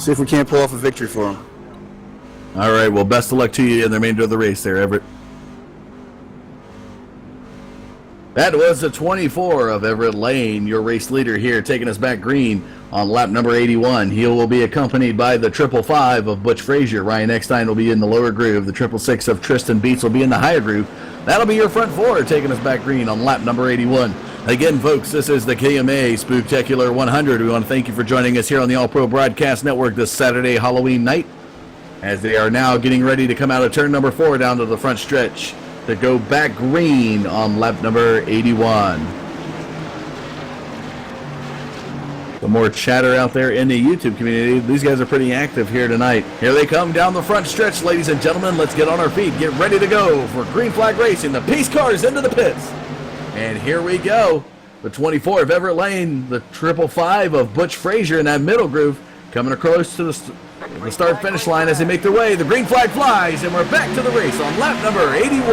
see if we can't pull off a victory for them. All right, well, best of luck to you in the remainder of the race there, Everett. That was the 24 of Everett Lane, your race leader here, taking us back green on lap number 81. He will be accompanied by the 555 of Butch Frazier. Ryan Eckstein will be in the lower groove. The 666 of Tristan Beats will be in the higher groove. That'll be your front 4 taking us back green on lap number 81. Again, folks, this is the KMA Spooktechular 100. We want to thank you for joining us here on the All Pro Broadcast Network this Saturday Halloween night, as they are now getting ready to come out of turn number 4 down to the front stretch to go back green on lap number 81. Some more chatter out there in the YouTube community. These guys are pretty active here tonight. Here they come down the front stretch, ladies and gentlemen. Let's get on our feet. Get ready to go for green flag racing. The pace cars into the pits. And here we go. The 24 of Everett Lane, the 555 of Butch Frazier in that middle groove, coming across to the start-finish line as they make their way. The green flag flies, and we're back to the race on lap number 81.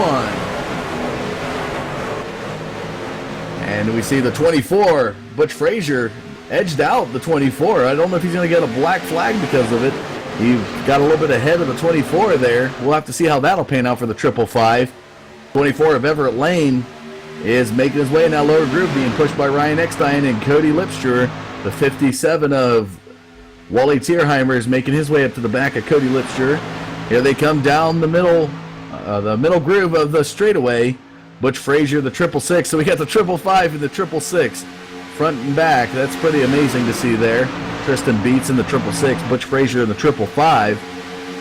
And we see the 24, Butch Frazier, edged out the 24. I don't know if he's going to get a black flag because of it. He got a little bit ahead of the 24 there. We'll have to see how that'll pan out for the 555. 24 of Everett Lane is making his way in that lower groove, being pushed by Ryan Eckstein and Cody Lipscher. The 57 of Wally Tierheimer is making his way up to the back of Cody Lipscher. Here they come down the middle groove of the straightaway. Butch Frazier, the 666. So we got the 555 and the 666 front and back. That's pretty amazing to see there. Tristan Beats in the 666, Butch Frazier in the 555.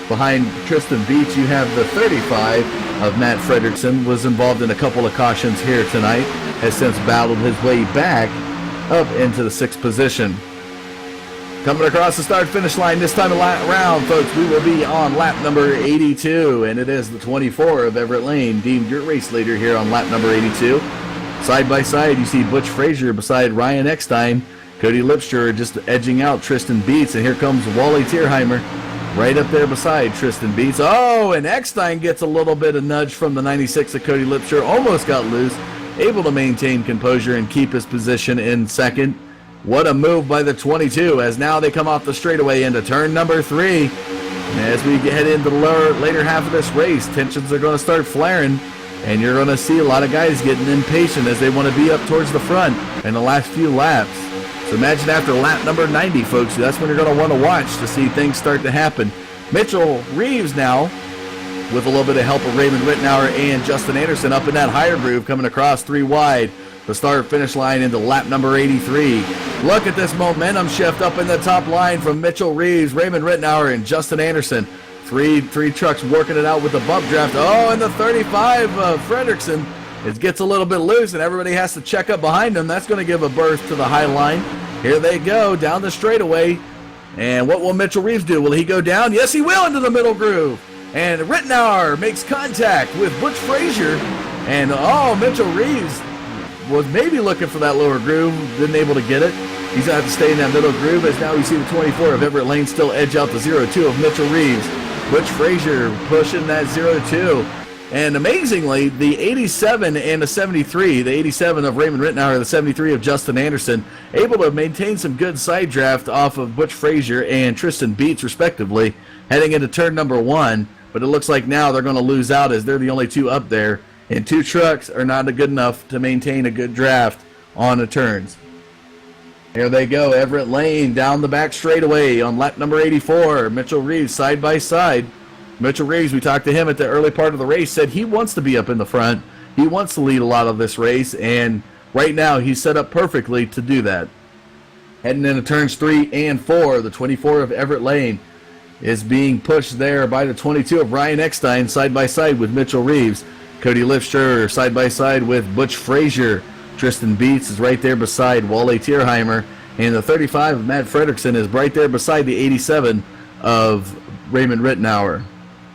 Behind Tristan Beats, you have the 35 of Matt Fredrickson. Was involved in a couple of cautions here tonight. Has since battled his way back up into the 6th position. Coming across the start-finish line this time around, folks, we will be on lap number 82, and it is the 24 of Everett Lane, deemed your race leader here on lap number 82. Side by side, you see Butch Frazier beside Ryan Eckstein. Cody Lipscher just edging out Tristan Beats, and here comes Wally Tierheimer right up there beside Tristan Beats. Oh, and Eckstein gets a little bit of nudge from the 96 of Cody Lipscher, almost got loose, able to maintain composure and keep his position in second. What a move by the 22, as now they come off the straightaway into turn number 3. And as we head into the later half of this race, tensions are going to start flaring, and you're going to see a lot of guys getting impatient as they want to be up towards the front in the last few laps. So imagine after lap number 90, folks, that's when you're going to want to watch to see things start to happen. Mitchell Reeves now, with a little bit of help of Raymond Rittenauer and Justin Anderson up in that higher groove, coming across 3 wide. The start-finish line into lap number 83. Look at this momentum shift up in the top line from Mitchell Reeves, Raymond Rittenauer, and Justin Anderson. Three trucks working it out with the bump draft. Oh, and the 35 Fredrickson, it gets a little bit loose, and everybody has to check up behind him. That's going to give a berth to the high line. Here they go down the straightaway. And what will Mitchell Reeves do? Will he go down? Yes, he will, into the middle groove. And Rittenauer makes contact with Butch Frazier. And, Mitchell Reeves was maybe looking for that lower groove, didn't able to get it. He's going to have to stay in that middle groove, as now we see the 24 of Everett Lane still edge out the 02 of Mitchell Reeves. Butch Frazier pushing that 02. And amazingly, the 87 and the 73, the 87 of Raymond Rittenauer, the 73 of Justin Anderson, able to maintain some good side draft off of Butch Frazier and Tristan Beats, respectively, heading into turn number 1. But it looks like now they're going to lose out as they're the only 2 up there. And 2 trucks are not good enough to maintain a good draft on the turns. Here they go, Everett Lane down the back straightaway on lap number 84. Mitchell Reeves side by side. Mitchell Reeves, we talked to him at the early part of the race, said he wants to be up in the front. He wants to lead a lot of this race, and right now he's set up perfectly to do that. Heading into turns 3 and 4, the 24 of Everett Lane is being pushed there by the 22 of Ryan Eckstein side by side with Mitchell Reeves. Cody Lipscher side by side with Butch Frazier. Tristan Beats is right there beside Wally Tierheimer. And the 35 of Matt Fredrickson is right there beside the 87 of Raymond Rittenauer.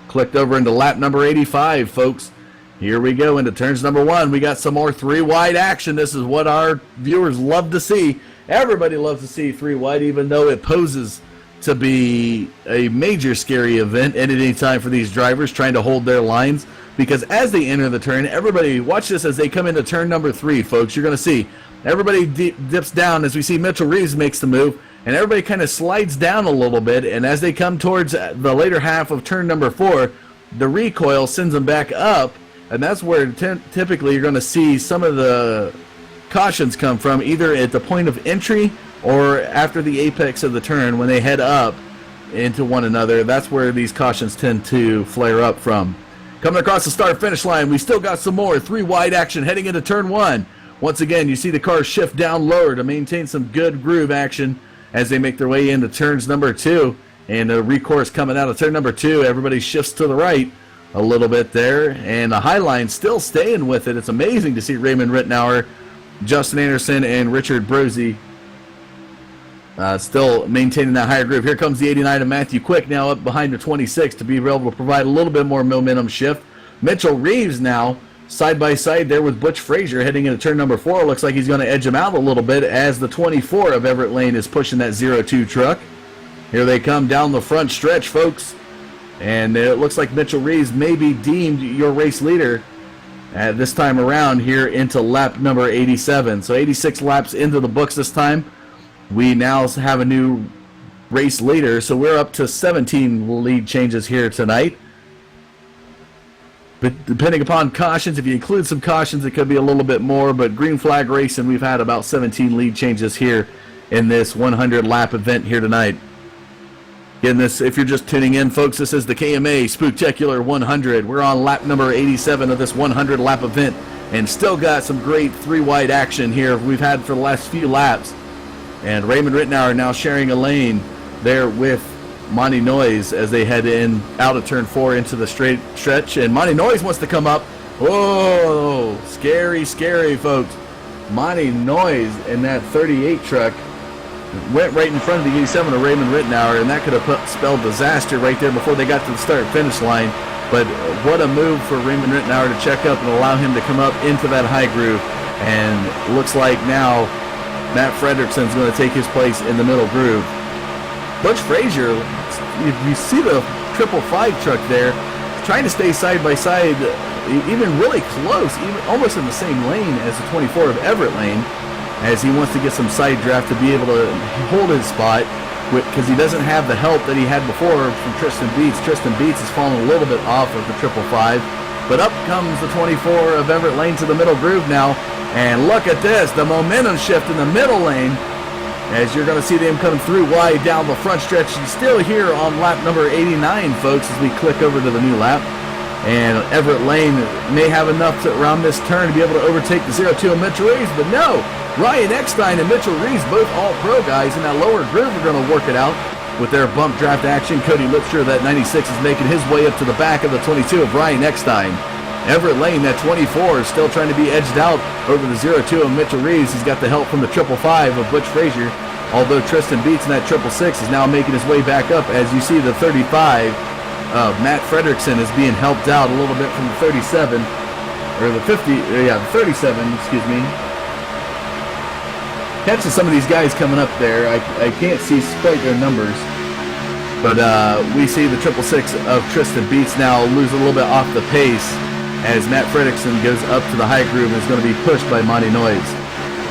Clicked over into lap number 85, folks. Here we go into turns number 1. We got some more 3 wide action. This is what our viewers love to see. Everybody loves to see 3 wide, even though it poses to be a major scary event at any time for these drivers trying to hold their lines. Because as they enter the turn, everybody, watch this as they come into turn number 3, folks. You're going to see everybody dips down as we see Mitchell Reeves makes the move, and everybody kind of slides down a little bit. And as they come towards the later half of turn number 4, the recoil sends them back up, and that's where typically you're going to see some of the cautions come from, either at the point of entry or after the apex of the turn when they head up into one another. That's where these cautions tend to flare up from. Coming across the start-finish line, we still got some more 3 wide action heading into turn 1. Once again, you see the cars shift down lower to maintain some good groove action as they make their way into turns number 2. And the recourse coming out of turn number 2, everybody shifts to the right a little bit there. And the high line still staying with it. It's amazing to see Raymond Rittenauer, Justin Anderson, and Richard Brosey still maintaining that higher groove. Here comes the 89 of Matthew Quick now up behind the 26 to be able to provide a little bit more momentum shift. Mitchell Reeves now side by side there with Butch Frazier heading into turn number 4. Looks like he's going to edge him out a little bit as the 24 of Everett Lane is pushing that 02 truck. Here they come down the front stretch, folks. And it looks like Mitchell Reeves may be deemed your race leader this time around here into lap number 87. So 86 laps into the books this time. We now have a new race leader, so we're up to 17 lead changes here tonight. But depending upon cautions, if you include some cautions, it could be a little bit more. But green flag racing, we've had about 17 lead changes here in this 100-lap event here tonight. Again, this, if you're just tuning in, folks, this is the KMA Spooktechular 100. We're on lap number 87 of this 100-lap event, and still got some great three-wide action here we've had for the last few laps. And Raymond Rittenauer now sharing a lane there with Monty Noise as they head in out of turn 4 into the straight stretch, and Monty Noise wants to come up. Whoa, scary, scary, folks. Monty Noise in that 38 truck went right in front of the 87 of Raymond Rittenauer, and that could have spelled disaster right there before they got to the start-finish line. But what a move for Raymond Rittenauer to check up and allow him to come up into that high groove. And looks like now Matt Fredrickson's going to take his place in the middle groove. Butch Frazier, you see the 555 truck there, trying to stay side by side, even really close, even almost in the same lane as the 24 of Everett Lane, as he wants to get some side draft to be able to hold his spot, because he doesn't have the help that he had before from Tristan Beats. Tristan Beats has fallen a little bit off of the 555, but up comes the 24 of Everett Lane to the middle groove now, and look at this, the momentum shift in the middle lane, as you're going to see them come through wide down the front stretch. And still here on lap number 89, folks, as we click over to the new lap. And Everett Lane may have enough around this turn to be able to overtake the 02 of Mitchell Reeves, but no! Ryan Eckstein and Mitchell Reeves, both all-pro guys in that lower groove, are going to work it out with their bump draft action. Cody Lipscher, that 96, is making his way up to the back of the 22 of Ryan Eckstein. Everett Lane, that 24, is still trying to be edged out over the 02 of Mitchell Reeves. He's got the help from the 555 of Butch Frazier, although Tristan Beats in that 666 is now making his way back up. As you see, the 35 of Matt Fredrickson is being helped out a little bit from the 37, or the 50, the 37, excuse me. Catching some of these guys coming up there. I can't see quite their numbers, but we see the 666 of Tristan Beats now lose a little bit off the pace as Matt Fredrickson goes up to the high groove and is going to be pushed by Monty Noise.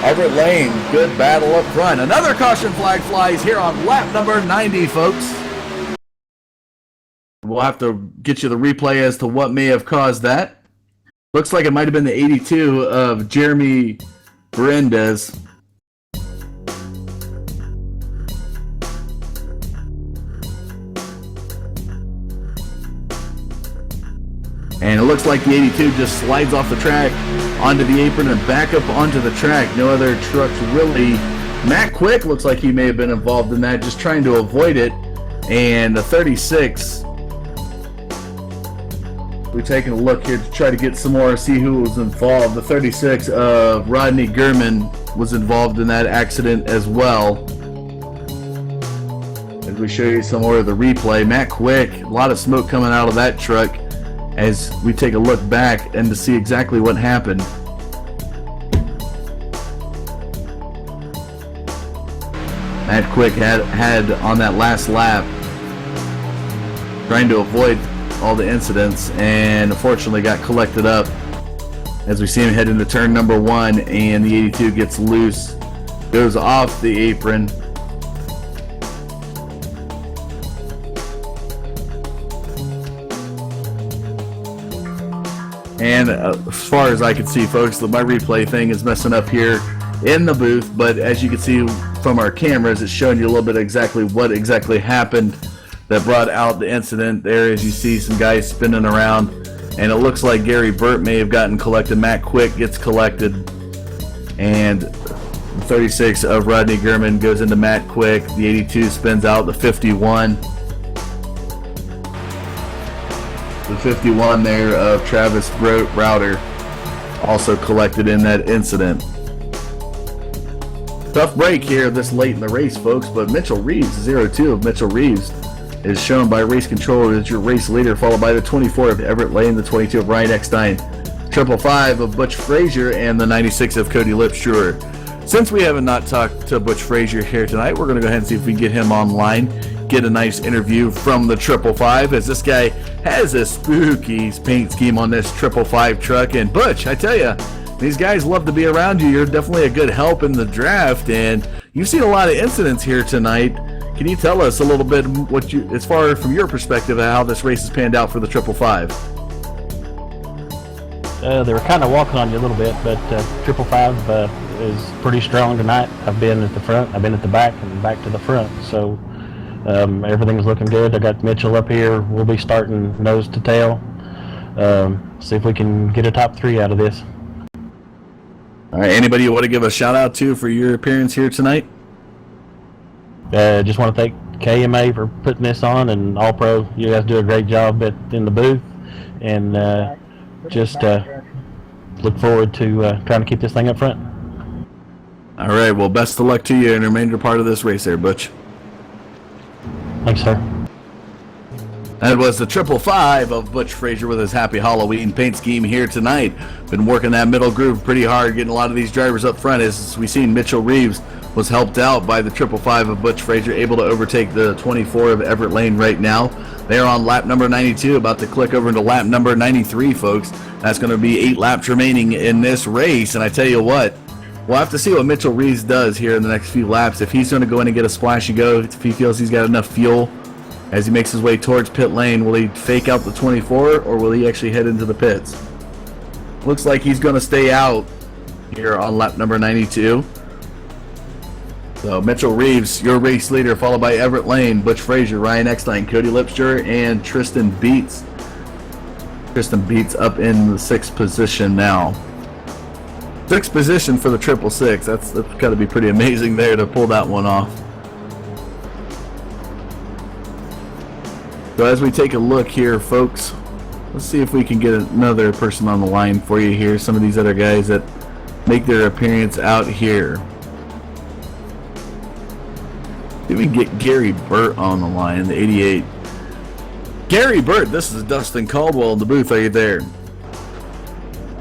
Everett Lane, good battle up front. Another caution flag flies here on lap number 90, folks. We'll have to get you the replay as to what may have caused that. Looks like it might have been the 82 of Jeremy Berendez. And it looks like the 82 just slides off the track onto the apron and back up onto the track. No other trucks really. Matt Quick looks like he may have been involved in that, just trying to avoid it. And the 36, we're taking a look here to try to get some more, see who was involved. The 36 of Rodney Gurman was involved in that accident as well. As we show you some more of the replay, Matt Quick, a lot of smoke coming out of that truck as we take a look back and to see exactly what happened. Matt Quick had on that last lap, trying to avoid all the incidents, and unfortunately got collected up as we see him head into turn number 1, and the 82 gets loose, goes off the apron. And as far as I can see, folks, my replay thing is messing up here in the booth, but as you can see from our cameras, it's showing you a little bit exactly what exactly happened that brought out the incident there. As you see some guys spinning around, and it looks like Gary Burt may have gotten collected. Matt Quick gets collected, and the 36 of Rodney Gurman goes into Matt Quick. The 82 spins out. The 51. The 51 there of Travis Browder also collected in that incident. Tough break here this late in the race, folks, but Mitchell Reeves, 02 of Mitchell Reeves, is shown by Race Controller as your race leader, followed by the 24 of Everett Lane, the 22 of Ryan Eckstein, 555 of Butch Frazier, and the 96 of Cody Lipscher. Since we haven't not talked to Butch Frazier here tonight, we're going to go ahead and see if we can get him online get a nice interview from the 555, as this guy has a spooky paint scheme on this 555 truck. And Butch, I tell you, these guys love to be around you. You're definitely a good help in the draft, and you've seen a lot of incidents here tonight. Can you tell us a little bit what you, as far from your perspective, how this race has panned out for the 555? They were kind of walking on you a little bit, but 555 is pretty strong tonight. I've been at the front, I've been at the back, and back to the front. So everything's looking good. I got Mitchell up here. We'll be starting nose to tail. See if we can get a top 3 out of this. All right. Anybody you want to give a shout out to for your appearance here tonight? Just want to thank KMA for putting this on, and All Pro. You guys do a great job in the booth, and just look forward to trying to keep this thing up front. All right. Well, best of luck to you in the remainder part of this race there, Butch. Thanks, sir. That was the 555 of Butch Frazier with his Happy Halloween paint scheme here tonight. Been working that middle groove pretty hard, getting a lot of these drivers up front. As we seen, Mitchell Reeves was helped out by the 555 of Butch Frazier, able to overtake the 24 of Everett Lane right now. They're on lap number 92, about to click over into lap number 93, folks. That's going to be 8 laps remaining in this race, and I tell you what, we'll have to see what Mitchell Reeves does here in the next few laps. If he's going to go in and get a splashy go, if he feels he's got enough fuel as he makes his way towards pit lane, will he fake out the 24 or will he actually head into the pits? Looks like he's going to stay out here on lap number 92. So Mitchell Reeves, your race leader, followed by Everett Lane, Butch Frazier, Ryan Eckstein, Cody Lipster, and Tristan Beats. Tristan Beats up in the 6th position now. 6th position for the 666. That's got to be pretty amazing there to pull that one off. So as we take a look here, folks, let's see if we can get another person on the line for you here. Some of these other guys that make their appearance out here. See if we can get Gary Burt on the line, the 88. Gary Burt, this is Dustin Caldwell in the booth. Are you there?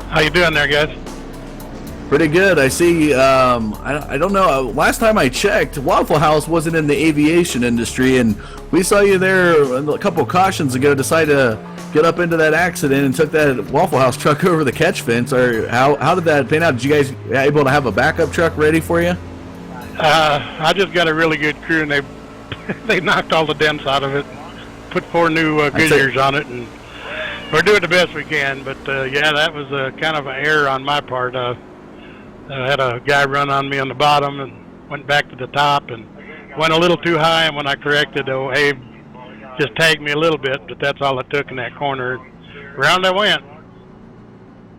How you doing there, guys? Pretty good. I see, I don't know, last time I checked, Waffle House wasn't in the aviation industry, and we saw you there a couple of cautions ago, decided to get up into that accident and took that Waffle House truck over the catch fence. Or how did that pan out? Did you guys able to have a backup truck ready for you? I just got a really good crew, and they knocked all the dents out of it, put 4 new Goodyears on it, and we're doing the best we can. But yeah, that was kind of an error on my part. I had a guy run on me on the bottom and went back to the top and went a little too high, and when I corrected, Abe just tagged me a little bit, but that's all it took in that corner. Round I went.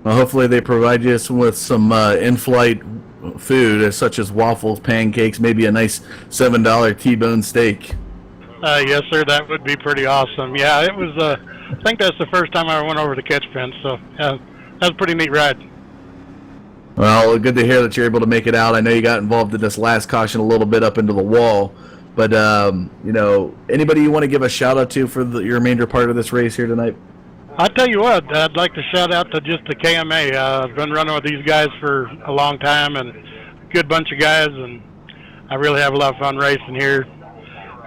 Well, hopefully they provide you with some in-flight food, such as waffles, pancakes, maybe a nice $7 T-bone steak. Yes, sir, that would be pretty awesome. Yeah, it was, I think that's the first time I went over the catch fence, so that was a pretty neat ride. Well, good to hear that you're able to make it out. I know you got involved in this last caution a little bit up into the wall, but you know, anybody you want to give a shout out to for your remainder part of this race here tonight? I'll tell you what, I'd like to shout out to just the KMA. I've been running with these guys for a long time, and a good bunch of guys, and I really have a lot of fun racing here.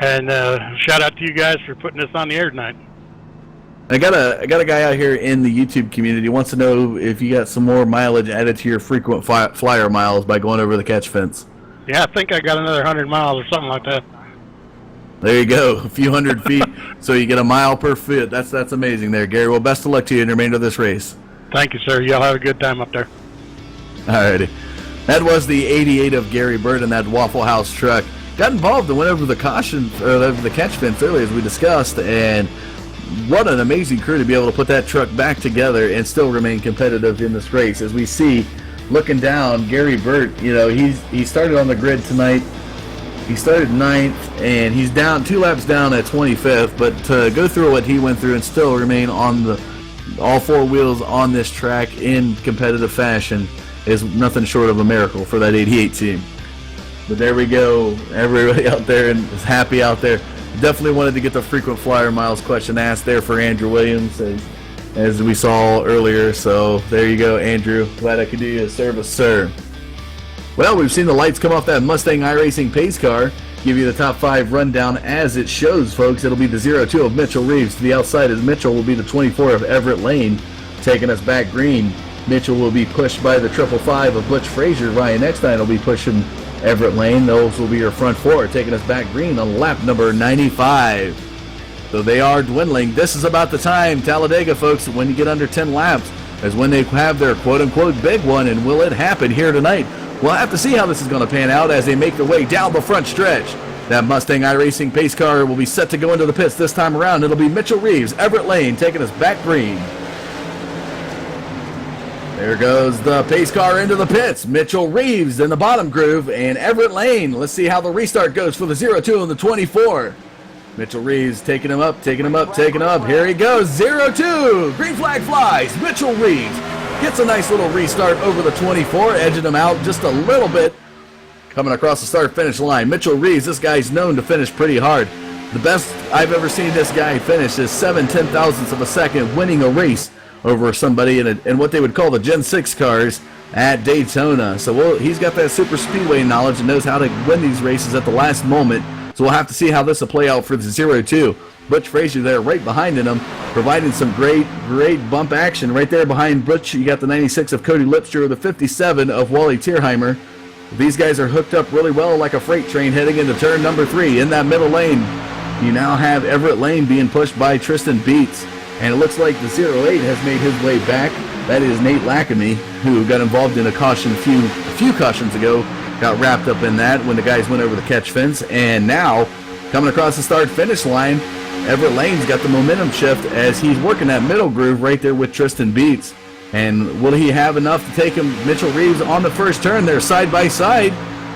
And shout out to you guys for putting this on the air tonight. I got a guy out here in the YouTube community who wants to know if you got some more mileage added to your frequent flyer miles by going over the catch fence. Yeah, I think I got another 100 miles or something like that. There you go, a few hundred feet, so you get a mile per foot. That's amazing there, Gary. Well, best of luck to you in the remainder of this race. Thank you, sir. Y'all have a good time up there. Alrighty. That was the 88 of Gary Bird in that Waffle House truck. Got involved and went over the caution, or over the catch fence earlier, as we discussed, and what an amazing crew to be able to put that truck back together and still remain competitive in this race. As we see, looking down, Gary Burt, you know, he started on the grid tonight. He started 9th, and he's down 2 laps down at 25th, but to go through what he went through and still remain on all 4 wheels on this track in competitive fashion is nothing short of a miracle for that 88 team. But there we go. Everybody out there and is happy out there. Definitely wanted to get the frequent flyer miles question asked there for Andrew Williams, as we saw earlier. So there you go, Andrew. Glad I could do you a service, sir. Well, we've seen the lights come off that Mustang iRacing pace car, give you the top 5 rundown as it shows, folks. It'll be the 02 of Mitchell Reeves. To the outside of Mitchell will be the 24 of Everett Lane, taking us back green. Mitchell will be pushed by the 555 of Butch Frazier. Ryan Eckstein will be pushing Everett Lane. Those will be your front 4, taking us back green on lap number 95. So they are dwindling. This is about the time, Talladega, folks, when you get under 10 laps, is when they have their quote-unquote big one, and will it happen here tonight? We'll have to see how this is going to pan out as they make their way down the front stretch. That Mustang iRacing pace car will be set to go into the pits this time around. It'll be Mitchell Reeves, Everett Lane, taking us back green. There goes the pace car into the pits. Mitchell Reeves in the bottom groove, and Everett Lane. Let's see how the restart goes for the 02 and the 24. Mitchell Reeves taking him up, taking him up, taking him up. Here he goes, 02. Green flag flies. Mitchell Reeves gets a nice little restart over the 24, edging him out just a little bit. Coming across the start-finish line. Mitchell Reeves, this guy's known to finish pretty hard. The best I've ever seen this guy finish is 7/10,000ths of a second winning a race over somebody in what they would call the Gen 6 cars at Daytona. So he's got that super speedway knowledge and knows how to win these races at the last moment. So we'll have to see how this will play out for the 02. Butch Frazier there right behind him, providing some great bump action. Right there behind Butch, you got the 96 of Cody Lipster, the 57 of Wally Tierheimer. These guys are hooked up really well like a freight train heading into turn number 3. In that middle lane, you now have Everett Lane being pushed by Tristan Beats. And it looks like the 08 has made his way back. That is Nate Lackamy, who got involved in a caution a few cautions ago. Got wrapped up in that when the guys went over the catch fence. And now, coming across the start-finish line, Everett Lane's got the momentum shift as he's working that middle groove right there with Tristan Beats. And will he have enough to take him? Mitchell Reeves on the first turn there, side by side.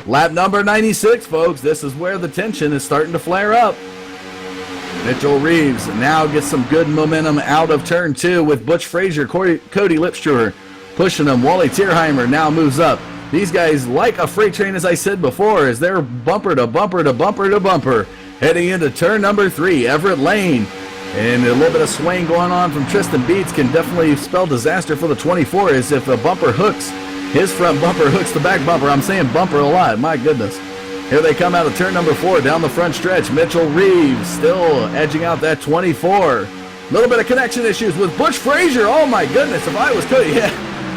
Lap number 96, folks. This is where the tension is starting to flare up. Mitchell Reeves now gets some good momentum out of turn 2 with Butch Frazier, Cody Lipstruer pushing him. Wally Tierheimer now moves up. These guys, like a freight train, as I said before, as they're bumper to bumper to bumper to bumper, heading into turn number 3, Everett Lane. And a little bit of swaying going on from Tristan Beats can definitely spell disaster for the 24, as if a bumper hooks, his front bumper hooks the back bumper. I'm saying bumper a lot, my goodness. Here they come out of turn number 4 down the front stretch. Mitchell Reeves still edging out that 24. A little bit of connection issues with Butch Frazier. Oh my goodness, if I was Cody, yeah.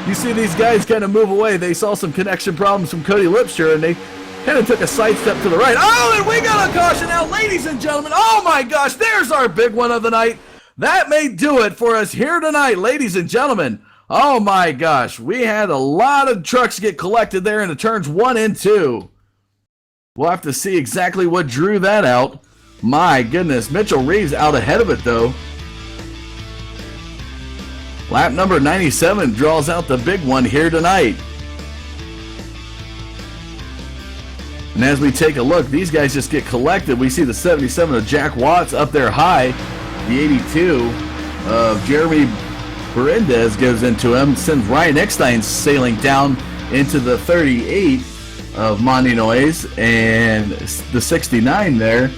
You see these guys kind of move away. They saw some connection problems from Cody Lipster, and they kind of took a sidestep to the right. Oh, and we got a caution now, ladies and gentlemen. Oh my gosh, there's our big one of the night. That may do it for us here tonight, ladies and gentlemen. Oh my gosh, we had a lot of trucks get collected there in the turns 1 and 2. We'll have to see exactly what drew that out. My goodness, Mitchell Reeves out ahead of it though. Lap number 97 draws out the big one here tonight. And as we take a look, these guys just get collected. We see the 77 of Jack Watts up there high. The 82 of Jeremy Berendez goes into him. Sends Ryan Eckstein sailing down into the 38 of Monty Noise. And the 69 there,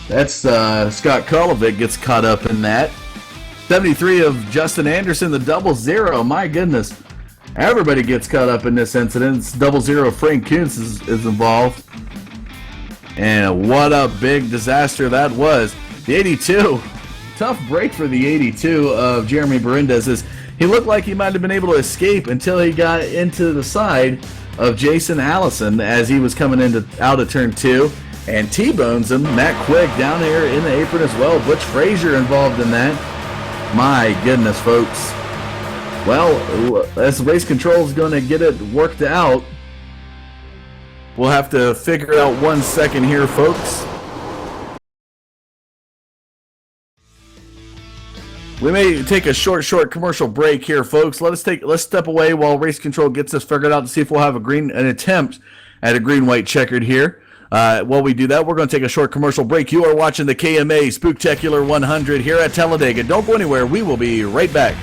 that's Scott Kolovic gets caught up in that. 73 of Justin Anderson, the 00. My goodness. Everybody gets caught up in this incident. It's 00 Frank Kuntz is involved. And what a big disaster that was. The 82, tough break for the 82 of Jeremy Berendez. He looked like he might have been able to escape until he got into the side of Jason Allison as he was coming out of turn 2 and T-bones him. Matt Quigg down here in the apron as well. Butch Frazier involved in that. My goodness, folks. Well, as race control is going to get it worked out, we'll have to figure out 1 second here, folks. We may take a short commercial break here, folks. Let's step away while race control gets this figured out to see if we'll have an attempt at a green-white checkered here. While we do that, we're going to take a short commercial break. You are watching the KMA Spooktechular 100 here at Talladega. Don't go anywhere. We will be right back.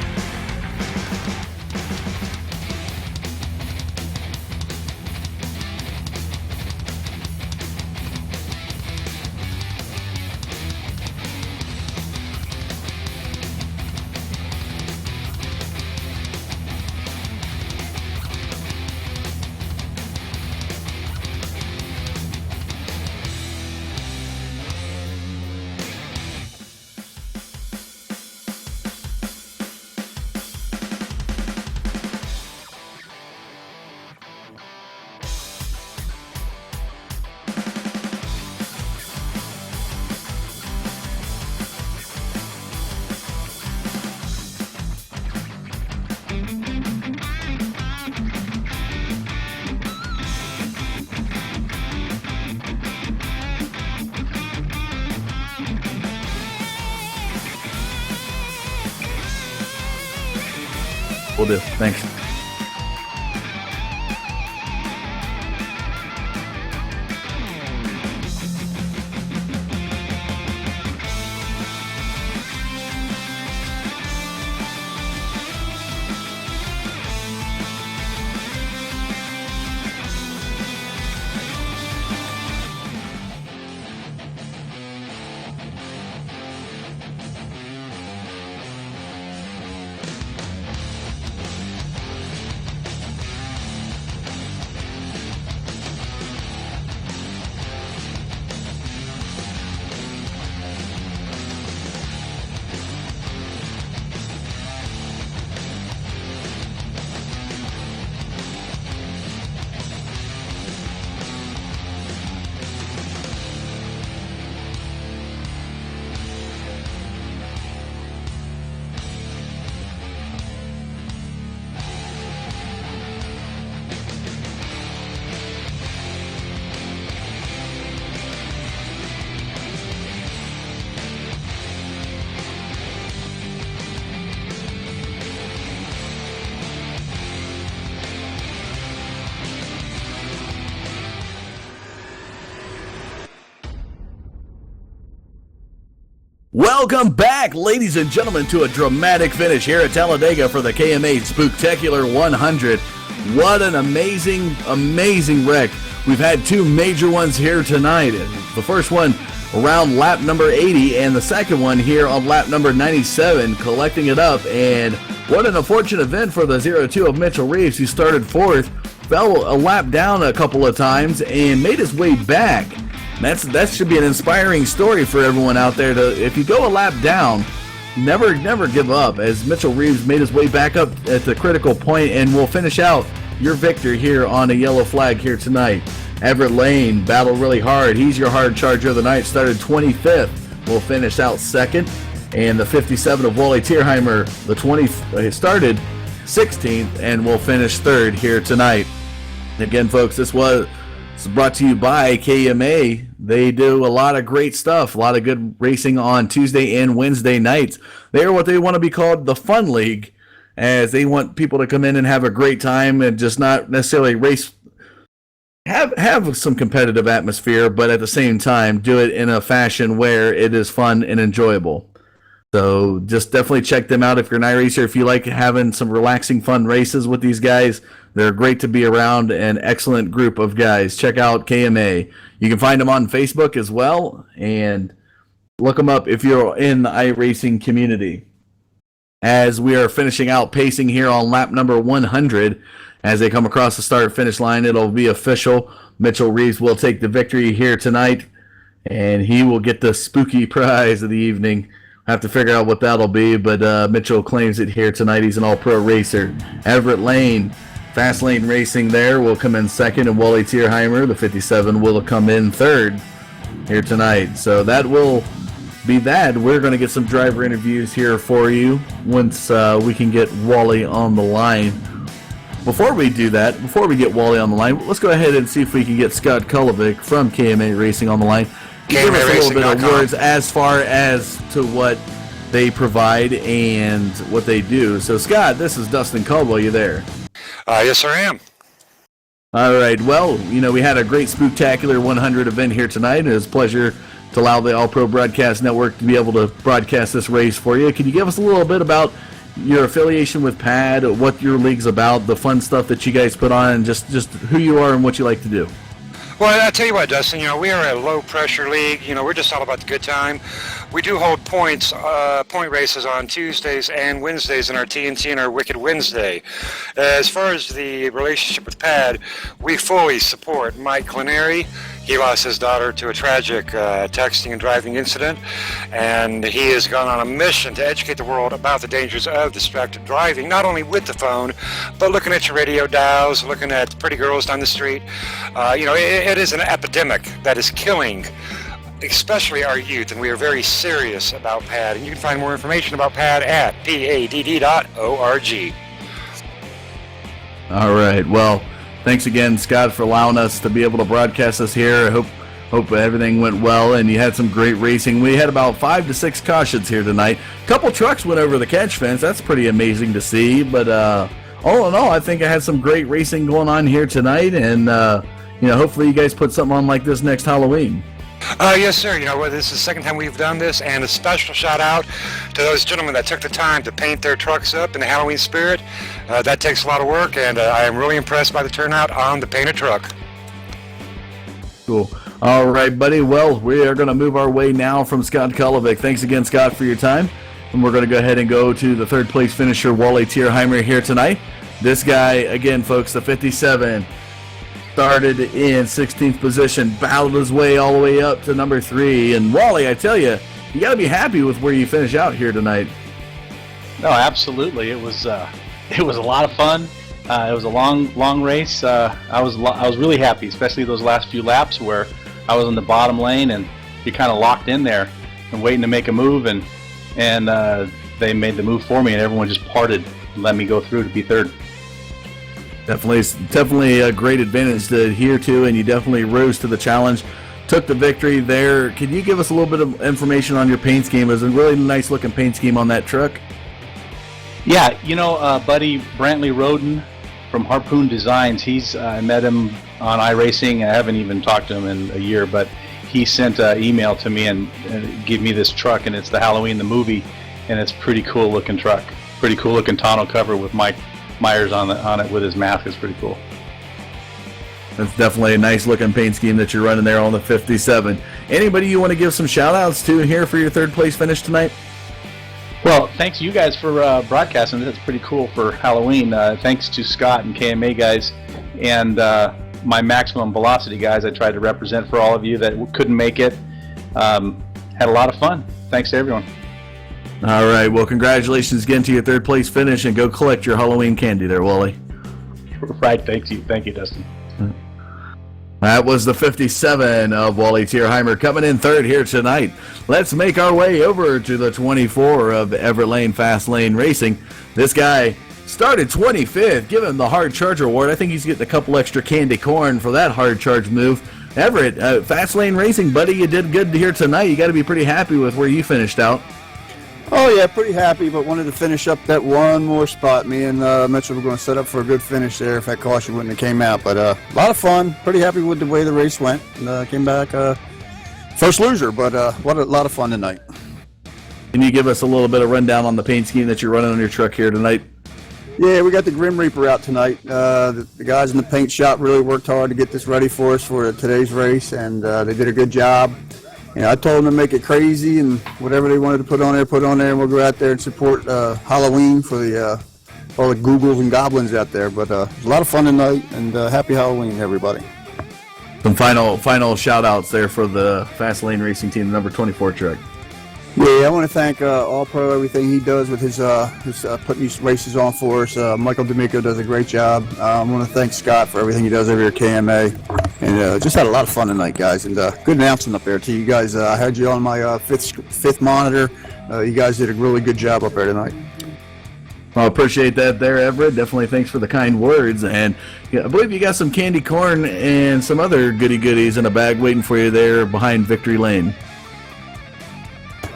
Will do. Thanks. Welcome back, ladies and gentlemen, to a dramatic finish here at Talladega for the Kma Spooktechular 100. What an amazing, amazing wreck. We've had two major ones here tonight. The first one around lap number 80, and the second one here on lap number 97, collecting it up. And what an unfortunate event for the 02 of Mitchell Reeves, who started fourth, fell a lap down a couple of times, and made his way back. That should be an inspiring story for everyone out there. If you go a lap down, never give up, as Mitchell Reeves made his way back up at the critical point, and will finish out your victor here on a yellow flag here tonight. Everett Lane battled really hard. He's your hard charger of the night. Started 25th. Will finish out second. And the 57 of Wally Tierheimer, started 16th and will finish third here tonight. Again, folks, this was brought to you by KMA. They do a lot of great stuff, a lot of good racing on Tuesday and Wednesday nights. They are what they want to be called the Fun League, as they want people to come in and have a great time and just not necessarily race, have some competitive atmosphere, but at the same time do it in a fashion where it is fun and enjoyable. So just definitely check them out if you're an iRacer. If you like having some relaxing, fun races with these guys, they're great to be around, an excellent group of guys. Check out KMA. You can find them on Facebook as well, and look them up if you're in the iRacing community. As we are finishing out pacing here on lap number 100, as they come across the start-finish line, it'll be official. Mitchell Reeves will take the victory here tonight, and he will get the spooky prize of the evening. Have to figure out what that'll be, but Mitchell claims it here tonight. He's an all-pro racer. Everett Lane, Fast Lane Racing there, will come in second, and Wally Tierheimer, the 57, will come in third here tonight. So that will be that. We're going to get some driver interviews here for you once we can get Wally on the line. Before we do that, before we get Wally on the line, let's go ahead and see if we can get Scott Kulovic from KMA Racing on the line. Give us a little bit of words as far as to what they provide and what they do. So, Scott, this is Dustin Caldwell. You there? Yes, sir, I am. All right. Well, we had a great Spooktechular 100 event here tonight, and it's a pleasure to allow the All Pro Broadcast Network to be able to broadcast this race for you. Can you give us a little bit about your affiliation with PAD, what your league's about, the fun stuff that you guys put on, and just who you are and what you like to do? Well, I'll tell you what, Dustin, we are a low-pressure league. We're just all about the good time. We do hold point races on Tuesdays and Wednesdays in our TNT and our Wicked Wednesday. As far as the relationship with PAD, we fully support Mike Clinary. He lost his daughter to a tragic texting and driving incident, and he has gone on a mission to educate the world about the dangers of distracted driving, not only with the phone, but looking at your radio dials, looking at pretty girls down the street. It is an epidemic that is killing especially our youth, and we are very serious about PAD. And you can find more information about PAD at padd.org. All right. Well, thanks again, Scott, for allowing us to be able to broadcast this here. I hope Hope everything went well and you had some great racing. We had about 5 to 6 cautions here tonight. A couple trucks went over the catch fence. That's pretty amazing to see. But all in all, I think I had some great racing going on here tonight. And, hopefully you guys put something on like this next Halloween. Yes, sir. This is the second time we've done this, and a special shout out to those gentlemen that took the time to paint their trucks up in the Halloween spirit. That takes a lot of work, and I am really impressed by the turnout on the painted truck. Cool. All right, buddy. Well, we are going to move our way now from Scott Kolovic. Thanks again, Scott, for your time. And we're going to go ahead and go to the third place finisher, Wally Tierheimer, here tonight. This guy, again, folks, the 57, started in 16th position, battled his way all the way up to number 3. And Wally, I tell you, you got to be happy with where you finish out here tonight. No, absolutely. It was a lot of fun. It was a long race. I was really happy, especially those last few laps where I was in the bottom lane and you're kind of locked in there and waiting to make a move, and they made the move for me, and everyone just parted and let me go through to be third. Definitely a great advantage to adhere to, and you definitely rose to the challenge. Took the victory there. Can you give us a little bit of information on your paint scheme? It was a really nice looking paint scheme on that truck. Yeah, buddy Brantley Roden from Harpoon Designs, I met him on iRacing. I haven't even talked to him in a year, but he sent an email to me and gave me this truck, and it's the Halloween the movie, and it's a pretty cool looking truck. Pretty cool looking tonneau cover with Mike Myers on it with his mask. Is pretty cool. That's definitely a nice looking paint scheme that you're running there on the 57. Anybody you want to give some shout outs to here for your third place finish tonight? Well, thanks to you guys for broadcasting. That's pretty cool for Halloween. Thanks to Scott and KMA guys and my Maximum Velocity guys. I tried to represent for all of you that couldn't make it. Had a lot of fun. Thanks to everyone. All right. Well, congratulations again to your third place finish, and go collect your Halloween candy there, Wally. Right. Thank you, Dustin. That was the 57 of Wally Tierheimer coming in third here tonight. Let's make our way over to the 24 of Everett Lane Fast Lane Racing. This guy started 25th. Give him the Hard Charger Award. I think he's getting a couple extra candy corn for that hard charge move. Everett, Fast Lane Racing, buddy, you did good here tonight. You got to be pretty happy with where you finished out. Oh, yeah, pretty happy, but wanted to finish up that one more spot. Me and Mitchell were going to set up for a good finish there if that caution wouldn't have came out. But a lot of fun. Pretty happy with the way the race went. And came back first loser, but what a lot of fun tonight. Can you give us a little bit of rundown on the paint scheme that you're running on your truck here tonight? Yeah, we got the Grim Reaper out tonight. The guys in the paint shop really worked hard to get this ready for us for today's race, and they did a good job. I told them to make it crazy, and whatever they wanted to put on there, and we'll go out there and support Halloween for all the Googles and goblins out there. But it was a lot of fun tonight, and happy Halloween, everybody. Some final shout-outs there for the Fast Lane Racing Team, the number 24 truck. Yeah, I want to thank All Pro, everything he does with his putting these races on for us. Michael D'Amico does a great job. I want to thank Scott for everything he does over here at KMA. And just had a lot of fun tonight, guys. And good announcing up there, too. You guys, I had you on my fifth monitor. You guys did a really good job up there tonight. Well, appreciate that there, Everett. Definitely thanks for the kind words. And I believe you got some candy corn and some other goodies in a bag waiting for you there behind Victory Lane.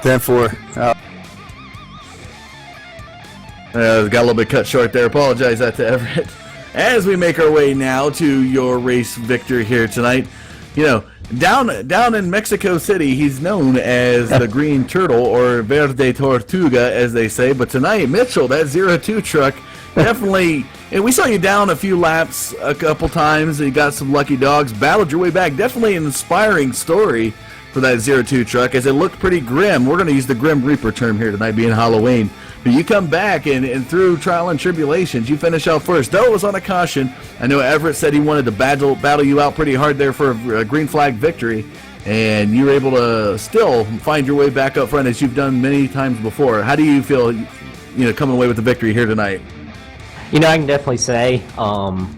10-4. Got a little bit cut short there. Apologize that to Everett. As we make our way now to your race victory here tonight, down in Mexico City, he's known as the Green Turtle, or Verde Tortuga, as they say. But tonight, Mitchell, that 02 truck, definitely. And we saw you down a few laps a couple times. You got some lucky dogs, battled your way back. Definitely an inspiring story for that 02 truck, as it looked pretty grim. We're going to use the Grim Reaper term here tonight, being Halloween. But you come back, and through trial and tribulations, you finish out first. Though it was on a caution, I know Everett said he wanted to battle you out pretty hard there for a green flag victory, and you were able to still find your way back up front as you've done many times before. How do you feel, coming away with the victory here tonight? I can definitely say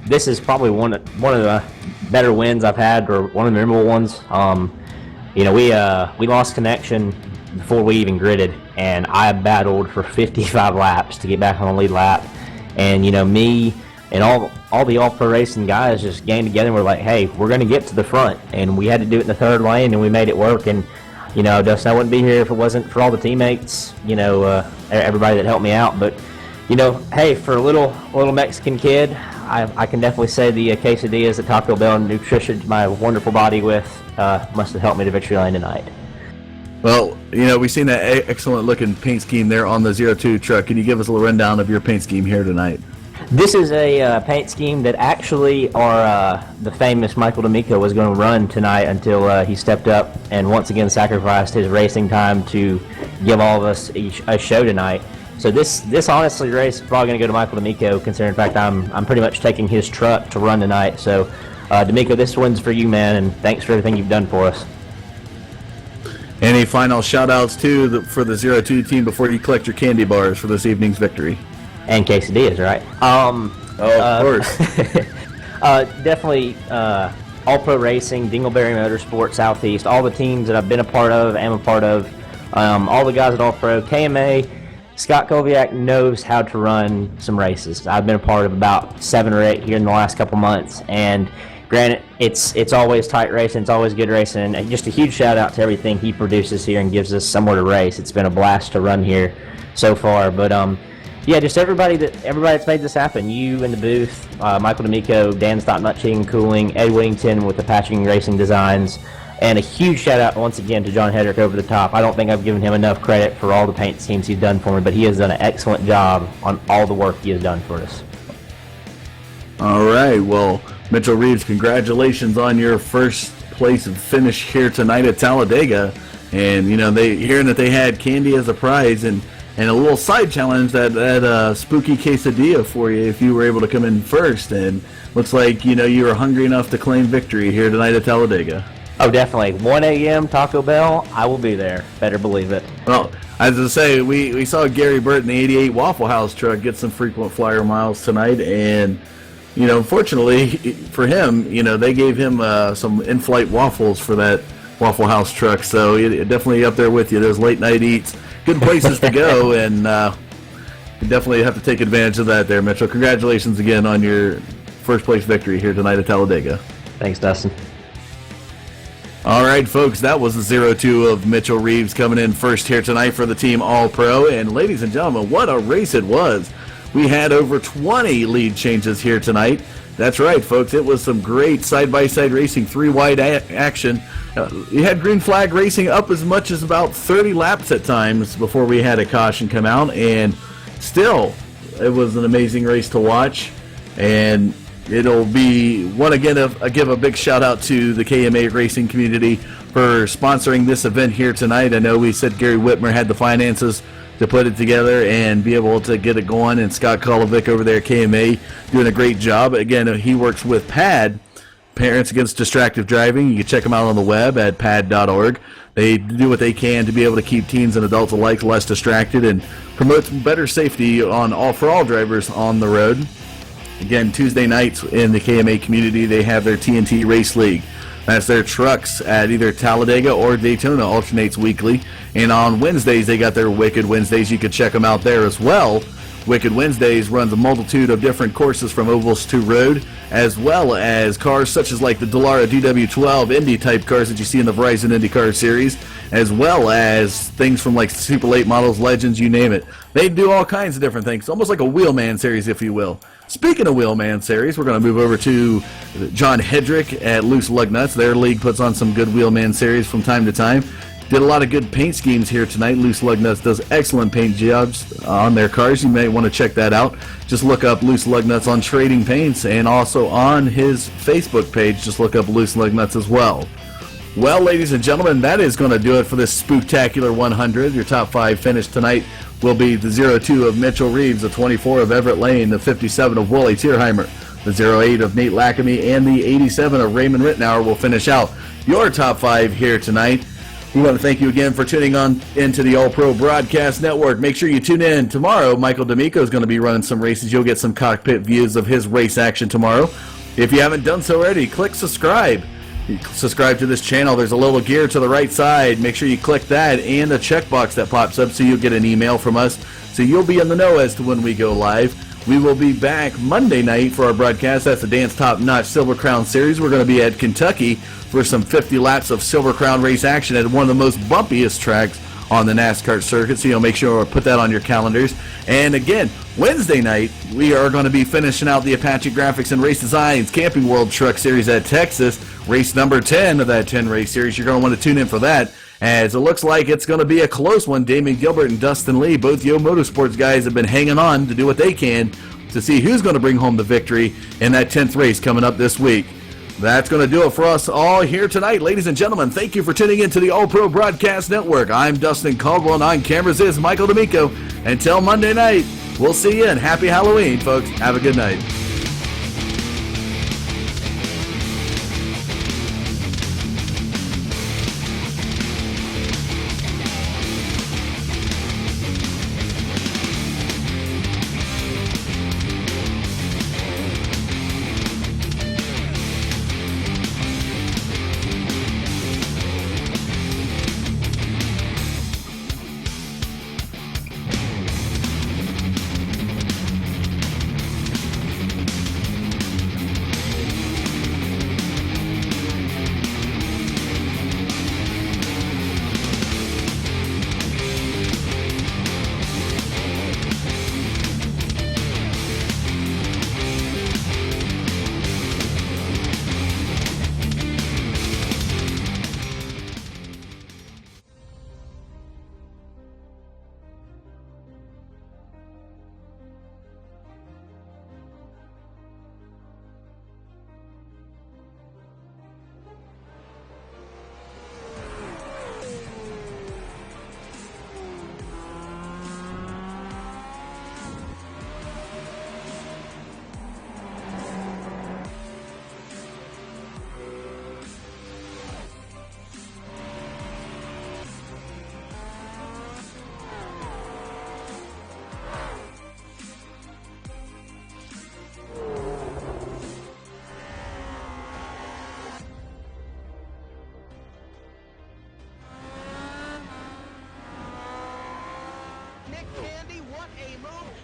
this is probably one of the better wins I've had, or one of the memorable ones. We lost connection before we even gridded, and I battled for 55 laps to get back on the lead lap. And me and all the all-pro racing guys just gang together and we're like, hey, we're going to get to the front, and we had to do it in the third lane, and we made it work. And Dustin, I wouldn't be here if it wasn't for all the teammates, everybody that helped me out. But hey, for a little Mexican kid, I can definitely say the quesadillas that Taco Bell nutritioned my wonderful body with must have helped me to victory lane tonight. Well, we've seen that excellent looking paint scheme there on the 02 truck. Can you give us a little rundown of your paint scheme here tonight? This is a paint scheme that actually the famous Michael D'Amico was going to run tonight until he stepped up and once again sacrificed his racing time to give all of us a show tonight. So this honestly race is probably going to go to Michael D'Amico, considering the fact I'm pretty much taking his truck to run tonight. So D'Amico, this one's for you, man, and thanks for everything you've done for us. Any final shout-outs for the 02 team before you collect your candy bars for this evening's victory? And quesadillas, right? Of course. Definitely All Pro Racing, Dingleberry Motorsport, Southeast, all the teams that I've been a part of, am a part of, all the guys at All Pro, KMA. Scott Koviak knows how to run some races. I've been a part of about 7 or 8 here in the last couple months, and granted, it's always tight racing, it's always good racing, and just a huge shout out to everything he produces here and gives us somewhere to race. It's been a blast to run here so far, but yeah, just everybody that's made this happen. You in the booth, Michael D'Amico, Dan Stop Nut Cheating Cooling, Ed Whittington with the Patching Racing Designs, and a huge shout out once again to John Hedrick over the top. I don't think I've given him enough credit for all the paint schemes he's done for me, but he has done an excellent job on all the work he has done for us. All right, well, Mitchell Reeves, congratulations on your first place finish here tonight at Talladega. And, hearing that they had candy as a prize and a little side challenge, that spooky quesadilla for you if you were able to come in first. And looks like, you were hungry enough to claim victory here tonight at Talladega. Oh, definitely. 1 a.m. Taco Bell, I will be there. Better believe it. Well, as I say, we saw Gary Burt in the 88 Waffle House truck get some frequent flyer miles tonight. And, unfortunately for him, they gave him some in-flight waffles for that Waffle House truck. So definitely up there with you. Those late night eats. Good places to go, and you definitely have to take advantage of that there, Mitchell. Congratulations again on your first place victory here tonight at Talladega. Thanks, Dustin. All right, folks, that was the 02 of Mitchell Reeves coming in first here tonight for the team All-Pro. And ladies and gentlemen, what a race it was. We had over 20 lead changes here tonight. That's right, folks. It was some great side-by-side racing, 3-wide action. You had green flag racing up as much as about 30 laps at times before we had a caution come out, and still, it was an amazing race to watch. And it'll be give a big shout out to the KMA racing community for sponsoring this event here tonight. I know we said Gary Whitmer had the finances to put it together and be able to get it going, and Scott Kolovic over there at KMA doing a great job. Again, he works with PAD, Parents Against Distracted Driving. You can check them out on the web at pad.org. They do what they can to be able to keep teens and adults alike less distracted and promote better safety for all drivers on the road. Again, Tuesday nights in the KMA community, they have their TNT Race League. That's their trucks at either Talladega or Daytona, alternates weekly. And on Wednesdays, they got their Wicked Wednesdays. You can check them out there as well. Wicked Wednesdays runs a multitude of different courses from ovals to road, as well as cars such as like the Dallara DW12 Indy type cars that you see in the Verizon IndyCar series, as well as things from like Super Late Models, Legends, you name it. They do all kinds of different things, almost like a Wheelman series, if you will. Speaking of Wheelman series, we're going to move over to John Hedrick at Loose Lug Nuts. Their league puts on some good Wheelman series from time to time. Did a lot of good paint schemes here tonight. Loose Lug Nuts does excellent paint jobs on their cars. You may want to check that out. Just look up Loose Lug Nuts on Trading Paints, and also on his Facebook page, just look up Loose Lug Nuts as well. Well, ladies and gentlemen, that is going to do it for this Spooktacular 100. Your top 5 finish tonight will be the 02 of Mitchell Reeves, the 24 of Everett Lane, the 57 of Wally Tierheimer, the 08 of Nate Lackamy, and the 87 of Raymond Rittenauer will finish out your top 5 here tonight. We want to thank you again for tuning on into the All-Pro Broadcast Network. Make sure you tune in tomorrow. Michael D'Amico is going to be running some races. You'll get some cockpit views of his race action tomorrow. If you haven't done so already, click subscribe. You subscribe to this channel. There's a little gear to the right side. Make sure you click that and a checkbox that pops up so you'll get an email from us, so you'll be in the know as to when we go live. We will be back Monday night for our broadcast. That's the Dance Top Notch Silver Crown Series. We're going to be at Kentucky for some 50 laps of Silver Crown race action at one of the most bumpiest tracks on the NASCAR circuit, so you'll make sure to put that on your calendars. And again, Wednesday night, we are going to be finishing out the Apache Graphics and Race Designs Camping World Truck Series at Texas, race number 10 of that 10-race series. You're going to want to tune in for that, as it looks like it's going to be a close one. Damon Gilbert and Dustin Lee, both Yo Motorsports guys, have been hanging on to do what they can to see who's going to bring home the victory in that 10th race coming up this week. That's going to do it for us all here tonight. Ladies and gentlemen, thank you for tuning in to the All Pro Broadcast Network. I'm Dustin Caldwell, and on cameras is Michael D'Amico. Until Monday night, we'll see you, and happy Halloween, folks. Have a good night.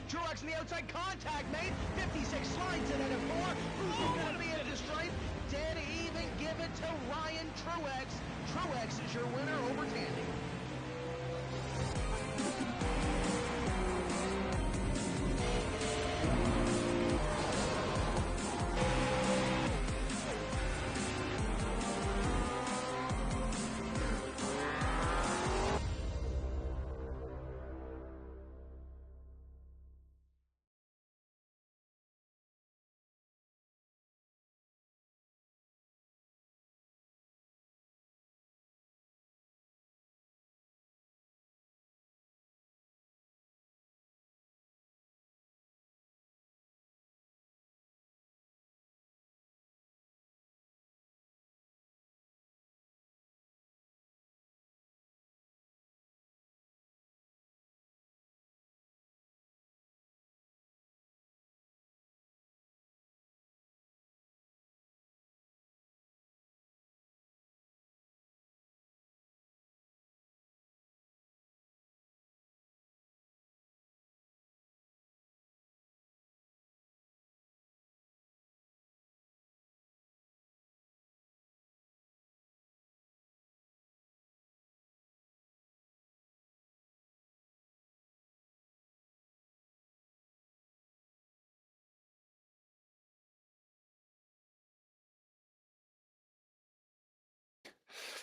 Truex in the outside, contact made. 56 slides it at a 4. Who's going to be at the stripe? Dead even, give it to Ryan Truex. Truex is your winner over Tandy.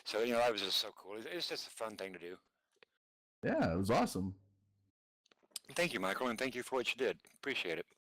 So, that was just so cool. It's just a fun thing to do. Yeah, it was awesome. Thank you, Michael, and thank you for what you did. Appreciate it.